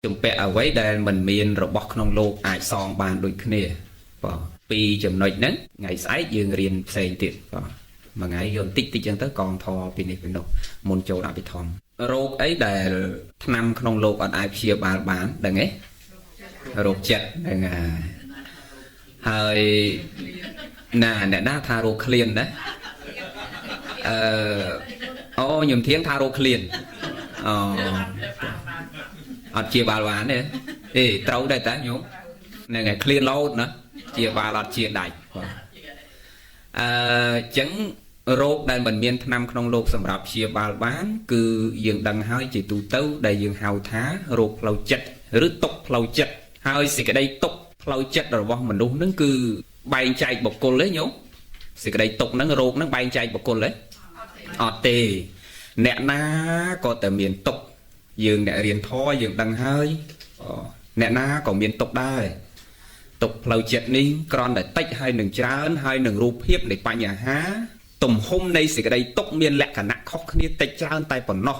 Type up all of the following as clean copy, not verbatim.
chụp bẹ ở vậy đây mình miền rồi bọc nông lô ai song bàn đôi kia pi chụp nói nấy ngày sái dương riêng xây tiệt mà ngày dồn tích tích chân tới còn thò pi này pi nọ môn châu đã bị thòm rô ấy để năm nông lô ở ai chia bán đằng ấy rô chật đằng hơi nè nè đã tha rô clean đấy ô nhầm tiếng tha rô clean ở chia bán đấy thì trâu đây ta nhúng này ngày clean lâu nữa chia lọt chia đại chứng rốt đây mình miên năm không lột sầm rạp chia bán cứ dừng đằng hơi chỉ tụ tấu đây dừng hào thá rốt lâu chất rứt tốc lâu chất hơi xì cái đây tốc lâu chất rồi bọn mình đúng nó cứ bay chạy bọc côn lấy nhúng xì cái đây tốc nó rốt nó bay chạy bọc côn lấy tì nè na có tờ miền tốc dừng nè riêng thoi dừng đằng hơi nè na còn miền tốc đây tục lâu chết ní còn để tách hai nừng trán hai nừng rụp hiếp để pa nhà há tùng hôm nay sẽ cái đây tốc miên lẹ cả nặng khóc ní tách trán tay còn nó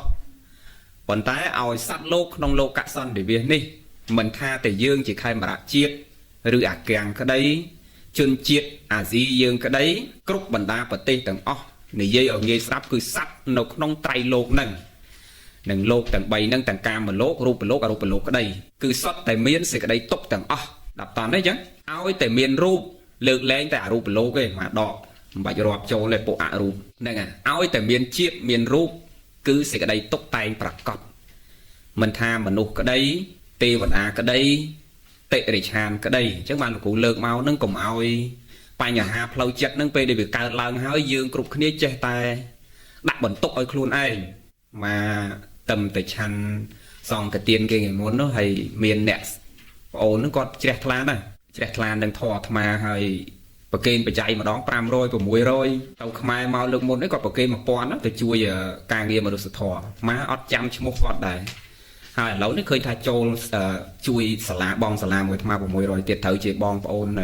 còn tái ao sát lô nông lô cắt son để biết ní mình tha từ dương chỉ khai mà đã chiết rư kèng cái đấy chân chiết gì dương cái đấy cướp bần đa và tê tầng này dây ở nghe sắp cứ sắt nó nông tay lô nừng lô tầng bảy nâng tầng cam mà lô rụp cái đây cứ sót tay miên sẽ cái đây tốc tầng đập toàn đấy chứ áo ấy tại miền rụp lực lên tại rụp lô cái mà đỏ bà cho rọp châu lên bộ rụp này nè áo ấy tại miền chiết miền rụp cứ sẽ cái đây tốc tay bạc cọp mình tha mình nụ cái đấy tê vẫn cái đây tệ để tràn cái đây chứ bạn cũng lợn máu nâng cùng áo ấy bài nhà hà lâu chất nâng về để việc cao lần háo dương cục kia che tay đặt bẩn tốc ấy luôn ai mà tầm tại chăn xong cái tiền kia người muốn nó hay miền nẹt nó còn trẻ lan đang thọ mà hơi bậc kênh bị chạy mà đón pram rồi của muối rồi tàu khai mau lực một đấy còn bậc kênh mà pon đó thì chui càng nghe mà được sự thọ má ót chăm chứ một con đấy hai lâu nó khơi thay trâu chui sả bong sả mùi mà của muối rồi tiệt thử chỉ bong ôn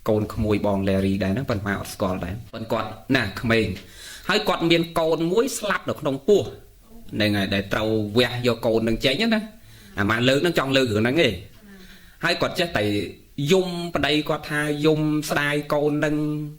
côn mùi bong Larry đấy nó phần mà score đấy phần còn nè mình hai con miền côn muối slap được không pua này ngày để tàu ve do côn đừng cháy nhất đó mà lớn nó trong lư hưởng nó nghe hai còn chết tại dung đây có tha dung sai côn nâng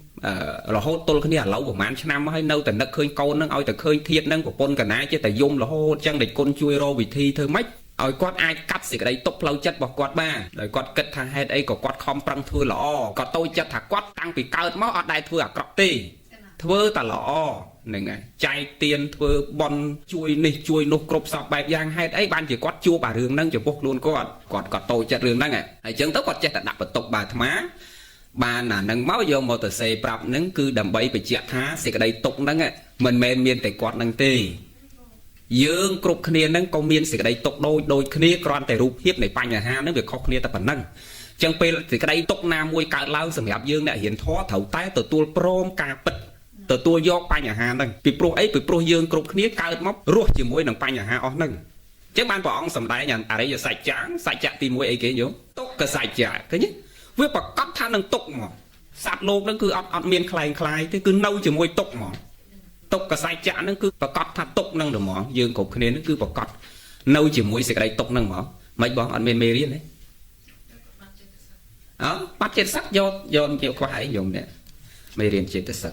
là hốt tôi cái này là lẩu của màn năm hay nâu từ nó khơi côn nâng ôi từ khơi thiệt nâng của con cả nãy chứ tại dung là hô chân để con chui rô bị thi thơ mách ôi quát ai cắt gì cái đây tốc lâu chất vào quát ba rồi quát kết tha hết ấy của quát không prăng thưa lọ còn tôi chất thà quát tăng vì cao máu ở đây thưa à cọp tì thưa ta lọ này này chạy tiền thưa bon chui này chui nô cột sọc bài giang hay ấy ban chỉ quát chua bà rương nâng cho bốc luôn còn tôi chất rương nâng này chứng tốc quát chất đặt vào tục bà thmá bà là nâng máu vô một tờ xe bạp nâng cứ đầm bấy bị chẹt thá sẽ cái đây tục nâng mình men miên tại quát nâng tì dương cột kia nâng công miên sẽ cái đây tục đôi kia còn tại rụp hiếp này pa nhà ha nó việc khó kia ta phần nâng chẳng pe thì cái đây tục nam môi cạn lao sầm hẹp dương lại hiện thoa thấu tay từ tua prom cà bịch từ tua do pa nhà ha nâng bị pro ấy bị pro dương cột kia cạn móc ruột chỉ môi nâng pa nhà ha nâng chứ ban bỏ ông sầm đáy nhận à đây giờ sạch chạ tìm môi ấy kế nhớ tục cái sạch chạ thế nhé với bậc cắt than nâng tục mà sạt lô nó cứ ọt miên khai thế cứ nâu chỉ môi tục mà tục cái sạch chạ nó cứ bậc cắt than tục nâng được mà dương cột kia nó cứ bậc cắt nâu chỉ môi sẽ cái đây tục nâng mà mấy bọn ọt miên mê riêng đấy đó bắt chết sắc do nhiều quá hãy dùng nè mê riêng chết sắc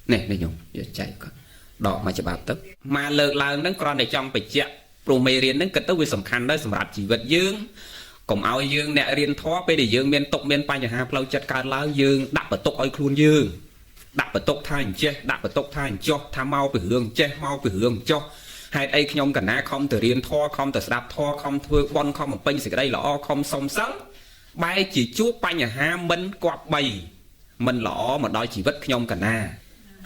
này dùng giờ chạy con đỏ mà chỉ bảo tức mà lợn lợn nó còn để trong bị chẹt pro mê riêng nó kết tới với sầm khăn đó sầm rạp chỉ vật dương cùng ao dương nè riêng thoaไปđể dương miền tục miền pa nhà hà lâu chặt cài lao dương đặt vào tục oi khuôn dương đặt vào tục thay che đặt vào tục thay cho tham mau bị hương che mau bị hương cho hai ấy nhom cả ná không từ riêng thoa không từ đạp thoa không thưa con không một pin gì cái đây là o không song sắng bay chỉ chúa pa nhà hà mình quạt bầy mình lọ mà đòi chỉ vất nhom cả na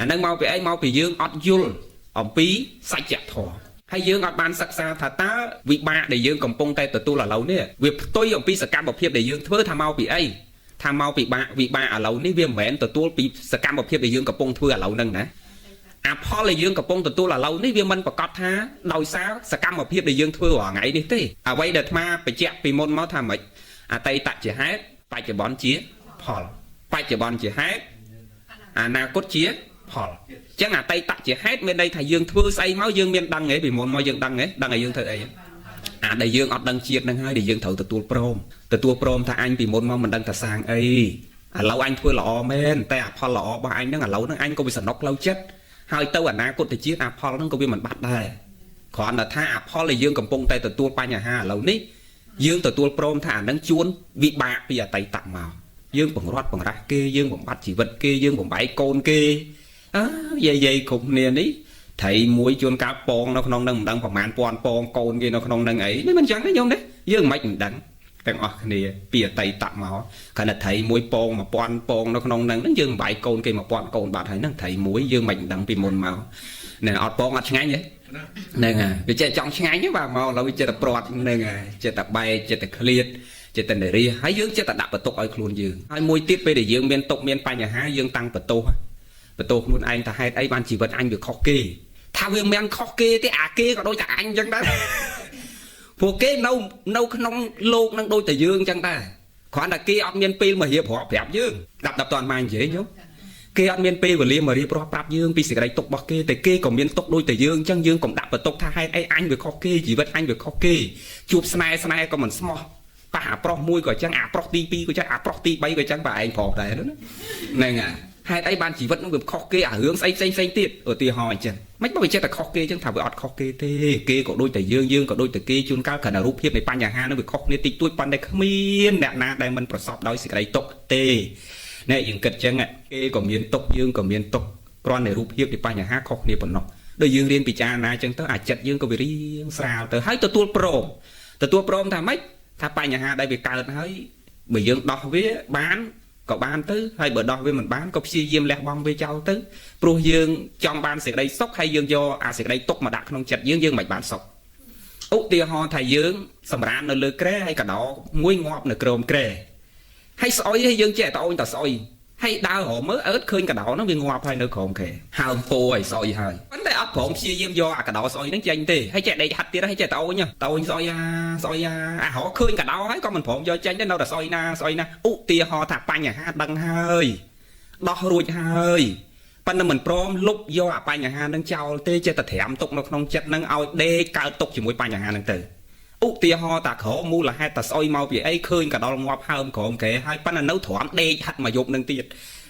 nâng mau bị ấy mau bị dương ọt dul ông pí sạch chặt thò hay dương ọt ban sắc xa thà ta vị ba để dương cầm pông tay từ tu là lâu nè việc tôi ông pí sạc cam bọc hiệp để dương thưa tham mau bị ấy tham mau bị ba vị ba ở lâu nè viêm mến từ tu bị sạc cam bọc hiệp để dương cầm pông thưa ở lâu nâng nè Paul là dương cầm pông từ tu là lâu nè viêm mình và cọt tha đòi sao sạc cam bọc hiệp để dương thưa ở ngày đi thế quay đợt ma bị chẹt bị môn máu tham mịch tay tạ chỉ hát tay chỉ bón chía Paul tay chỉ bón chỉ hát na cốt chía Paul chẳng tay tạ chỉ hết bên đây thầy dương thưa say máu dương miền đăng ấy bị môn máu dương đăng ấy dương thời ấy đại dương ọt đăng chiết năng hai đại dương thầu từ tua prom tha anh vì môn mong mình đăng thà sang ấy lâu anh thua lọ men tay phò lọ ba anh nó lâu nó anh có bị sần nóc lâu chết hai tâu na cốt từ chiết phò nó có bị mình bắt đây còn là tha phò là dương cầm pông tay từ tua pa nhà ha lâu ní dương từ tua prom thà đăng chuôn bị bạc bây giờ tay tặng màu dương bằng rót bằng rác kê dương bằng bắt chỉ vật kê dương bằng bãi côn kê dây khủng nè đấy thầy muối chuôn cá pon nó không đăng bằng màn pon côn kia nó không đăng ấy nên mình chẳng thấy nhông đấy dương mạch đắng càng nè bìa tay tặng màu khả là thầy muối pon mà pon nó không đăng dương bãi côn kia mà pon côn bạn thấy nó thầy muối dương mạch đắng vì môn màu nè ọt pon ọt ngay vậy nè vì chơi trong ngay nhé bà màu là vì chơi tập prot nè chơi tập bay chơi tập clear chỉ tình để đi hãy dưỡng chế ta đạp bật tục ai luôn dương hai môi tiếp về để dương miền tục miền pa nhà hai dương tăng bật tục luôn anh ta hay ấy ban chỉ vật anh được khó kê thao viên men khó kê thế kê có đôi cả anh chẳng ta phụ kê nâu không lô năng đôi từ dương chẳng ta khoản là kê ăn miền pin mà hiệp họ đẹp dương đập toàn mang dễ nhớ kê ăn miền pin và liêm mà đi pro prap dương pi cái tục bọc kê thì kê còn miền tục đôi từ dương chẳng dương còn đạp bật tục tha hay ấy anh được khó kê chỉ vật anh được khó kê chụp snai còn mình small bà pro mui của chẳng pro ti của chẳng pro ti bay của chẳng bà anh phò đấy đó này hai tay ban chỉ vẫn nó được khó kê hướng xanh tiệt ở tì hỏi chẳng mấy bao giờ là khó kê chẳng thảo với ọt khó kê thế kê có đôi từ dương có đôi từ kê chun cao khả năng rút hiệp này pan nhà ha nó bị khó nên tịch tôi pan đây không miên nè na đây mình sọp đôi sự đây tục tê này những cật chẳng ạ kê có miên tục dương có miên tục con này rút hiệp thì pan nhà ha khó nên bọn nó đôi dương liên bị cha na chẳng tới chặt dương có bị riêng sao tới hai từ tua pro thà mấyถ้าไปnhà ha đây việc cài hơi bởi dương đo với bán có bán tứ hay bữa đo với mình bán có chi diêm lẹt bong với cháu tứ pro dương trong ban sẽ đây sốc hay dương do sẽ đây tốt mà đặt không chặt dương mạch bán sốc út tia ho thầy dương sầm ran nơi lưới kre hay cả đó muối ngọt nơi crom kre hay sỏi hay dương trẻ tao ta sỏi hay đau hổ mới ớt khơi cả đó nó bị ngọt hay nơi khom kề hào phô hay sỏi hay vấn đề ấp phồng chi diêm do cả đó sỏi nó chênh tê hay trẻ đây hạt tia hay trẻ tao nha tao sỏi họ khơi cả đó ấy con mình phồng do chênh đến đâu là sỏi na út tia ho thả pa nhà ha đăng hơi đo ruồi hơi pan là mình prom lúc do pa nhà ha đang chào tê chơi ta thèm tục nó không chết năng ao đê cao tục chỉ mỗi pa nhà ha đang từ út tia ho ta khổ mu là hai ta soi mau vì ấy khơi cả đó ngọt hơn còn kệ hai pan là nấu thoáng đê hạt mà dục năng tiệt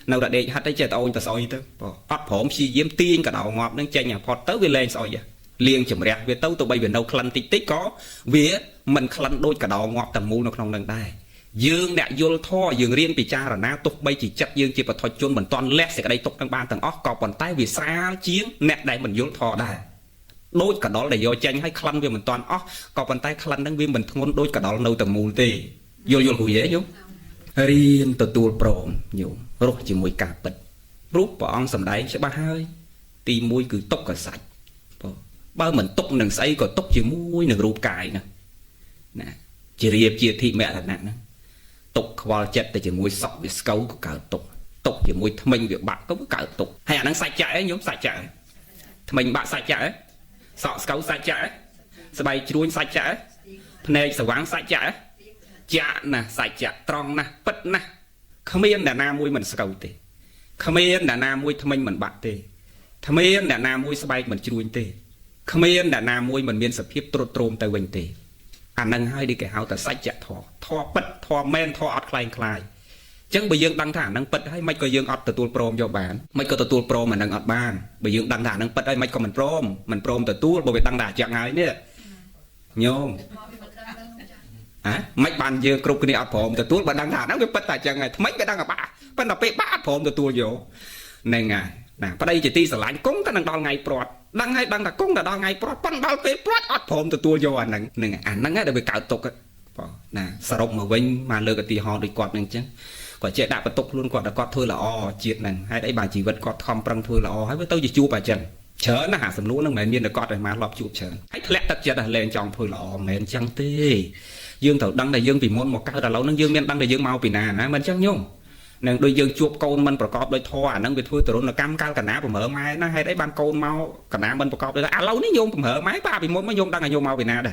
nào là đê hạt đấy chơi tao ta soi tới bắt phỏng si diêm tiên cả đó ngọt đang chơi nhà phật tới về lên soi vậy liền chậm rẹt về tao tụi bay về đâu khăn tích có vía mình khăn đôi cả đó ngọt tầm mu nó không đang đây dương đã vô tho dương riêng bị cha là na tục bay chỉ chặt dương chỉ phải thôi chôn mình toàn lét sẽ cái đây tục đang ban tầng óc cọp bàn tay vì xa chiến nẹt đây mình vô tho đây đôi cả đó là do tranh hay khăn vì mình toàn óc cọp bàn tay khăn đang vì mình thôn đôi cả đó là nâu tầng mù tì vô hủy dễ nhúng riêng từ tua pro nhiều rút chỉ mùi cà bịch rút bỏ ông sầm đáy sẽ ba hơi tì mùi cứ tốc cả sạch bao mình tốc nằng say còn tốc chỉ mùi nằng rút cài nè chỉ riêng chia thị mẹ là nặng tục vào chết thì chỉ mùi sọc bị skấu của cả tục chỉ mùi mình việc bạn có cả tục hay là đang sai chạy nhóm sai chạy mình bạn sai chạy sọ skấu sai chạy sẽ bay chuối sai chạy này sẽ quán sai chạy chạ nè sai chạy tròn nè bất nè không yên là na mùi mình skấu tê không yên là na mùi mình bạn tê không yên là na mùi sẽ bay mình chuối tê không yên là na mùi mình miên sập hiếp trôm tới quanh tê năng hai đi cái hào ta sách chặt thò bật thò men thò ọt khai chẳng bây giờ đăng thả năng bật hay mấy cái dương ọt từ tool prom cho bạn mấy cái từ tool prom mà năng ọt ban bây giờ đăng thả năng bật hay mấy cái mình prom từ tool bởi vì đăng thả chẳng ai nữa nhôm mấy bạn giờ cục cái ọt prom từ tool mà đăng thả năng cái bật tại chẳng ai mấy cái đăng ở ba bên là pe ba prom từ tool vô này ngài nè ở đây chỉ ti sờ lại cũng cái năng đo ngày prot đăng hay đăng là cũng là đo ngày prot pan bao pe prot ọt prom từ tool vô anh năng ấy để bị cạo tục nè sờ rộng mà vinh mà lừa cái tì hò đi quạt năng chứ quả trẻ đạp tục luôn quạt là quạt thôi là o triệt này hay đấy bà chỉ vật quạt thom prăng thôi là o hay với tao chỉ chu bà trần chớ nó hạ sầm lúa nó mày miên được quạt này mà lọp chụp chớ hay lẹ tật chết là lên trong thôi là o mền trắng tê dương thầu đăng này dương vì muốn một cái là lâu nó dương miên đăng này dương mau vì nè mình chắc nhung nè đôi dương chuột côn mìnhประกอบ đôi thoa năng về thôi từ đó là cam cao cả ná của mở máy nó hay đấy ban côn mau cả ná mìnhประกอบ đôi lâu nó nhung mở máy ba vì muốn mới nhung đăng là nhung mau vì nè đây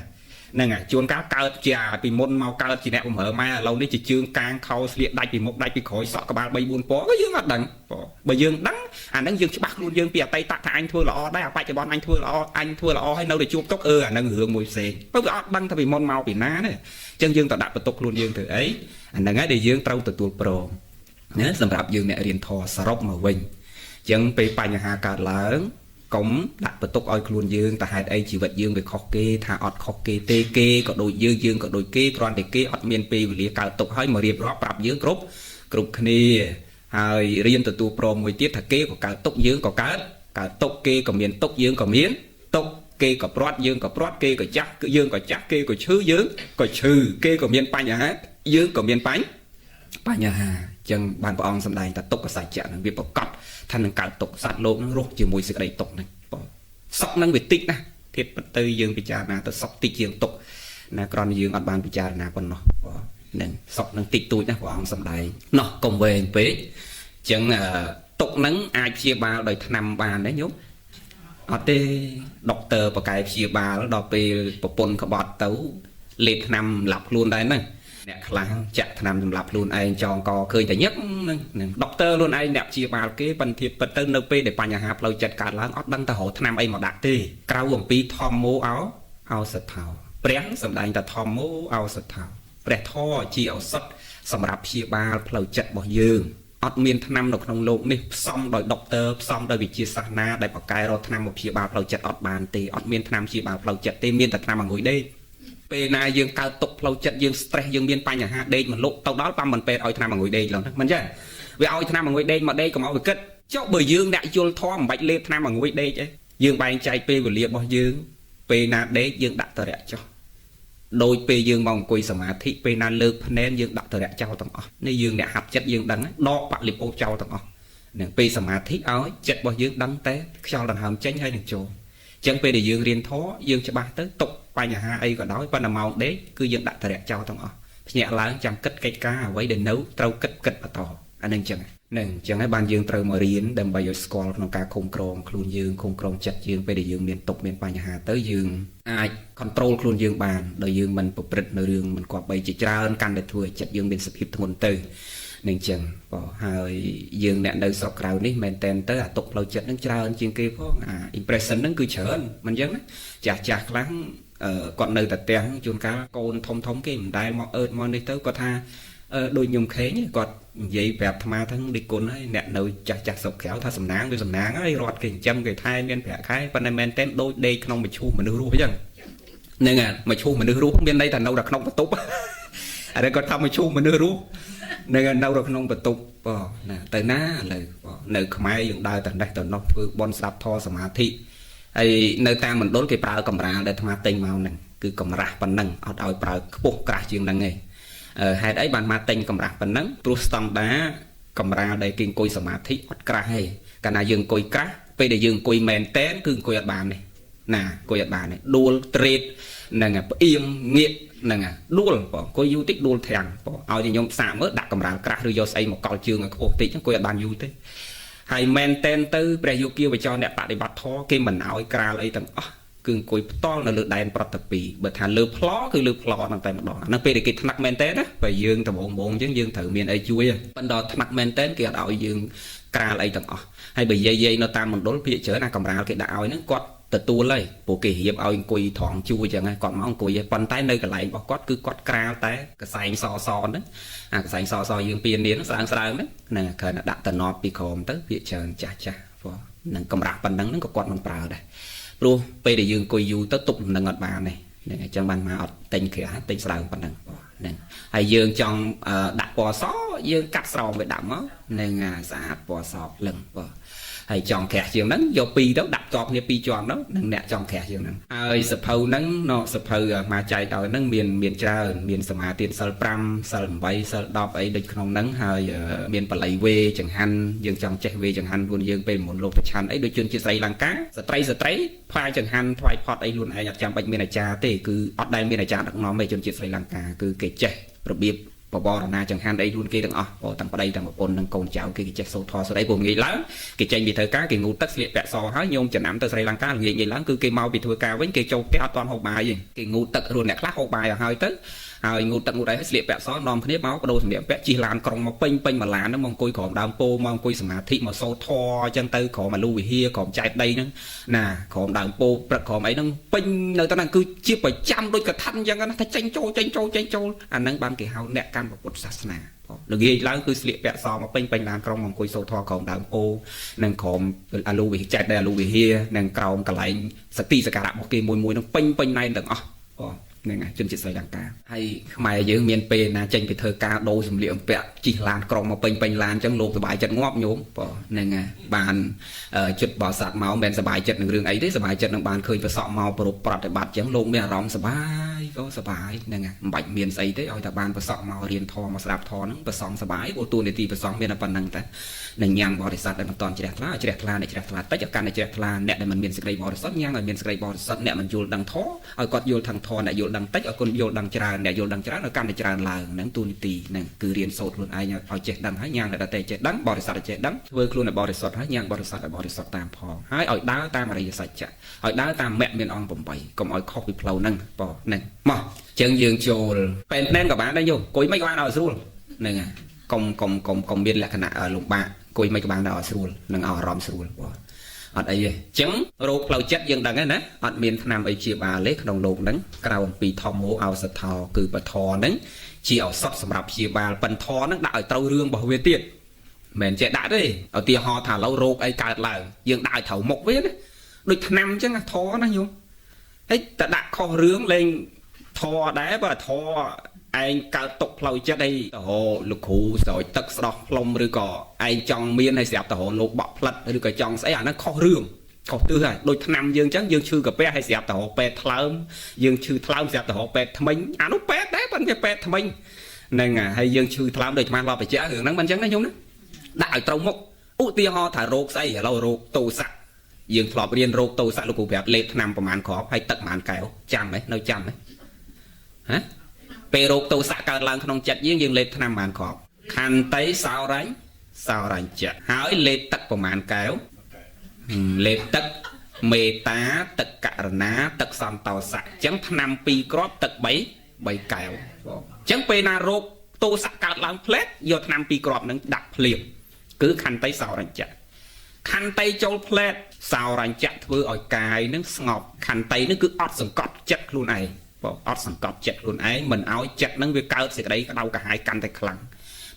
nè ngà chuồn cá cào chà bị môn mau cào chỉ nè mở mai lâu nay chỉ chương càng khâu liệt đạch bị một đạch bị khỏi sọ các bạn bay buồn bó dương mặt đằng bởi dương đắng nắng dương bắt luôn dương bìa tay tạ anh thua là o đấy phải cho bọn anh thua là o hay đâu để chuột tóc nâng hưởng mùi xề bởi vì băng thay vì môn mau bị ná này chân dương tạo đạp và tục luôn dương thử ấy nâng ấy để dương trâu từ tuột pro nhớ sầm rạp dương nè điện thò srop mà vinh chân bị bài nhà hà cả lớn cũng đặt bật tục oi luôn dương tại hai đây chỉ vật dương về khó kê thà ọt khó kê tê kê có đôi dương có đôi kê còn để kê ọt miền pi vì cả tục hơi mà riệp rót bạp dương group kia hai riêng từ tu pro mùi tiết thà kê của cả tục dương có cả tục kê có miền tục dương có miến tục kê có prot dương có prot kê có chắc dương có chắc kê có chư dương có chư kê có miền pa nhà hát dương có miền bánh pa nhà hà chân bàn của ông sầm đài ta tục có sải chạm việc bọc cọt thành cả tục sát lốp nó rốt chỉ mùi sự đầy tục này sọc năng việc tích nè thiệt bật tư dương bị trà na ta sọc tích dương tục nè còn dương ở bàn bị trà na còn nó nè sọc năng tích tuổi nè của ông sầm đài nó công về bế chân tục nắng ai chia bao đời năm bàn đấy nhúc ở đây doctor và cái chia ba nó đọc về bộ phận của bọt tấu liệt năm lặp luôn đấy nè nè kháng chặt nằm lặp luôn anh cho có khơiតែnhất doctor luôn anh đẹp chia ba cái phần thiệp phần tân np để bà nhà hạp lâu chặt cả láng ót đăng ta hổ năm ấy mà đặt tê cao gồm pi thom mô áo sật thảo bén sầm đành ta thom mô áo sật thảo bẹt tho chi áo sật sầm rạp chia ba lâu chặt bỏ dương ót miền năm độc nông lục này xong đòi doctor xong đòi bị chia sát na đại bảo cái rồi năm một chia ba lâu chặt ót bàn tê ót miền năm chia ba lâu chặt tê miền thật năm mà ngồi đây pe na dương cao tục lâu chặt dương stress dương miên pa nhà ha đây mà lúc tao đó ba mình pe oi tham mà ngồi đây lần mình chứ vì oi tham mà ngồi đây mà đây còn máu về kết cho bởi dương đại vô thoa mà bạch lên tham mà ngồi đây chứ dương bay chạy pe vừa liệp bao dương pe na đế dương đặt tờ đẹp cho đôi pe dương mong quỳ sầm hạ thị pe na lơ nên dương đặt tờ đẹp cho tầng nên dương đẹp hạt chất dương đắng đo bạc liệp ô châu tầng nè pe sầm hạ thị áo chất bao dương đắng té cho lần hàm tránh hay được chỗ chân pe để dương riêng thó dương cho ba tới tục pa nhà ha ấy còn nói pa là màu đế cứ dương đặt tờ đẹp cho tầng nhẹ láng chẳng cất cây cá với để nấu trâu cất và tỏ anh em chẳng nâng chẳng ấy ban dương trâu mà riêng đầm bài score trong cá khung crom khuôn dương khung crom chặt dương về để dương miền tục miền pa nhà hà tới dương ai control khuôn dương bàn đời dương mình bộc bật nơi dương mình quạt bay chỉ trơn căn để thua chặt dương miền sập hiệp thôn từ nâng chẳng bỏ hai dương nẹn đời sọc rào ní mình tên tới tục lâu chặt nâng trơn chương kia có impression nâng cứ chở mình giống chặt láng còn nơi tập tiếng chôn cá côn thông cái đai mọ mọ đi tới có tha đôi nhung khế nhé còn vậy bẹp mà thằng đi côn ấy nẹt nơi chặt sọc khéo tha sầm náng ấy rọt cái châm cái thai men bẻ khai phần này men tên đôi đây không mà chu mà đưa rú chứ nên mà chu mà đưa rú không bên đây thành đâu là không có tốt ở đây còn thăm mà chu mà đưa rú nên đâu được không có tốt nè tới ná là nơi mai dùng đai tận đây tận nó bon sạp tho sầm hạ thị ai nơi ta mình đốn cái prao cầm ra để tham tinh màu này cứ cầm ra phần nâng ở đôi prao buộc cả chuyện năng nghề hai đấy bàn ma tinh cầm ra phần nâng prostam đá cầm ra để kinh coi sầm hạ thị bắt cả hay cả na dương coi cá bây để dương coi mền té cứ coi bàn này nè coi bàn này đuôi trade nè im nghiện nè đuôi coi du tích đuôi thèn ao thì nhom xả mới đặt cầm ra cả rồi do xây một câu chương ở cổ tích coi bàn du tích hay men tên tư bây giờ kia về cho nè tại để bắt thò cái mình áo cà lấy tầng cứ coi to là lượt đèn prototype bởi thà lượt phó cứ lượt phò nằm tại một đoạn nó về để cái thằng men tên đó và dương tầm bồn chứ dương thử miền ấy chui ban đầu thằng men tên kia đạo dương cà lấy tầng hay bởi dây nó tam một đốn phía chở là cầm ra cái đạo nó quát từ tua lấy bộ kỳ hiệp ao quỳ thòng chui chẳng ai còn mong quỳ bàn tay nơi cái lại bỏ quát cứ quát cà té cái sành so đó cái sành so dương tiền đến nó sáng đấy nè khởi là đặt tận nó bị khom tới phía trời chà nè cầm rạc bàn đắng nó có quát bằng prao đây luôn bây để dương quỳ du tới tục là ngọt bà này để cho bàn mà tình khỉa tình sáng bàn đắng nè hay dương trong đặt bò xó dương cắt sò với đậm á nên xả bò xọ lần hay chọn kẹt dương nắng do pi đó đặt cọp như pi chọn đó nâng nẹt chọn kẹt dương nắng ai sập hầu nắng nó sập hầu mà chạy đòi nắng miền tra miền sầm hà tiền sal pram sal bay sal đọp ấy được không nắng hay miền bờ lầy quê chẳng han dương chọn chạy về chẳng han luôn dương về một lô chăn ấy đôi chân chia say làng cá sấy phai chẳng han thoại phọt ấy luôn ai nhặt chạm bệnh miền này cha tê cứ ọt đây miền này cha đặt nó mấy chân chia say làng cá cứ kể chạy rồi biết បរណាចង្ហាន់អីខ្លួនគេទាំងអស់បងទាំងប្តីទាំងប្រពន្ធនិងកូនចៅគេចេះសូត្រធម៌សូត្រអីពួកងាយឡើងគេចេញពីធ្វើការគេងូតទឹកស្លៀកពាក់សហើយញោមចំណាំទៅស្រីលង្កាងាយឡើងគឺគេមកពីធ្វើការវិញគេចូលផ្ទះអត់ទាន់ហូបបាយទេគេងូតទឹករួចអ្នកខ្លះហូបបាយឲ្យហើយទៅហើយងូតទឹកងូតអីស្លៀកពាក់សនាំគ្នាមកបដូរសម្លៀកពាក់ជិះឡានក្រុងមកពេញមួយឡានហ្នឹងមកអង្គុយក្រោមដើមពោមកអង្គុយសមាធិមកសូត្រធម៌អញ្ចឹងទៅក្រោមអាលូវិហារក្រោមចែកដីហ្នឹងណាក្រោមដើមពោព្រឹកក្រោមអីហ្នឹងពេញនៅទៅហ្នឹងគឺជាប្រចាំដូចកថាអញ្ចឹងណាថាចេញចូលអាហ្នឹងបានគេហៅអ្នកកាន់ពុទ្ធសាសនាល្ងាចឡើងគឺស្លៀកពាក់សមកពេញឡានក្រុងមកអង្គុយសូត្រធម៌ក្រោមដើមពោនិងក្រោមអាលូវិហារចែកដីអាលូវិហារនិងក្រោមកន្លែងសតិសក្ការៈរបស់គេមួយហ្នឹងពេញណែនទាំងអស់ហ្នឹងហើយជនជាតិស្រីលង្កាហើយខ្មែរយើងមានពេលណាចេញពីធ្វើការដូរសម្លៀកបំពាក់ជិះឡានក្រុងមកពេញឡានអញ្ចឹងលោកសប្បាយចិត្តងាប់ញោមហ្នឹងហើយបានជិតបោះសัตว์មកមិនសប្បាយចិត្តនឹងរឿងអីទេសប្បាយចិត្តនឹងបានឃើញប្រសក់មកប្រពប្រតិបត្តិអញ្ចឹងលោកមានអារម្មណ៍សប្បាយក៏សប្បាយហ្នឹងហើយមិនបាច់មានស្អីទេឲ្យតែបានប្រសក់មករៀនធម៌មកស្ដាប់ធម៌ហ្នឹងប្រសងសប្បាយព្រោះតួនាទីប្រសងមានតែប៉ុណ្្នឹងតែនឹងញ៉ាំបរិស័ទដែលមិនតន់ជ្រះថ្លាជ្រះថ្លាអ្នកជ្រះថ្លាតិចកាន់តែជ្រះថ្លាអ្នកដែលមិនមានសេចក្តីបរិសុទ្ធញ៉ាំឲ្យមានសេចក្តីបរិសុទ្ធអ្នកមិនយល់ដឹងធម៌ឲ្យគាត់យល់ទាំងធម៌អ្នកយល់ដឹងតិចឲ្យគាត់យល់ដឹងច្រើនអ្នកយល់ដឹងច្រើនឲ្យកាន់តែច្រើនឡើងហ្នឹងតួនាទីហ្នឹងគឺរៀនសូត្រខ្លួនឯងឲ្យចេះដឹងហើយញ៉ាំតែតែចេះដឹងបរិស័ទចេះដឹងធ្វើខ្លួនឲ្យបរិសុទ្ធហើយញ៉ាំបរិស័ទឲ្យបរិសុទ្ធតាមផងហើយឲ្យដើរតាមអរិយសច្ចៈឲ្យដើរតាមមគ្គមានអង្គ8កុំឲ្យខុសពីផ្លូវហ្នឹងហ្នឹងមកចឹងយើងចូលពេនណែនក៏បានដែរយោអង្គុយមិនក៏បានឲ្យស្រួលហ្នឹងហើយកុំមានលក្ខណៈលំបាកអង្គុយមិនក៏បានដែរឲ្យស្រួលនឹងឲ្យអារម្មណ៍ស្រួលអត់អីទេអញ្ចឹងរោគផ្លូវចិត្តយើងដឹងហើយណាអត់មានថ្នាំអីព្យាបាលទេក្នុងលោកហ្នឹងក្រៅអំពីធម្មឱសថគឺបធរហ្នឹងជាឱសថសម្រាប់ព្យាបាលបន្ធរហ្នឹងដាក់ឲ្យត្រូវរឿងរបស់វាទៀតមិនចេះដាក់ទេឧទាហរណ៍ថាឥឡូវរោគអីកើតឡើងយើងដាក់ឲ្យត្រូវមុខវាណាដូចថ្នាំអញ្ចឹងធរណាញោមហើយតែដាក់ខុសរឿងលេងធរដែរបើធរឯងកើតຕົកផ្លូវចិត្តអីតហោលោកគ្រូស្រោចទឹកស្ដោះផ្លុំឬក៏ឯងចង់មានឲ្យស្រាប់តហោលោកបក់ផ្លិតឬក៏ចង់ស្អីអាហ្នឹងខុសរឿងខុសទិសហើយដូចថ្នាំយើងអញ្ចឹងយើងឈឺកាពះឲ្យស្រាប់តហោពេទ្យថ្លើមយើងឈឺថ្លើមស្រាប់តហោពេទ្យថ្មិញអានោះពេទ្យដែរប៉ុន្តែពេទ្យថ្មិញហ្នឹងហើយយើងឈឺថ្លើមដូចអាត្មារាប់បញ្ជាក់រឿងហ្នឹងមិនអញ្ចឹងណាញោមណាដាក់ឲ្យត្រូវមុខឧទាហរណ៍ថារោគស្អីឥឡូវរោគតោសៈយើងធ្លាប់រៀនរោគតោសៈលោកគ្រូប្រាប់លេខថ្នាំប្រមាណគ្រាប់ហើយទឹកប្រមាណកែវចាំហ៎នៅចាំហ៎ហ៎ពេលរោគតោសៈកើតឡើងក្នុងចិត្តយើងលេបថ្នាំប្រមាណគ្រាប់ខន្តីសោរញ្ញៈហើយលេបទឹកប្រមាណកែវលេបទឹកមេត្តាទឹកករណាទឹកសន្តោសៈអញ្ចឹងថ្នាំ2គ្រាប់ទឹក3កែវអញ្ចឹងពេលណារោគតោសៈកើតឡើងផ្លែតយកថ្នាំ2គ្រាប់ហ្នឹងដាក់ភ្លាមគឺខន្តីសោរញ្ញៈខន្តីចូលផ្លែតសោរញ្ញៈធ្វើឲ្យកាយនឹងស្ងប់ខន្តីនឹងគឺអត់សង្កត់ចិត្តខ្លួនឯងអត់សង្កត់ចិត្តខ្លួនឯងមិនឲ្យចិត្តនឹងវាកើតសេចក្តីក្តៅក្រហាយកាន់តែខ្លាំង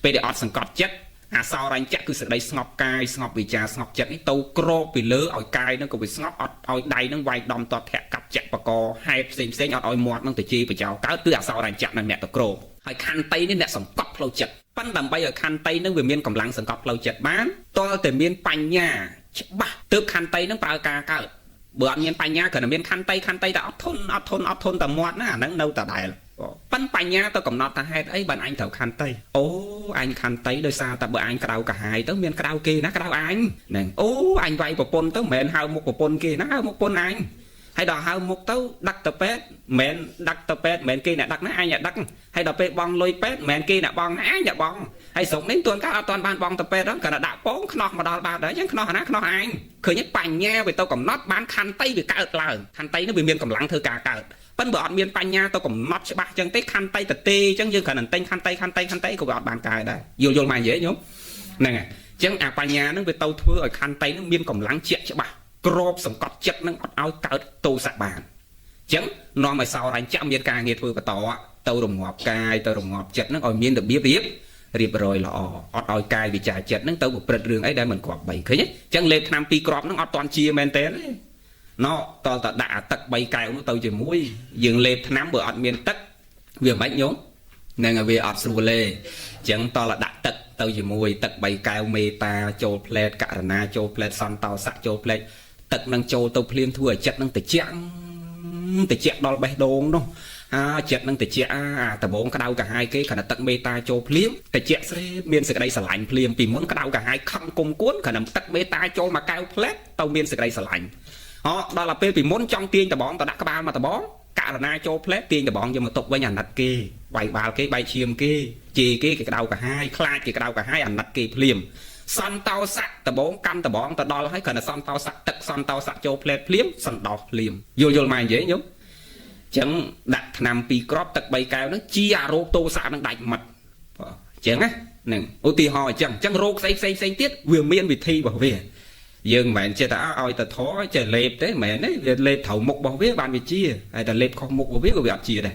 ពេលដែលអត់សង្កត់ចិត្តអាសោរញ្ញៈគឺសេចក្តីស្ងប់កាយស្ងប់វិចារស្ងប់ចិត្តនេះទៅក្របពីលើឲ្យកាយនឹងក៏វាស្ងប់អត់ឲ្យដៃនឹងវាយដំតតធាក់កាប់ចិត្តបកហេតុផ្សេងអត់ឲ្យមាត់នឹងទៅជាបចោកើតគឺអាសោរញ្ញៈនឹងអ្នកទៅក្របហើយខន្តីនេះអ្នកសង្កត់ផ្លូវចិត្តប៉ុន្តែដើម្បីឲ្យខន្តីនឹងវាមានកម្លាំងសង្កត់ផ្លូវចិត្តបានតើតែមានបញ្ញាច្បាស់ទើបខន្តីនឹងប្រើការកើតបើអត់មានបញ្ញាគ្រាន់តែមានខន្តីតែអត់ធន់តែមាត់ណាអាហ្នឹងនៅតែដែលប៉ិនបញ្ញាទៅកំណត់ថាហេតុអីបានអញត្រូវខន្តីអូអញខន្តីដោយសារតែបើអញក្រៅកាហាយទៅមានក្រៅគេណាក្រៅអញហ្នឹងអូអញវាយប្រពន្ធទៅមិនមែនហៅមុខប្រពន្ធគេណាហៅមុខប្រពន្ធអញហើយដល់ហៅមុខទៅដឹកទៅពេទ្យមិនដឹកទៅពេទ្យមិនគេអ្នកដឹកណាអញអ្នកដឹកហើយដល់ពេលបងលុយពេទ្យមិនគេអ្នកបងណាអញអ្នកបងហើយស្រុកនេះទួនកើតអត់ទាន់បានបងទៅពេទ្យហ្នឹងគាត់ដាក់ពងខ្នោះមកដល់បាត់ហើយអញ្ចឹងខ្នោះណាខ្នោះអញឃើញបញ្ញាវាទៅកំណត់បានខន្តីវាកើតឡើងខន្តីនេះវាមានកម្លាំងធ្វើការកើតប៉ុន្តែបើអត់មានបញ្ញាទៅកំណត់ច្បាស់អញ្ចឹងទេខន្តីតទេអញ្ចឹងយើងគ្រាន់តែទិញខន្តីក៏វាអត់បានកើតដែរយល់មកនិយាយញោមហ្នឹងហើយអញ្ចឹងអាបញ្ញាហ្នឹងវាទៅធ្វើឲ្យខន្តីហ្នឹងមានកម្លាំងជាក់ច្បាស់ក្របសង្កត់ចិត្តនឹងអត់ឲ្យកើតទោសៈបានអញ្ចឹងនាំឲ្យសោរញ្ញៈមានការងារធ្វើបន្តទៅរងាប់កាយទៅរងាប់ចិត្តនឹងឲ្យមានរបៀបរៀបរយល្អអត់ឲ្យកាយវិចារចិត្តនឹងទៅប្រព្រឹត្តរឿងអីដែលមិនគប្បីឃើញទេអញ្ចឹងលេបថ្នាំ2គ្រាប់នឹងអត់ទាន់ជាមែនទេណោតតដាក់អាទឹក3កែវនោះទៅជាមួយយើងលេបថ្នាំបើអត់មានទឹកវាមិនញោមនឹងវាអត់ស្រួលទេអញ្ចឹងតដាក់ទឹកទៅជាមួយទឹក3កែវមេតាចូលផ្លែតករណាចូលផ្លែតសន្តោសៈចូលផ្លែតទឹកនឹងចូលទៅភ្លាមធ្វើឲ្យចិត្តនឹងត្រជាក់ដល់បេះដូងនោះចិត្តនឹងត្រជាក់ដបងក្តៅកាហាយគេគ្រាន់តែទឹកមេតាចូលភ្លាមត្រជាក់ស្រីមានសេចក្តីស្រឡាញ់ភ្លាមពីមុនក្តៅកាហាយខំគុំគួនគ្រាន់តែទឹកមេតាចូលមកកែវផ្លែតទៅមានសេចក្តីស្រឡាញ់ដល់ទៅពេលពីមុនចង់ទាញដបងទៅដាក់ក្បាលមកដបងករណាចូលផ្លែតទាញដបងយកមកទុកវិញអាណិតគេ bay bao cái bay chiêm cái chì cái đầu cả hai khai cái đầu cả hai ảnh nặt cái phim son tao sặc tờ bóng căn tờ bóng tờ đo hay cần là son tao sặc tật son tao sặc châu plei phim son đỏ phim vô mày dễ nhúng chẳng đặt nằm pi crop tật bay cao nó chia rô tô sạ nó đánh mặt chẳng á nè ô tì hỏi chẳng rô xây tiết vừa miên bị thi bảo vệ dương mẹ chơi ta oi ta thó chơi lệp thế mẹ đấy lệp thầu mục bảo vệ bàn bị chia hay là lệp không mục bảo vệ của việc chia này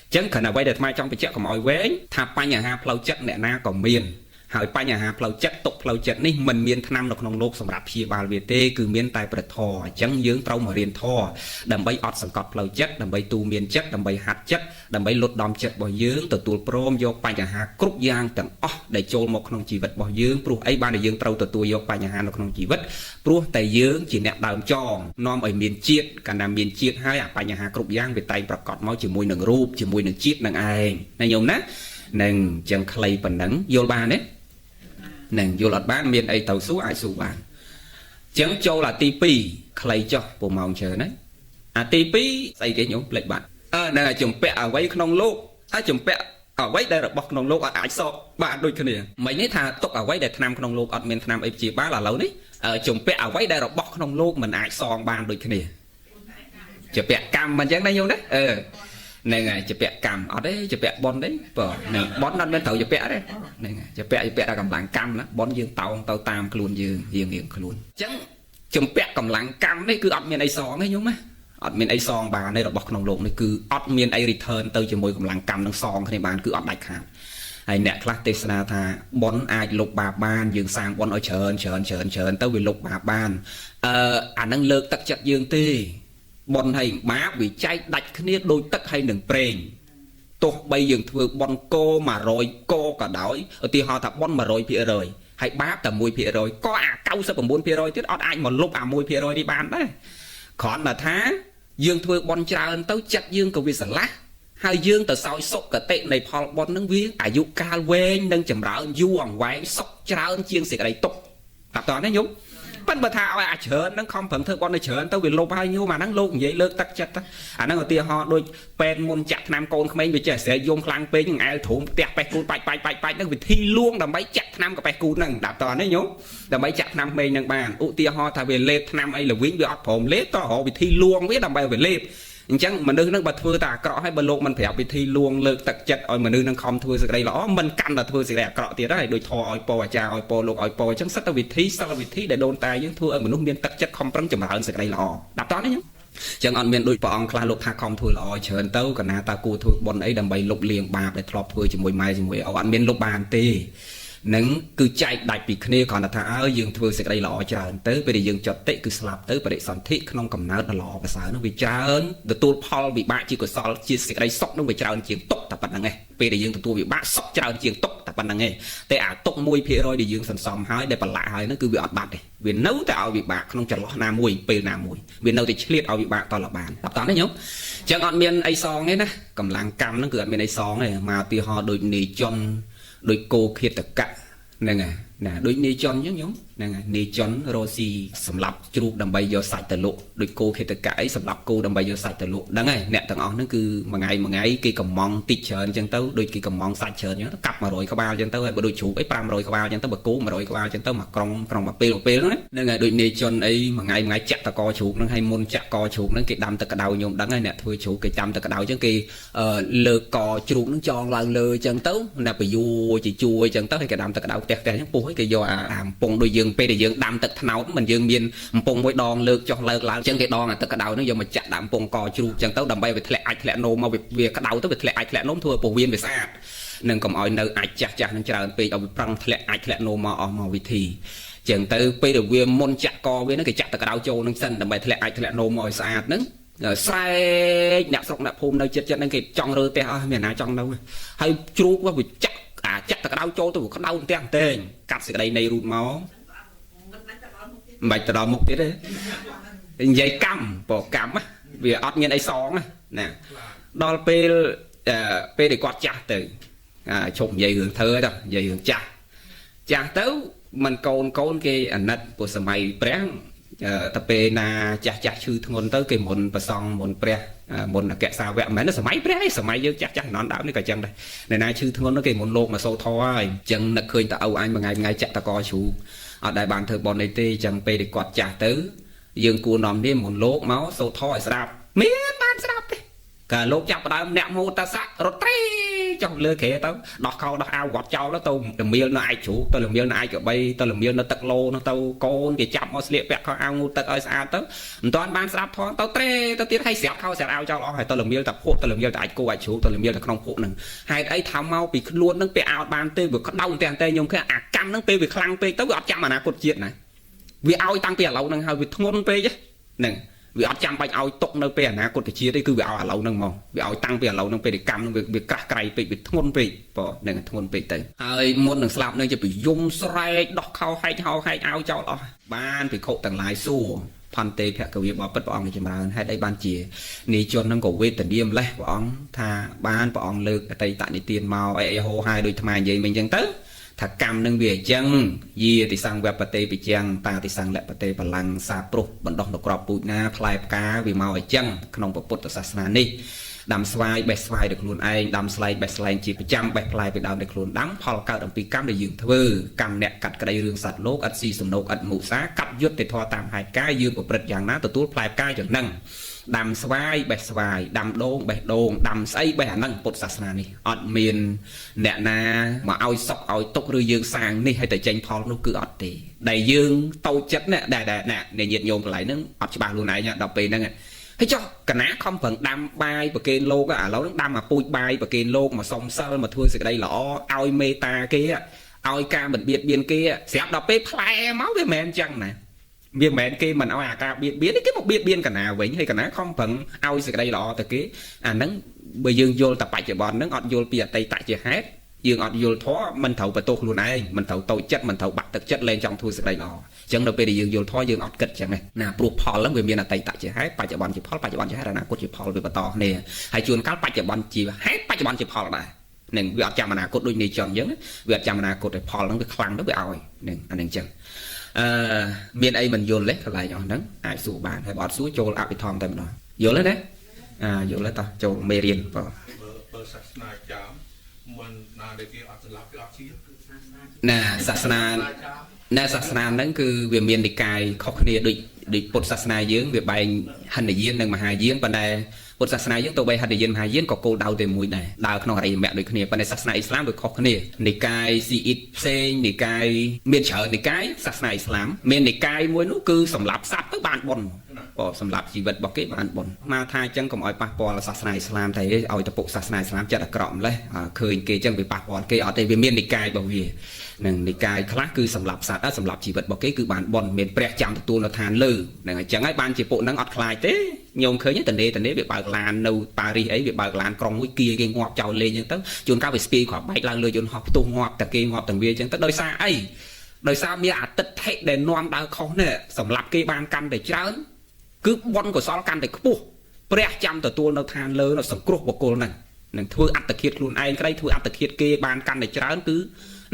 chẳng khả năng quay được mai trong cái chuyện của mọi vế tháp pa nhà ha plau chất nè na còn miên hỏi pa nhà ha plau chất tục plau chất ní mình miên tham độc nông lụcสำหรับ chia bài việt tê cứ miên tài bật thò chẳng dương trâu mà riêng thò đầm bay ọt sòng cọt plau chất đầm bay tu miên chất đầm bay hạt chất đầm bay lột đom chất bỏ dương từ tu prom vô pa nhà ha cướp giang tận để trôi một nông chỉ vật bỏ dương pru ấy ban để dương trâu từ tu vô pa nhà ha nông chỉ vật pru tại dương chỉ nẹt đào tròn nom ở miền chiết cả nam miền chiết hai pa nhà ha cướp giang về tayประกอบmáu chỉ mùi nừngรูปchỉ mùi nừng chiết nừng ai này nhung nè nừng chẳng clay phần nắng vô ban đấy nè vô lọt bán miền ấy tàu số ai số bán chẳng châu là tivi clay cho bộ màu chờ đấy tivi xây cái nhúng lệch bạn nè chùm pẹ ở quay không lô chùm pẹ ở quay đây là bọc không lô ở ai so bạn đôi cái này mấy nấy thà tốc ở quay để tham không lô ở miền nam ấy chỉ bán là lâu đấy chùm pẹ ở quay đây là bọc không lô mình ai so bạn đôi cái này chùm pẹ cam mình chẳng đây nhung đấy này ngày chụp bẹ cầm ở đấy chụp bẹ bon đấy này bón nó bên tàu chụp bẹ đấy này chụp bẹ là cầm lạng cam đó bón dương tàu tam luôn dương luôn chẳng chụp bẹ cầm lạng cam đấy cứ ọt miền ấy sòng ấy nhúng á ọt miền ấy sòng bà đây là bọc nòng lộn này cứ ọt miền ấy return tới chỉ môi cầm lạng cam nó sòng cái này bạn cứ ọt đại khảm hay nẹt class tê sa tha bón ai lục bà ban dương sang bón ở chờn tới vì lục bà ban năng lực tắc chặt dương tê bọn hay má bị cháy đạch kia đôi tất hay đừng preng tôi bây giờ vừa bọn cô mà rồi cô cả đói ở thì họ thà bọn mà rồi phía rồi hay bác tầm mùi phía rồi có câu sao bằng bốn phía rồi tiết ọt anh một lúc mùi phía rồi đi bàn đấy còn là thá dương thưa bọn trà tới chặt dương cầu vì sẵn lát hai dương tờ soi sốc cả tệ này phò bọn nâng viếng dụ ca quên nâng chầm rỡ du hoàng quái sốc trà ơn chiên xịt ở đây tục tập toàn đấy nhúng bên bờ thảo chớn nó không phần thơ con này chớn tao vì lô bao nhiêu mà năng lô vậy lơ tắc chặt năng ở tia họ đôi pen môn chặt nam con không anh bị trẻ sẽ dùng khăn pe những ai thủ tẹt pe cùn bạch nó bị thi luôn đầm bấy chặt nam cái pe cùn nằng đạp toàn đấy nhú đầm bấy chặt nam mê nằng bàn ưu tia họ thà về lê nam ấy là quý bị ọt phồng lê to họ bị thi luôn biết đầm bay về lê chẳng mà nương nó bật thưa ta cọ hay bờ lô mình phải học bị thi luôn lơ tắc chặt rồi mà nương nó không thưa sự đây lõ mình căn là thưa sự đẹp cọ tia đó này đôi thò oi po cha oi po lục oi po chẳng sách tao bị thi sao bị thi để đôn tài với thưa ở mình lúc miền tắc chất không trắng chậm hơn sự đây lõ đạp toàn đấy nhú chẳng ăn miền đôi pong khai lục tha không thưa lõ chờn tao cả na ta cù thưa bọn ấy đầm bay lục liền bạc để thọp thưa chỉ mùi mai chỉ mùi ăn miền lục bàn tê nắng cứ chạy đại bị kia còn là thà ở dương thưa sẽ đây lọ chờn tới bây giờ dương chọt tệ cứ slap tới bây giờ sản thị không cầm nát là lọ và sáng nó bị chờn từ tua Paul bị bạ chỉ có sol chia sẽ đây sốc nó bị chờn chiếng tốc tập bản này bây giờ dương từ tua bị bạ sốc chờn chiếng tốc tập bản nàyแต่ตกมวยเพียรอยđể dương sản sòm hái để bản lại hái nó cứ bị ọt bạt này vì nấuแต่เอาbị bạ không chọn lọ nam mùi pe nam mùi vì nấu thì liệtเอาbị bạ to là bàn tập toán đấy nhớ chẳng ọt miền ai song ấy nè cầm làng cam nó cứ ọt miền ai song này mà tia họ đôi nì chon đôi cô kia tất cả nè nè đôi nê chon nhớ nè nê chon rosi sầm lập chụp đầm bay vô sạch từ lộ đôi cô khi tất cả ấy sầm lập cô đầm bay vô sạch từ lộ đáng này nè thằng ông nó cứ mà ngày cái cầm mong tít chờn chân tao đôi cái cầm mong sạch chờn nhớ cặp mà rồi có bao chân tao hay đôi chủ ấy pram rồi có bao chân tao bật cú mà rồi có bao chân tao mà con mà pê đó nên ngày đôi nê chon ấy mà ngày chặt ta co chụp nó hay môn chặt co chụp nó cái đâm tất cả đầu nhôm đáng này nè thôi chủ cái đâm tất cả đầu chân kia lơ co chụp nó tròn là lơ chân tao nè bị vua chỉ chui chân tao hay cái đâm tất cả đầu tẹt tẹt những cái do pong đôi dương pe để dương đâm tật tháo mình dương miên pong với đòn lược cho lơ là chân cái đòn là tất cả đầu nó giờ mà chặt đâm pong cò chu chân tao đầm bay về thẹn nô mà về cái đầu tới về thẹn nôm thua bổ viên về xa nên cầm oi nơi chặt nó chờ pe ở prang thẹn nô mà vị thì chân tao pe để viên môn chặt co với nó cái chặt tất cả đầu châu nó sân đầm bay thẹn nô mà xa nứng sai nhạc sọc nạp hôm nơi chết nên cái trong rơ te miền nào trong đâu hay chu qua bị chặt chắc tất cả đau châu tôi có đau tiền tiền cắt sự đây này rụt máu mày từ đó một tí đấy giấy cam bỏ cam á vì ọt nhiên ấy xóm á nè đó là p để quạt chặt từ chụp giấy hưởng thơ đó giấy hưởng chặt tới mình côn cái ảnh nét của sầm mày preng tập na chặt chư thôn tới cái môn bờ sông môn pre មុនអក្សរវៈមិនមែនសម័យព្រះឯងសម័យយើងចាស់ណនដើមនេះក៏ចឹងដែរនៅណាឈឺធ្ងន់នោះគេមុនលោកមកសូធរហើយអញ្ចឹងនឹកឃើញតើឪអញមួយថ្ងៃចាក់តកជ្រូកអត់ដែលបានធ្វើបនអីទេអញ្ចឹងពេលដែលគាត់ចាស់ទៅយើងគួរនាំនេះមុនលោកមកសូធរឲ្យស្ដាប់មានបានស្ដាប់ទេកាលលោកចាប់ផ្ដើមអ្នកមោតស័ករត់ត្រីចុះលើក្រែទៅដោះខោដោះអាវវត្តចោលទៅលមៀលនៅឯកជ្រូកទៅលមៀលនៅឯកបីទៅលមៀលនៅទឹកឡូនោះទៅកូនគេចាប់មកស្លៀកពាក់ខោអាវងូតទឹកឲ្យស្អាតទៅមិនទាន់បានស្ដាប់ផងទៅត្រេទៅទៀតឲ្យស្រាប់ខោស្រាប់អាវចោលអស់ហើយទៅលមៀលតែភក់ទៅលមៀលតែឯកគោឯកជ្រូកទៅលមៀលតែក្នុងភក់ហ្នឹងហេតុអីថាមកពីខ្លួនហ្នឹងពេលអោតបានទេវាក្តៅតែខ្ញុំឃើញអាកម្មហ្នឹងពេលវាខ្លាំងពេកទៅវាអត់ចាំអនាគតជាតិណាវាឲ្យតាំងពីឥឡូវហ្នឹងហើយវាធ្ងន់ពេកហ្នឹងវាអត់ចាំបាច់ឲ្យຕົកនៅពេលអនាគតជាតិទេគឺវាឲ្យឥឡូវហ្នឹងមកវាឲ្យតាំងពីឥឡូវហ្នឹងពេលកម្មហ្នឹងវាក្រាស់ក្រៃពេកវាធ្ងន់ពេកបងហ្នឹងធ្ងន់ពេកទៅហើយមុននឹងស្លាប់នឹងជាពីយំស្រែកដោះខោហែកហោហែកអាវចោលអស់បានភិក្ខុទាំងឡាយសួរផន្តេភគវិបពិតព្រះអង្គចម្រើនហេតុអីបានជានីជនហ្នឹងក៏វេទនាម្លេះព្រះអង្គថាបានព្រះអង្គលើកអតីតនិទានមកអីហោហាយដូចថ្មនិយាយមិញអញ្ចឹងទៅថាកម្មនឹងវាអញ្ចឹងយាតិសង្វបតេបិជាងតាតិសង្លបតេបលាំងសាប្រុសបណ្ដោះនៅក្របពូជណាផ្លែផ្កាវាមកអញ្ចឹងក្នុងពុទ្ធសាសនានេះដាំស្វាយបេះស្វាយដោយខ្លួនឯងដាំស្លែងបេះស្លែងជាប្រចាំបេះផ្លែពីដើមដោយខ្លួនដាំផលកើតអំពីកម្មដែលយើងធ្វើកម្មអ្នកកាត់ក្តីរឿងសត្វលោកអត់ស៊ីសំណោកអត់មុសាកាត់យុទ្ធទៅធေါ်តាមហេតុការយើងប្រព្រឹត្តយ៉ាងណាទទួលផ្លែផ្កាយ៉ាងហ្នឹងដាំស្វាយបេះស្វាយដាំដូងបេះដូងដាំស្អីបេះអាហ្នឹងពុទ្ធសាសនានេះអត់មានអ្នកណាមកឲ្យសុកឲ្យទុកឬយើងសាងនេះឲ្យតែចេញផលនោះគឺអត់ទេដែលយើងតូចចិត្តណាដែលអ្នកញាតិញោមកន្លែងហ្នឹងអត់ច្បាស់ខ្លួនឯងដល់ពេលហ្នឹងហើយចុះកណាខំប្រឹងដាំបាយប្រគេនលោកឥឡូវហ្នឹងដាំអាពូជបាយប្រគេនលោកមកសុំសិលមកធ្វើសេចក្តីល្អឲ្យមេត្តាគេឲ្យការមិនបៀតបៀនគេស្រាប់ដល់ពេលផ្លែមកវាមិនមែនអញ្ចឹងណាវាមិនមែនគេមិនឲ្យអាការបៀតបៀនទេគេមកបៀតបៀនកណាវិញហើយកណាខំប្រឹងឲ្យសេចក្តីល្អទៅគេអាហ្នឹងបើយើងយល់តែបច្ចុប្បន្នហ្នឹងអត់យល់ពីអតីតជាហេតុយើងអត់យល់ធម៌មិនត្រូវបន្ទោសខ្លួនឯងមិនត្រូវតូចចិត្តមិនត្រូវបាក់ទឹកចិត្តលែងចង់ធ្វើសេចក្តីល្អអញ្ចឹងដល់ពេលដែលយើងយល់ធម៌យើងអត់គិតអញ្ចឹងណាព្រោះផលហ្នឹងវាមានអតីតជាហេតុបច្ចុប្បន្នជាផលបច្ចុប្បន្នជាហេតុអនាគតជាផលវាបន្តគ្នាហើយជួនកាលបច្ចុប្បន្នជាហេតុបច្ចុប្បន្នជាផលដែរនឹងវាអត់ចាំអនាគតដូចនេះចន់អញ្ចឹងវាអត់ចាំអនាគតតែផលហ្នឹងវាខ្លាំងទៅវាឲ្យនឹងអាហ្នឹងអញ្ចឹងមានអីមិនយល់ទេកន្លែងអស់ហ្នឹងអាចសួរបានហើយបើអត់សួរចូលអភិធម្មតែម្ដងយល់ទេណាយល់ទេតោះចូលមេរៀនបើសាសនាចាមមិនណាដែលគេអត់ស្លាប់គេអត់ឈៀនណាសាសនាហ្នឹងគឺវាមាននិកាយខុសគ្នាដូចពុទ្ធសាសនាយើងវាបែងហិនយាននិងមហាយានប៉ុន្តែពុទ្ធសាសនាយើងទៅបីហិនយានមហាយានក៏គោលដៅតែមួយដែរដើរក្នុងអរិយមគ្គដូចគ្នាប៉ុន្តែសាសនាអ៊ីស្លាមវាខុសគ្នានិកាយស៊ីអ៊ីតផ្សេងនិកាយមានច្រើននិកាយសាសនាអ៊ីស្លាមមាននិកាយមួយនោះគឺសម្រាប់សត្វទៅបានបុណ្យសម្រាប់ជីវិតរបស់គេបានបុណ្យមកថាអញ្ចឹងកុំឲ្យប៉ះពាល់សាសនាអ៊ីស្លាមតែឲ្យទៅពុកសាសនាអ៊ីស្លាមចិត្តអាក្រក់ម្លេះឃើញគេអញ្ចឹងវាប៉ះពាល់គេអត់ទេវាមាននិកាយរបស់វានឹងនិកាយខ្លះគឺសម្រាប់សត្វសម្រាប់ជីវិតរបស់គេគឺបានបុណ្យមានព្រះចាំទទួលនៅឋានលើនឹងអញ្ចឹងហើយបានជាពួកហ្នឹងអត់ខ្លាចទេញោមឃើញតនេវាបើកឡាននៅប៉ារីសអីវាបើកឡានក្រុងមួយគៀគេងាប់ចោលលេងអញ្ចឹងទៅជួនកាលវាស្ពាយគ្រាប់បែកឡើងលើយន្តហោះផ្ទុះងាប់តែគេងាប់ទាំងវាអញ្ចឹងទៅដោយសារអីដោយសារមានអតិថិដែលនាំដើរខុសនេះសម្រាប់គេបានកាន់តែច្រើនគឺបុណ្យកុសលកាន់តែខ្ពស់ព្រះចាំទទួលនៅឋានលើនៅសង្គ្រោះបុគ្គលហ្នឹងនឹងធ្វើអត្តឃាតខ្លួនឯងក្តីធ្វើអត្តឃាតគេបានកាន់តែច្រើនគឺ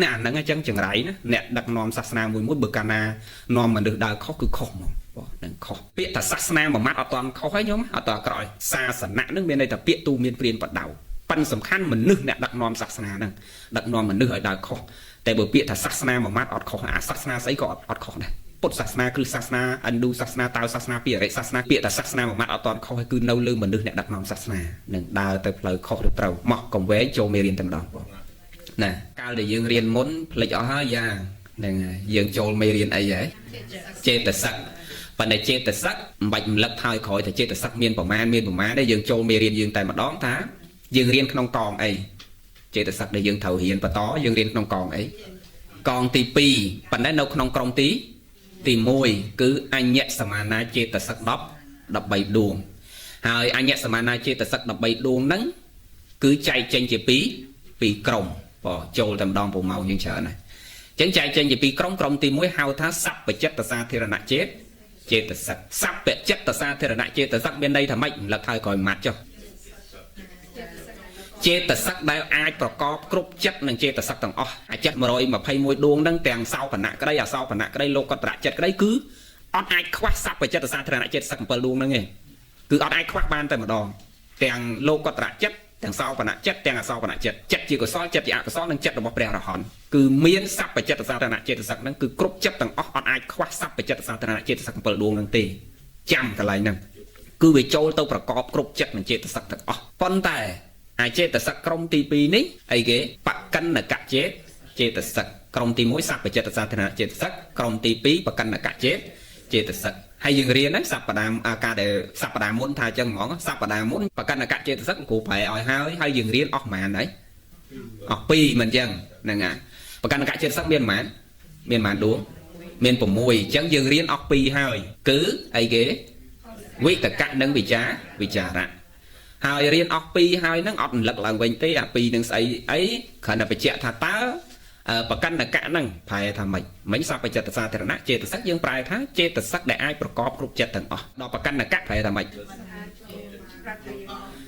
អ្នកអាហ្នឹងអញ្ចឹងចង្រៃណាអ្នកដឹកនាំសាសនាមួយបើកាលណានាំមនុស្សដើរខុសគឺខុសហ្មងបងនឹងខុសពាក្យថាសាសនាមួយម៉ាត់អត់តាន់ខុសហើយញោមអត់តាន់ក្រោយសាសនាហ្នឹងមានន័យថាពាក្យទូមានព្រានបដៅប៉ិនសំខាន់មនុស្សអ្នកដឹកនាំសាសនាហ្នឹងដឹកនាំមនុស្សឲ្យដើរខុសតែបើពាក្យថាសាសនាមួយម៉ាត់អត់ខុសអាសាសនាស្អីក៏អត់ខុសដែរពុទ្ធសាសនាគ្រឹះសាសនាឥណ្ឌូសាសនាតាវសាសនាពីអរិយសាសនាពាក្យថាសាសនាមួយម៉ាត់អត់តាន់ខុសហើយគឺនៅលើមនុស្សអ្នកដឹកនាំសាសនានឹងដើរទៅផ្លូវខុសឬត្រូវមកកុំវែងចូលមេរៀនតែម្ដងបងណាកាលដែលយើងរៀនមុនភ្លេចអស់ហើយយ៉ាងហ្នឹងហើយយើងចូលមេរៀនអីហ៎ចេតសិកប៉ុន្តែចេតសិកមិនបាច់រំលឹកថយក្រោយថាចេតសិកមានប្រមាណទេយើងចូលមេរៀនយើងតែម្ដងថាយើងរៀនក្នុងកងអីចេតសិកដែលយើងត្រូវរៀនបន្តយើងរៀនក្នុងកងអីកងទី2ប៉ុន្តែនៅក្នុងក្រុមទី1គឺអញ្ញសមានាចេតសិក13ដួងហើយអញ្ញសមានាចេតសិក13ដួងហ្នឹងគឺចែកចេញជា2ក្រុមបងចូលតែម្ដងពូម៉ោងយើងច្រើនហើយអញ្ចឹងចែកចេញជា2ក្រុមទី1ហៅថាសัพពចិត្តសាធារណចេតសិកសัพពចិត្តសាធារណចេតសិកមានន័យថាម៉េចរំលឹកហើយក្រោយម៉ាត់ចុះចេតសិកដែលអាចប្រកបគ្រប់ចិត្តនឹងចេតសិកទាំងអស់អាចិត្ត121ដួងហ្នឹងទាំងសោបនៈក្តីអសោបនៈក្តីលោកតរៈចិត្តក្តីគឺអត់អាចខ្វះសัพពចិត្តសាធារណចេតសិក7ដួងហ្នឹងទេ cứ ọt ai khoác ban tại một đòn tèng lô có trả chất tèng sau bản chất tèng sau bản chất chỉ có soi chất chỉ có soi nâng chất đồng bèo hòn cứ miến sắp phải chất sao tèng chất sắc nâng cứ cướp chất tèng ọt ai khoác sắp phải chất sao tèng chất sắc bờ đuông nâng tì chăm cái này nâng cứ về châu tàuประกอบ cướp chất nâng chất sắc tèng ọt phân tài ai chất sắc trong tì pi ní ai ghé bạc cân là cả chất sắc trong tì mũi sắp phải chất sao tèng chất sắc trong tì pi bạc cân là cả chất sắc hay dừng riêng đấy sắp đàm ca để sắp đàm muốn thay chân ngón sắp đàm muốn và căn là cắt trên rất cụ phải ở hay dừng riêng óc màn đấy óc pi mình chân nè ngà và căn là cắt trên sắc miên màn đuống miên bụng mùi chân dừng riêng óc pi hơi cứ ấy ghế quyết là cắt nâng bị trà ra hơi riêng óc pi hơi nó óc lật lần quanh tí pi nâng xây ấy khởi là phải chạy thà tá và căn là cả năng phải tham mày mấy sao phải chặt ra thì nó chế từ sắc dương prai tháng chế từ sắc để aiประกอบ group chặt từng đó và căn là các phải tham mày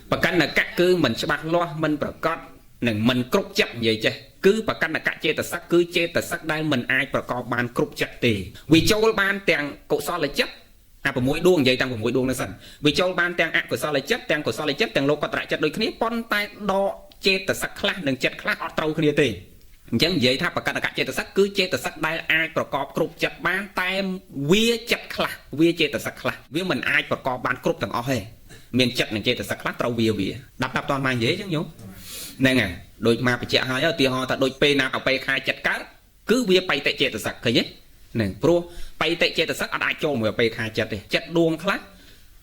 và căn là các cứ mình sẽ bắt lo mìnhประกอบหนึ่ง mình group chặt vậy chứ cứ và căn là các chế từ sắc cứ chế từ sắc đây mình aiประกอบ ban group chặt thì vì châu ban tiền cổ so là chất của mũi đuông vậy tăng của mũi đuông nó sẵn vì châu ban tiền của so là chất tiền của so là chất tiền lô có tại chất đôi khi pon tay đo chế từ sắc khác đừng chất khác ở trâu kia thì chẳng vậy tháp và cả chế tờ sắc cứ chế tờ sắc đây aiประกอบ group chặt ban tem vía chặt khla vía chế tờ sắc khla vía mình aiประกอบ ban group từng hết miền chặt này chế tờ sắc khla trâu vía đập toàn mang dễ chứ nhú này nè đôi mà phải chặt hai ở tia ho ta đôi p nào ở p khai chặt cá cứ vía bay tại chế tờ sắc thấy nhé này pro bay tại chế tờ sắc ở đại châu mà p khai chặt đi chặt đuông khla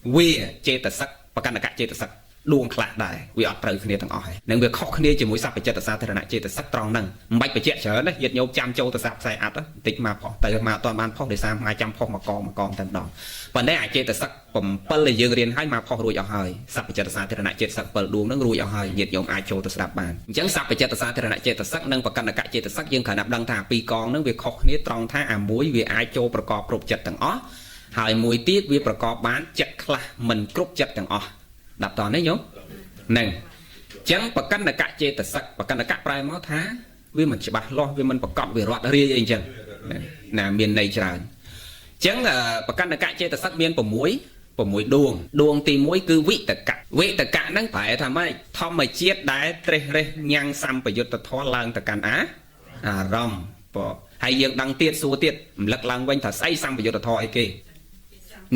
vía chế tờ sắc và cả chế tờ sắc đuông khla đại vì ở trời kia thằng ỏi nên việc khó khăn chỉ mũi sắp phải chết tại sao thế này chỉ tại sắc tròn nằng bạch phải chết chở đấy nhiệt nhau trăm châu tại sao sai ắt đó tịch mà phò tại mà toàn ban phò để sao 200 phò mà còn thành đòn và đấy ai chết tại sắcผมเปิลยืนเรียนให้มาพอรู้เอาหายสับไปจัตสาเทระเจตสักเปิลดวงนั่งรู้เอาหายเหยียดยงไอโจตสดับบานยังสับไปจัตสาเทระเจตสักนั่งประกันกะเจตสักยังขนาดดังทางปีกองนั่งเวียขอกนี้ตรองท่าอ่ำมุ้ยเวียไอโจประกอบกรุบจัดต่างอ้อหายมุ้ยตีดเวียประกอบบ้านจัดคลามันกรุบจัดต่างอ้อดับตอนนี้โยหนึ่งจังประกันกะเจตสักประกันกะปลายม้อท้าเวียมันฉบับล้อเวียมันประกอบเวียรอดเรียเองจังน่ะเมียนในจานจังประกันกะเจตสักเมียนผมมุ้ยดวงตีมุ้ยคือวิตกะนั่งไปทำให้ทอมไม่เจี๊ยดได้เตะยังซ้ำประโยชน์ตะท้อลังตะกันรำปอให้ยังดังเตี้ยสู้เตี้ยหลักลังวันถ้าใส่ซ้ำประโยชน์ตะท้อไอ้เก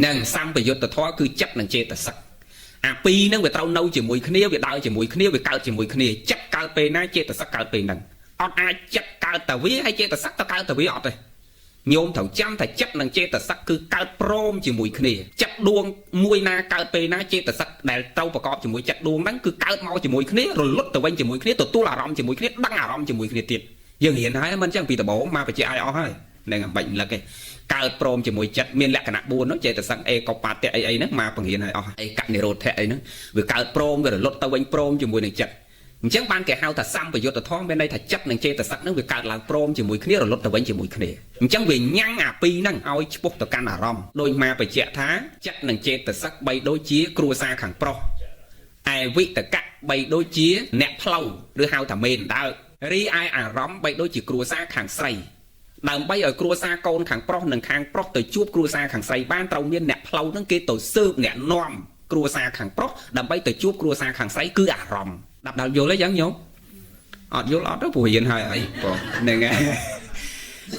นั่งซ้ำประโยชน์ตะท้อคือจับนั่งเจตสักปีนั่งไปเต้าเน่าจีมวยขี้เนี้ยไปดาวจีมวยขี้เนี้ยไปเกาจีมวยขี้เนี้ยจับเกาไปน่าเจตสักเกาไปนั่งอดอาจับเกาแต่วิให้เจตสักตะเกาแต่วิอดเลยโยมถงจำแต่จับนังเจตสักคือการโปรมจีมวยขี้เนี้ยจับดวงมวยนาเกาไปน่าเจตสักแต่เต้าประกอบจีมวยจับดวงนั่นคือการเมาจีมวยขี้เนี้ยรถแต่วันจีมวยขี้เนี้ยตัวอารมณ์จีมวยขี้เนี้ยดังอารมณ์จีมวยขี้เนี้ยติดยังเห็นให้มันจังปีตะโบมาไปเจไอเอาให้ในงานbệnh là cáiการโปรมจีมวยจัดเมียนแหลกขนาดบัวน้องเจตสังกปาเตไอนั่นมาปังเห็นให้อ๋อไอกัดในรถแทไอนั่นวิการโปรมก็รถตะวันโปรมจีมวยหนึ่งจัดจังบ้านแกเฮาแต่ซ้ำประโยชน์แต่ท้องเป็นในถ้าจับหนึ่งเจตสักนั่นวิการหลังโปรมจีมวยขี้รถตะวันจีมวยขี้จังวิยังปีนั่งเอาปุ๊บต่อการอารมณ์โดยมาไปเจท้าจัดหนึ่งเจตสักใบโดยเจี๊ยครัวซาขังโปรไอวิตกะใบโดยเจี๊ยแนบเพลาหรือเฮาแต่เมนได้รีไออารมณ์ใบโดยจีครัวซาขังใส่ดังใบởครัวซาโกนขังโปรหนึ่งขังโปรตัวจูบครัวซาขังใส่บ้านเราเนี่ยแหนบเพลาตั้งเกตัวซื้อเนี่ยนอมครัวซาขังโปรดังใบตัวจูบครัวซาขังใส่คืออารมณ์ดับดาวโยเลยยังโยโยลอดแล้วผู้เห็นให้ไอ้ปอหนึ่งไง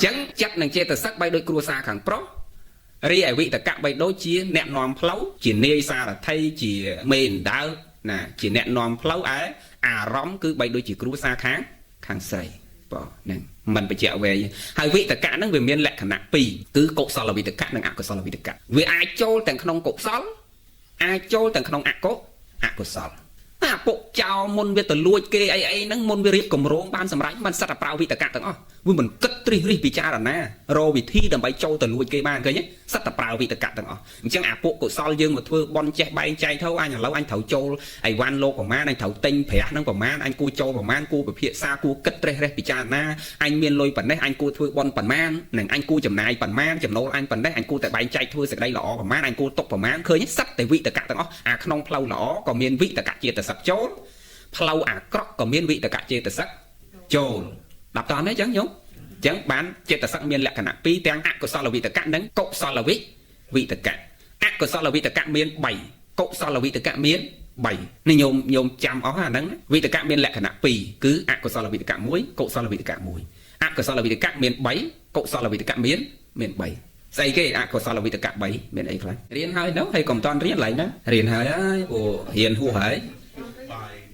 จังจับหนึ่งเจตสักใบโดยครัวซาขังโปรรีไอวิตกะใบโดยจีแหนบนอมเพลาจีเนยซาละไทยจีเมนดาวน่ะจีแหนบนอมเพลาไอ้อารมณ์คือใบโดยจีครัวซาขังใส่ปอหนึ่งมันไปเจาะเวย์ให้วิตกะนั่งเวียนเมียนแหลกขนาดปีคือกศลวิตกะนั่งอักศลวิตกะเวไอโจแต่ขนมกศลไอโจแต่ขนมอักศลปกเจ้ามนเวตลุยเกไอนั่งมนเวรีบกลมโรงบ้านสมัยมันสัตว์เปล่าวิตกะต่างอ๋อวิมันกึศรีพิจารณาโรวิธีดำใบโจแต่ลุยเกบ้านเคยเนี่ยสัตว์เปล่าวิตกะต่างอ๋อจังปกกศลยังมาทั่วบอลแจใบใจเท่าอันอย่างเราอันเถาโจไอวันโลประมาณอันเถาเต็งแผลนั่งประมาณอันกูโจประมาณกูแบบเพียซากูกึศรีพิจารณาอันเมียนลอยปันได้อันกูทั่วบอลปันมานหนึ่งอันกูจำนายปันมานจำโนอันปันได้อันกูแต่ใบใจทั่วสักได้หล่อประมาณอันกูตกประมาณเคยเนี่ยสัตว์แต่วิตกะต่างอ๋อขนมเพลาหล่อก็เมียนวิตกะเจตสักโจเพลากรอกก็เมียนวิตกะเจตสักโจดับตอนนี้จังยงจังบ้านเจตสักเมียนแหลกขนาดปีแตงอักก็สารวิตกะนั้นกศลวิตกะอักก็สารวิตกะเมียนใบ កុសលវិតកៈមាន3នេះញោមចាំអស់អាហ្នឹងវិតកៈមានលក្ខណៈ2គឺអកុសលវិតកៈ1កុសលវិតកៈ1អកុសលវិតកៈមាន3កុសលវិតកៈមាន3ស្អីគេអកុសលវិតកៈ3មានអីខ្លះរៀនហើយនោះហើយកុំតន់រៀនឡើយណារៀនហើយអូរៀនហួសហើយ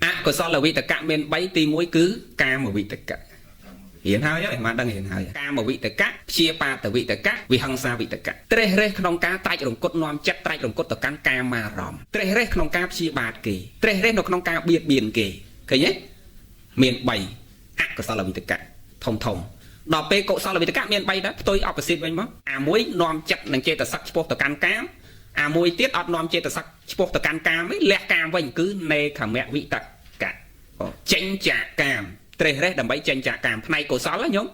អកុសលវិតកៈមាន3ទី1គឺកាមវិតកៈរៀនហើយមិនដឹងរៀនហើយកាមវិតកៈព្យាបាទវិតកៈវិហង្សាវិតកៈត្រេះរេះក្នុងការត្រាច់រង្គត់នាំចិត្តត្រាច់រង្គត់ទៅកាន់កាមារម្មណ៍ត្រេះរេះក្នុងការព្យាបាទគេត្រេះរេះនៅក្នុងការបៀតបៀនគេឃើញទេមាន3អកុសលវិតកៈធំដល់ពេលកុសលវិតកៈមាន3ដែរផ្ទុយអបសិទ្ធវិញមកអាមួយនាំចិត្តនិងចេតសិកឆ្ពោះទៅកាន់កាមអាមួយទៀតអត់នាំចេតសិកឆ្ពោះទៅកាន់កាមទេលះកាមវិញគឺនេខមវិតកៈចេញចាកកាមត្រេះរេះដើម្បីចេញចាកកាមផ្នែកកុសលណាញោម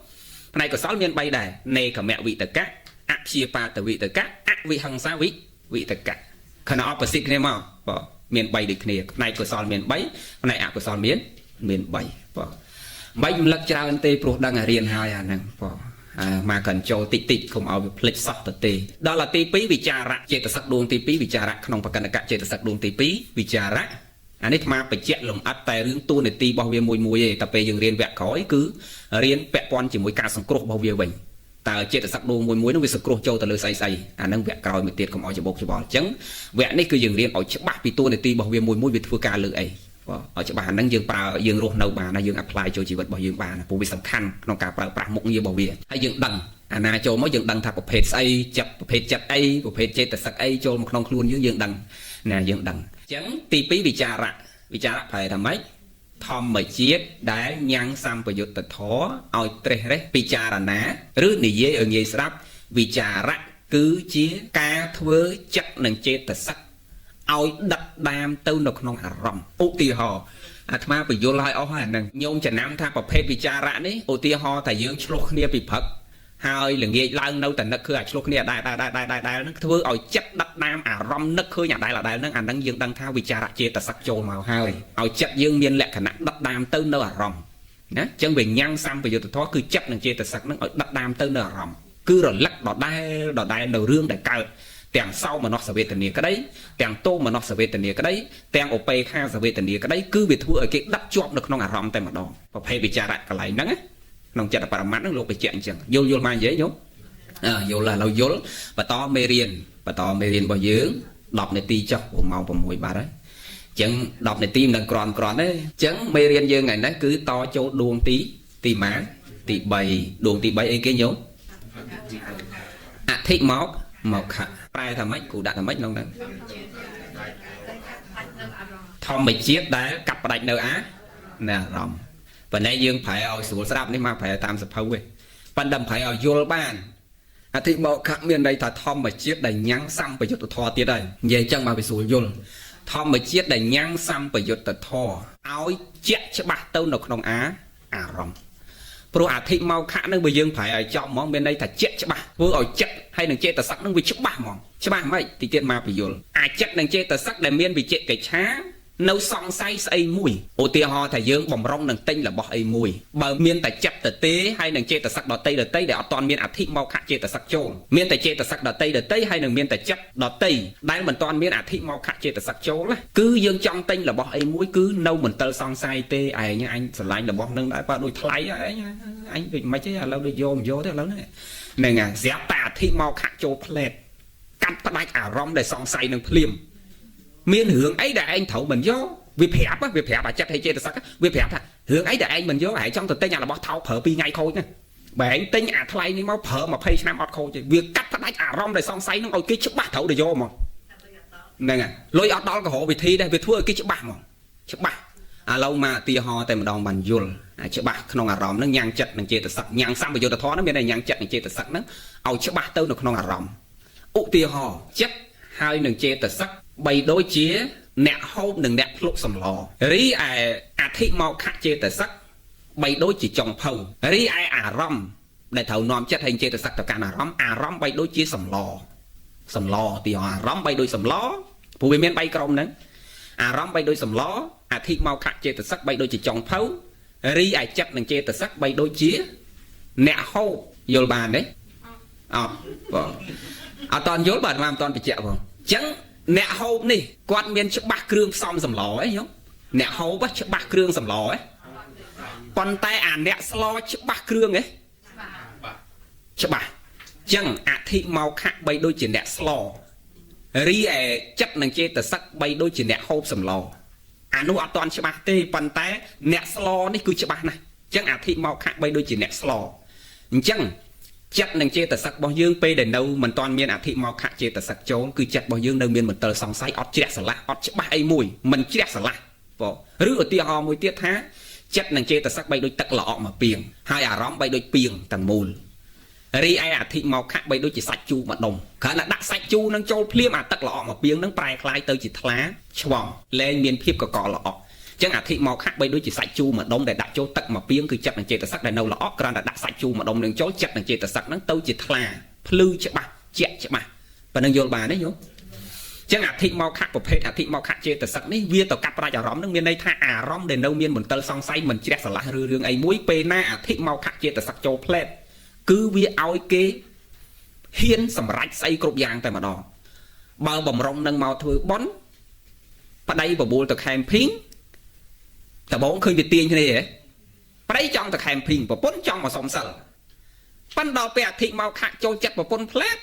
ផ្នែកកុសលមាន3ដែរនេខមវិតកៈអព្យាបាទវិតកៈអវិហង្សាវិតកៈខណៈអបសិទ្ធគ្នាមកមាន3ដូចគ្នាផ្នែកកុសលមាន3ផ្នែកអកុសលមាន3មិនរំលឹកច្រើនទេព្រោះដឹងឲ្យរៀនហើយអាហ្នឹងមកកាន់ចូលតិចកុំឲ្យវាភ្លេចសោះទៅទេដល់ទី2វិចារៈចេតសិកដួងទី2វិចារៈក្នុងបកណ្ណកៈចេតសិកដួងទី2វិចារៈអានេះអាបញ្ជាក់លំអិតតែរឿងតួនាទីរបស់វាមួយទេតែពេលយើងរៀនវគ្គក្រោយគឺរៀនពាក់ព័ន្ធជាមួយការសង្គ្រោះរបស់វាវិញតើចេតសិកដួងមួយនោះវាសង្គ្រោះចូលទៅលើស្អីអាហ្នឹងវគ្គក្រោយមួយទៀតកុំឲ្យច្បុកច្បល់អញ្ចឹងវគ្គនេះគឺយើងរៀនឲ្យច្បាស់ពីតួនាទីរបស់វាមួយវាធ្វើការលើអីឲ្យច្បាស់ហ្នឹងយើងប្រើយើងរស់នៅបានហើយយើង apply ចូលជីវិតរបស់យើងបានព្រោះវាសំខាន់ក្នុងការប្រើប្រាស់មុខងាររបស់វាហើយយើងដឹងអាណាចូលមកយើងដឹងថាប្រភេទស្អីចិត្តប្រភេទចិត្តអីប្រភេទចេតសិកអីចូលមកក្នុងខ្លួនយើងដឹងណាយើងដឹងអញ្ចឹងទី2វិចារៈប្រែថាម៉េចធម្មជាតិដែលញ៉ាំងសម្បយុត្តធម៌ឲ្យត្រេះរេះពិចារណាឬនិយាយឲ្យងាយស្ដាប់វិចារៈគឺជាការធ្វើចិត្តនិងចេតសិកឲ្យដឹកដាមទៅនៅក្នុងអារម្មណ៍ឧទាហរណ៍អាត្មាបញ្យល់ឲ្យអស់ហើយហ្នឹងញោមចំណាំថាប្រភេទវិចារៈនេះឧទាហរណ៍តែយើងឆ្លោះគ្នាពីព្រឹកហើយល្ងាចឡើងនៅតែនឹកឃើញអាឆ្លោះគ្នាដែរហ្នឹងធ្វើឲ្យចិត្តដឹកដាមអារម្មណ៍នឹកឃើញអាដែរហ្នឹងអាហ្នឹងយើងដឹងថាវិចារៈចេតសិកចូលមកហើយឲ្យចិត្តយើងមានលក្ខណៈដឹកដាមទៅនៅអារម្មណ៍ណាអញ្ចឹងវិញ្ញាណសម្បយុទ្ធធម៌គឺចិត្តនិងចេតសិកហ្នឹងឲ្យដឹកដាមទៅនៅអារម្មណ៍គឺរលឹកដដែលនៅរឿងដែលកើតទាំងសោមនស្សវេទនាក្តីទាំងទោមនស្សវេទនាក្តីទាំងឧបេខាសវេទនាក្តីគឺវាធ្វើឲ្យគេដឹកជាប់នៅក្នុងអារម្មណ៍តែម្ដងប្រភេទវិចារៈកន្លែងហ្នឹងណាក្នុងចិត្តបរមត្តហ្នឹងលោកបញ្ជាក់អញ្ចឹងយល់មកនិយាយយល់យល់ឡើយយល់បន្តមេរៀនរបស់យើង10នាទីចុះព្រោះម៉ោង6បាត់ហើយអញ្ចឹង10នាទីមិនដឹងគ្រាន់ទេអញ្ចឹងមេរៀនយើងថ្ងៃនេះគឺតចូលដួងទីម៉ានទី3ដួងទី3អីគេញោមអធិមកខៈប្រែថាម៉េចគូដាក់ថាម៉េចក្នុងហ្នឹងធម្មជាតិដែលកាប់ផ្ដាច់នៅអារម្មណ៍ប៉ុន្តែយើងប្រែឲ្យស្រួលស្ដាប់នេះមកប្រែតាមសភៅទេប៉ុន្តែប្រែឲ្យយល់បានអធិមកខៈមានន័យថាធម្មជាតិដែលញ៉ាំងសម្បយុទ្ធធម៌ទៀតហើយនិយាយអញ្ចឹងមកវាស្រួលយល់ធម្មជាតិដែលញ៉ាំងសម្បយុទ្ធធម៌ឲ្យជាក់ច្បាស់ទៅនៅក្នុងអារម្មណ៍ព្រោះអធិមកខៈនឹងបើយើងប្រែឲ្យចប់ហ្មងមានន័យថាជាក់ច្បាស់ធ្វើឲ្យចិត្តហើយនឹងចេតសិកនឹងវាច្បាស់ហ្មងច្បាស់មិនតិចទៀតមកពយល់អាចចិត្តនឹងចេតសិកដែលមានវិជ្ជកិច្ឆានៅសង្ស័យស្អីមួយឧទាហរណ៍ថាយើងបំរុងនឹងទិញរបស់អីមួយបើមានតែចិត្តទៅទេហើយនឹងចេតសិកដតីដែលអត់ទាន់មានអធិមកខៈចេតសិកចូលមានតែចេតសិកដតីហើយនឹងមានតែចិត្តដតីដែលមិនទាន់មានអធិមកខៈចេតសិកចូលគឺយើងចង់ទិញរបស់អីមួយគឺនៅមន្ទិលសង្ស័យទេឯងអញស្រឡាញ់របស់នឹងដែរបើដូចថ្លៃអញដូចមិនទេឥឡូវដូចយកមិនយកទេឥឡូវហ្នឹងហើយស្រាប់តែអធិមកខៈចូលផ្លែតកាត់ផ្ដាច់អារម្មណ៍ដែលសង្ស័យនឹងភ្លាមមានរឿងអីដែលឯងត្រូវមិនយកវាប្រាប់អាចិត្តឲ្យចេតសិកវាប្រាប់ថារឿងអីដែលឯងមិនយកឯងចង់ទៅទិញអារបស់ថោកប្រើ2ថ្ងៃខូចណាបើឯងទិញអាថ្លៃនេះមកប្រើ20ឆ្នាំអត់ខូចទេវាកាត់ផ្ដាច់អារម្មណ៍ដែលសង្ស័យនឹងឲ្យគេច្បាស់ត្រូវទៅយកហ្មងហ្នឹងហើយលុយអត់ដល់ក៏រកវិធីដែរវាធ្វើឲ្យគេច្បាស់ហ្មងច្បាស់ឥឡូវមកឧទាហរណ៍តែម្ដងបានយល់ច្បាស់ក្នុងអារម្មណ៍ហ្នឹងញ៉ាំងចិត្តនិងចេតសិកញ៉ាំងសម្បយុទ្ធធម៌ហ្នឹងមានតែញ៉ាំងចិត្តនិងចេតសិកហ្នឹងឲ្យច្បាស់ទៅនៅក្នុងអារម្មណ៍ឧទាហរណ៍ចិត្តហើយនឹងចេតសិកបីដូចជាអ្នកហូបនិងអ្នកភ្លុកសម្លរីឯអធិមកខៈចេតសិកបីដូចជាចុងភៅរីឯអារម្មណ៍ដែលត្រូវនាំចិត្តឲ្យចេតសិកទៅកាន់អារម្មណ៍បីដូចជាសម្លទីអារម្មណ៍បីដូចសម្លព្រោះវាមាន3ក្រុមហ្នឹងអារម្មណ៍បីដូចសម្លអធិមកខៈចេតសិកបីដូចជាចុងភៅរីឯចិត្តនិងចេតសិកបីដូចជាអ្នកហូបយល់បានទេអត់បងអត់តន់យល់បាទមិនតន់បញ្ជាក់បងអញ្ចឹង nẹt hộp này quạt miền chụp bạc kêu xong sầm lò ấy nhá nẹt hộp á chụp bạc kêu sầm lò ấy còn tay nẹt slo chụp bạc kêu ấy chụp bạc chẳng thị màu khác bay đôi chỉ nẹt slo ri chất năng chế tờ sắc bay đôi chỉ nẹt hộp sầm lò nó toàn chụp bạc tê còn tay nẹt slo này cứ chụp bạc này chẳng thị màu khác bay đôi chỉ nẹt slo chẳng chất năng chế tờ sắc bao dương p để đâu mình toàn miền thị màu khác chế tờ sắc trốn cứ chất bao dương đâu miền mình tờ song sái ót chẹt sả lá ót chẹt ba ai mùi mình chẹt sả lá vợ rứa ở tia hò mùi tiết thá chất năng chế tờ sắc bay đôi tắc lọ mà piềng hai róm bay đôi piềng tầng mùn ri ai thị màu khác bay đôi chỉ sạch chu mà đồng khả là đặt sạch chu năng châu phim tắc lọ mà piềng năng prai khai tới chỉ thá chòng lên miền phim cỏ lọ chẳng thị màu khác bay đôi chỉ sạch chu mà đông để đặt chỗ tắc mà piếng cứ chặt năng chế tờ sắc để đâu là óc ra đặt sạch chu mà đông đừng chỗ chặt năng chế tờ sắc năng tâu chỉ thà phư chặt ba chẹt chặt ba và năng vô bà đấy nhớ chẳng thị màu khác của phết thị màu khác chế tờ sắc đấy viên tàu cặp ra chả róm năng miền đây tha róm để đâu miền mình tơ song say mình chẹt sả lá rương ấy muối pe na thị màu khác chế tờ sắc châu phết cứ vi ao kê hiên sầm rạch say cột giang tại mà đỏ bao bầm rong năng màu thừa bón và đây vào buổi tờ campingแต่บอกเคยไปเตียงที่นี่เหรอไปได้จ้องแต่แคมปิ้งปะปนจ้องมาสองสัลปั้นดอกเปียทิเมาขะโจจัดปะปนเพลส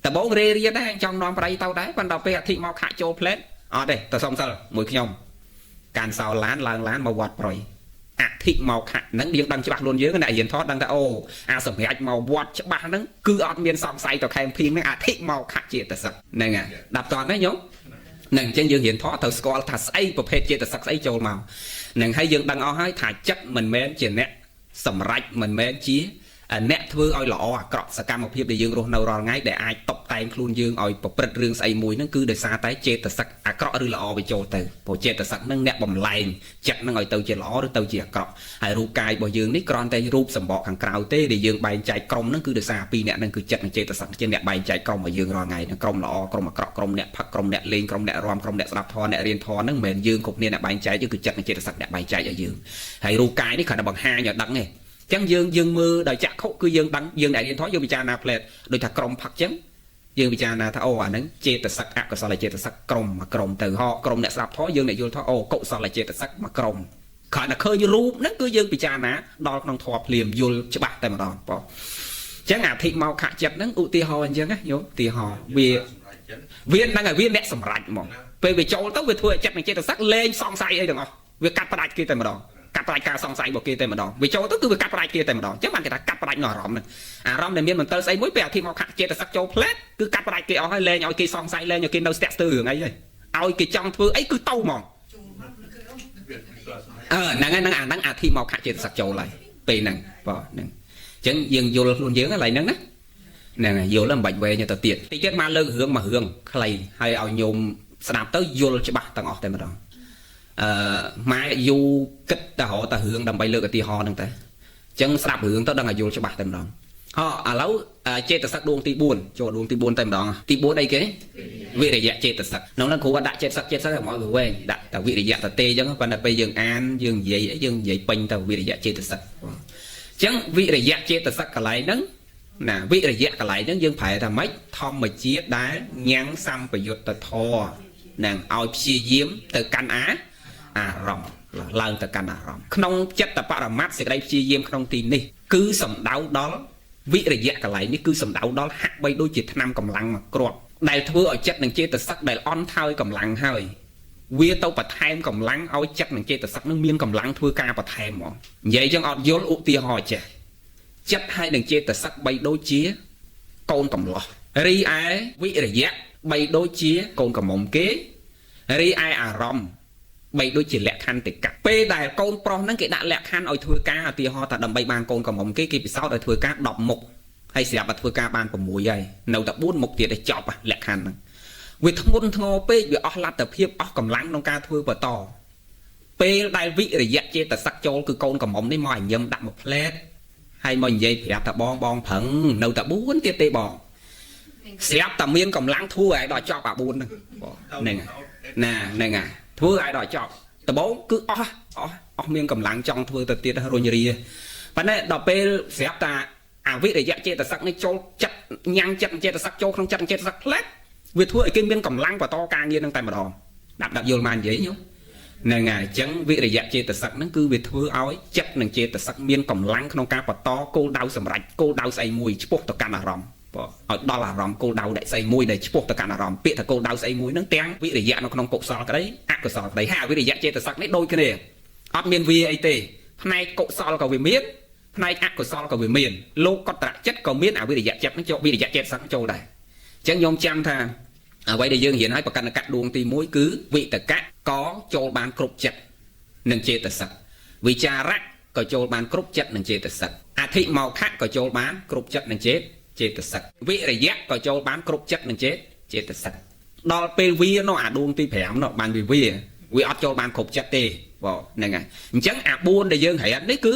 แต่บอกเรียได้จ้องนอนไปเตาได้ปั้นดอกเปียทิเมาขะโจเพลสอ๋อเด้แต่สองสัลมวยขยมการสาวล้านล้างล้านมาวัดปล่อยทิเมาขะนั้นเดียงดังฉบับล้วนเยอะกันไหนเห็นทอดดังแต่โอ้สมัยมาวัดฉบับนั้นคืออดเมียนสองไซต่อแคมปิ้งนั่นทิเมาขะเจตสักนั่นไงดับตอนนั้นยงนั่งเช่นยืนเห็นท้อเธอสกอลถัดไอ้ประเภทเจตสักไอ้โจลมานั่งให้ยืนดังเอาให้ถ่ายจัดมันแม้นเจนเนี้ยสำรัยมันแม้นชี้เนี้ยเพื่อเอาหล่อกรอบสกรรมเพียบในยืนโรนเอารอง่ายแต่ไอ้ตกแต่งคลุนยืนเอาประเภทเรื่องใส่มวยนั่นคือเดือดซาไตเจตสักกรอบหรือหล่อไปโจเตอพอเจตสักนั่งเนี้ยบ่มแรงจัดนั่งเอาเตอเจหล่อหรือเตอเจกรอบให้รูปกายบ่ยืนนี่กรอนแต่รูปสมบอกขังกราวเต้เดี๋ยวยืนใบใจกลมนั่นคือเดือดซาปีเนี้ยนั่นคือจัดเจตสักเจนเนี้ยใบใจกลมมายืนรอไงนั่งกลมหล่อกลมมากรอบกลมเนี้ยพักกลมเนี้ยเลงกลมเนี้ยรวมกลมเนี้ยสลับทอเนี้ยเรียนทอนั่งเหมือนยืนกบเนี้ยใบใจก็คือจัดเจตสักเนี้ยใบใจจะยืนให้รูปกายนี่ขนาดบางห้าอย่างดังไงจังยืนมือโดยจักเขาคือยืนดังยืนไหนเรียนท้อยืนวิจารณาเพลทโดยถักกลมพักจังยืนวิจารณาท้าโอ้นั้นเจตสักก็สลายเจตสักกลมมากลมแต่ห่อกลมเนี่ยสลับท้อยืนเนี่ยยืนท้อโอ้ก็สลายเจตสักมากลมขณะเคยยืนรูปนั่นคือยืนวิจารณาดอกน้องทอเพลียมยืนฉบับแต่มาดอนปอจังทิเมาขะจับนั่งอุติหอจังไงโยติหอเวียนนั่งไงเวียนเนี่ยสำรัยมองไปวิจารณ์ต้องไปทั่วจับในเจตสักเลงซองใส่ไอ้ดังอ๋อเวียกัดประดับกี่แต่มาดอนกัดปลายการสองสายบอกเกย์เต็มมาดองวิโจต้องคือกัดปลายเกย์เต็มมาดองจังมันจะกัดปลายหน่อรอมนึงรอมในเมียนมันเตอร์ใส่มุ้ยแปะที่มาขัดเจตสักโจเพลสคือกัดปลายเกย์เอาให้เลยเอาเกย์สองสายเลยเอาเกย์เราสเตสเตอร์ไงเลยเอาเกย์จังเพื่อไอ้คือเต้ามองนั่งที่มาขัดเจตสักโจเลยปีนั่งปอนั่งจังยังโยนluônเยอะอะไรนั่งนะนั่งโยนแล้วbệnh về như tờ tiềnที่เจ็ดมาเลิกhướng mà hướngใครให้เอาโยมสนามเตอร์โยนจะบ้าต่างออกเต็มมาดองmai du kích ta họ ta hưởng đầm bay lơ cái tì họ nè ta chân sạp hưởng ta đang là du cho bạc tem đó họ lâu chê ta sắc đuông tì buồn cho đuông tì buồn tem đó tì buồn đây cái vị để dạ chê ta sắc nó cố đã chê sắc mọi người quên đã ta vị để dạ ta tê chứ còn là bây giờ an dương vậy pin ta vị để dạ chê ta sắc chân vị để dạ chê ta sắc cả lại nấng nè vị để dạ cả lại nấng dương phải là mấy thom mà chia đá nhang xăm phải giật ta thò nè ao chia diếm từ canh á rong lần từ canh rong không chất tập para mát sẽ đây chia diêm không tin đi cứ sầm đau đó vị để dạ cả lại ní cứ sầm đau đó hát bay đôi chỉ năm cầm lăng mà cọt đại thưa ở chất đằng chia từ sắc đại on thơi cầm lăng hơi vía tàu bật thêm cầm lăng ao chất đằng chia từ sắc nước miên cầm lăng thưa ca bật thêm mỏ vậy chẳng ọt vô ụ tia hỏi trẻ chất hai đằng chia từ sắc bay đôi chia côn cầm lọ ri ai vị để dạ bay đôi chia côn cầm mộng kế ri ai rong bay đôi chỉ lẹ khăn để cắt pe đài côn pro năng cái đã lẹ khăn ở thưa ca thì họ ta đầm bay bàn côn cầm mộng cái bị sao ở thưa ca đọc mục hay sẽ bật thưa ca bàn của mùi dây nấu tập buôn mục thì để chọc lẹ khăn vì thôn thô pe vì ở lát tập hiệp ở cầm lắng trong ca thưa và to pe đài vị để dẹp che tập sắc châu cứ côn cầm mộng đấy mọi nhâm đặt một plate hay mọi dây thì tập bon phẳng nấu tập buôn tiết tê bò xếp tập miên cầm lắng thua ai đòi cho bà buôn này nè thưa ai đòi chọc tờ bố cứ miên cầm lắng trong thưa tờ tiết rồi nhỉ và này đọc pe xếp ta vị để dạy chê tờ sắc này châu chặt nhang chặt chê tờ sắc châu không chặt chê tờ sắc lét វាធ្វើឲ្យគេមានកម្លាំងបន្តការងារនឹងតែម្ដងដាក់យល់មកនិយាយញោមហ្នឹងហើយអញ្ចឹងវិរិយៈចេតសិកហ្នឹងគឺវាធ្វើឲ្យចិត្តនិងចេតសិកមានកម្លាំងក្នុងការបន្តគោលដៅសម្រេចគោលដៅស្អីមួយឆ្ពោះទៅកាន់អារម្មណ៍ឲ្យដល់អារម្មណ៍គោលដៅដែលស្អីមួយដែលឆ្ពោះទៅកាន់អារម្មណ៍ពាក្យថាគោលដៅស្អីមួយហ្នឹងទាំងវិរិយៈនៅក្នុងកុសលក្តីអកុសលក្តីហើយវិរិយៈចេតសិកនេះដូចគ្នាអត់មានវាអីទេផ្នែកកុសលក៏វាមានផ្នែកអកុសលក៏វាមានលោកកតរចិត្តក៏មានអវិរិយៈចិត្តហ្នឹងចូលវិរិយៈចេតសិកចូលដែរអញ្ចឹងខ្ញុំចាំថាអ្វីដែលយើងរៀនឲ្យប្រកាន់កៈដួងទី1គឺវិតកៈក៏ចូលបានគ្រប់ចិត្តនិងចេតសិកវិចារៈក៏ចូលបានគ្រប់ចិត្តនិងចេតសិកអធិមោខៈក៏ចូលបានគ្រប់ចិត្តនិងចេតសិកវិរិយៈក៏ចូលបានគ្រប់ចិត្តនិងចេតសិកដល់ពេលវានោះអាដួងទី5នោះបានវាអត់ចូលបានគ្រប់ចិត្តទេបងហ្នឹងហើយអញ្ចឹងអា4ដែលយើងរៀននេះគឺ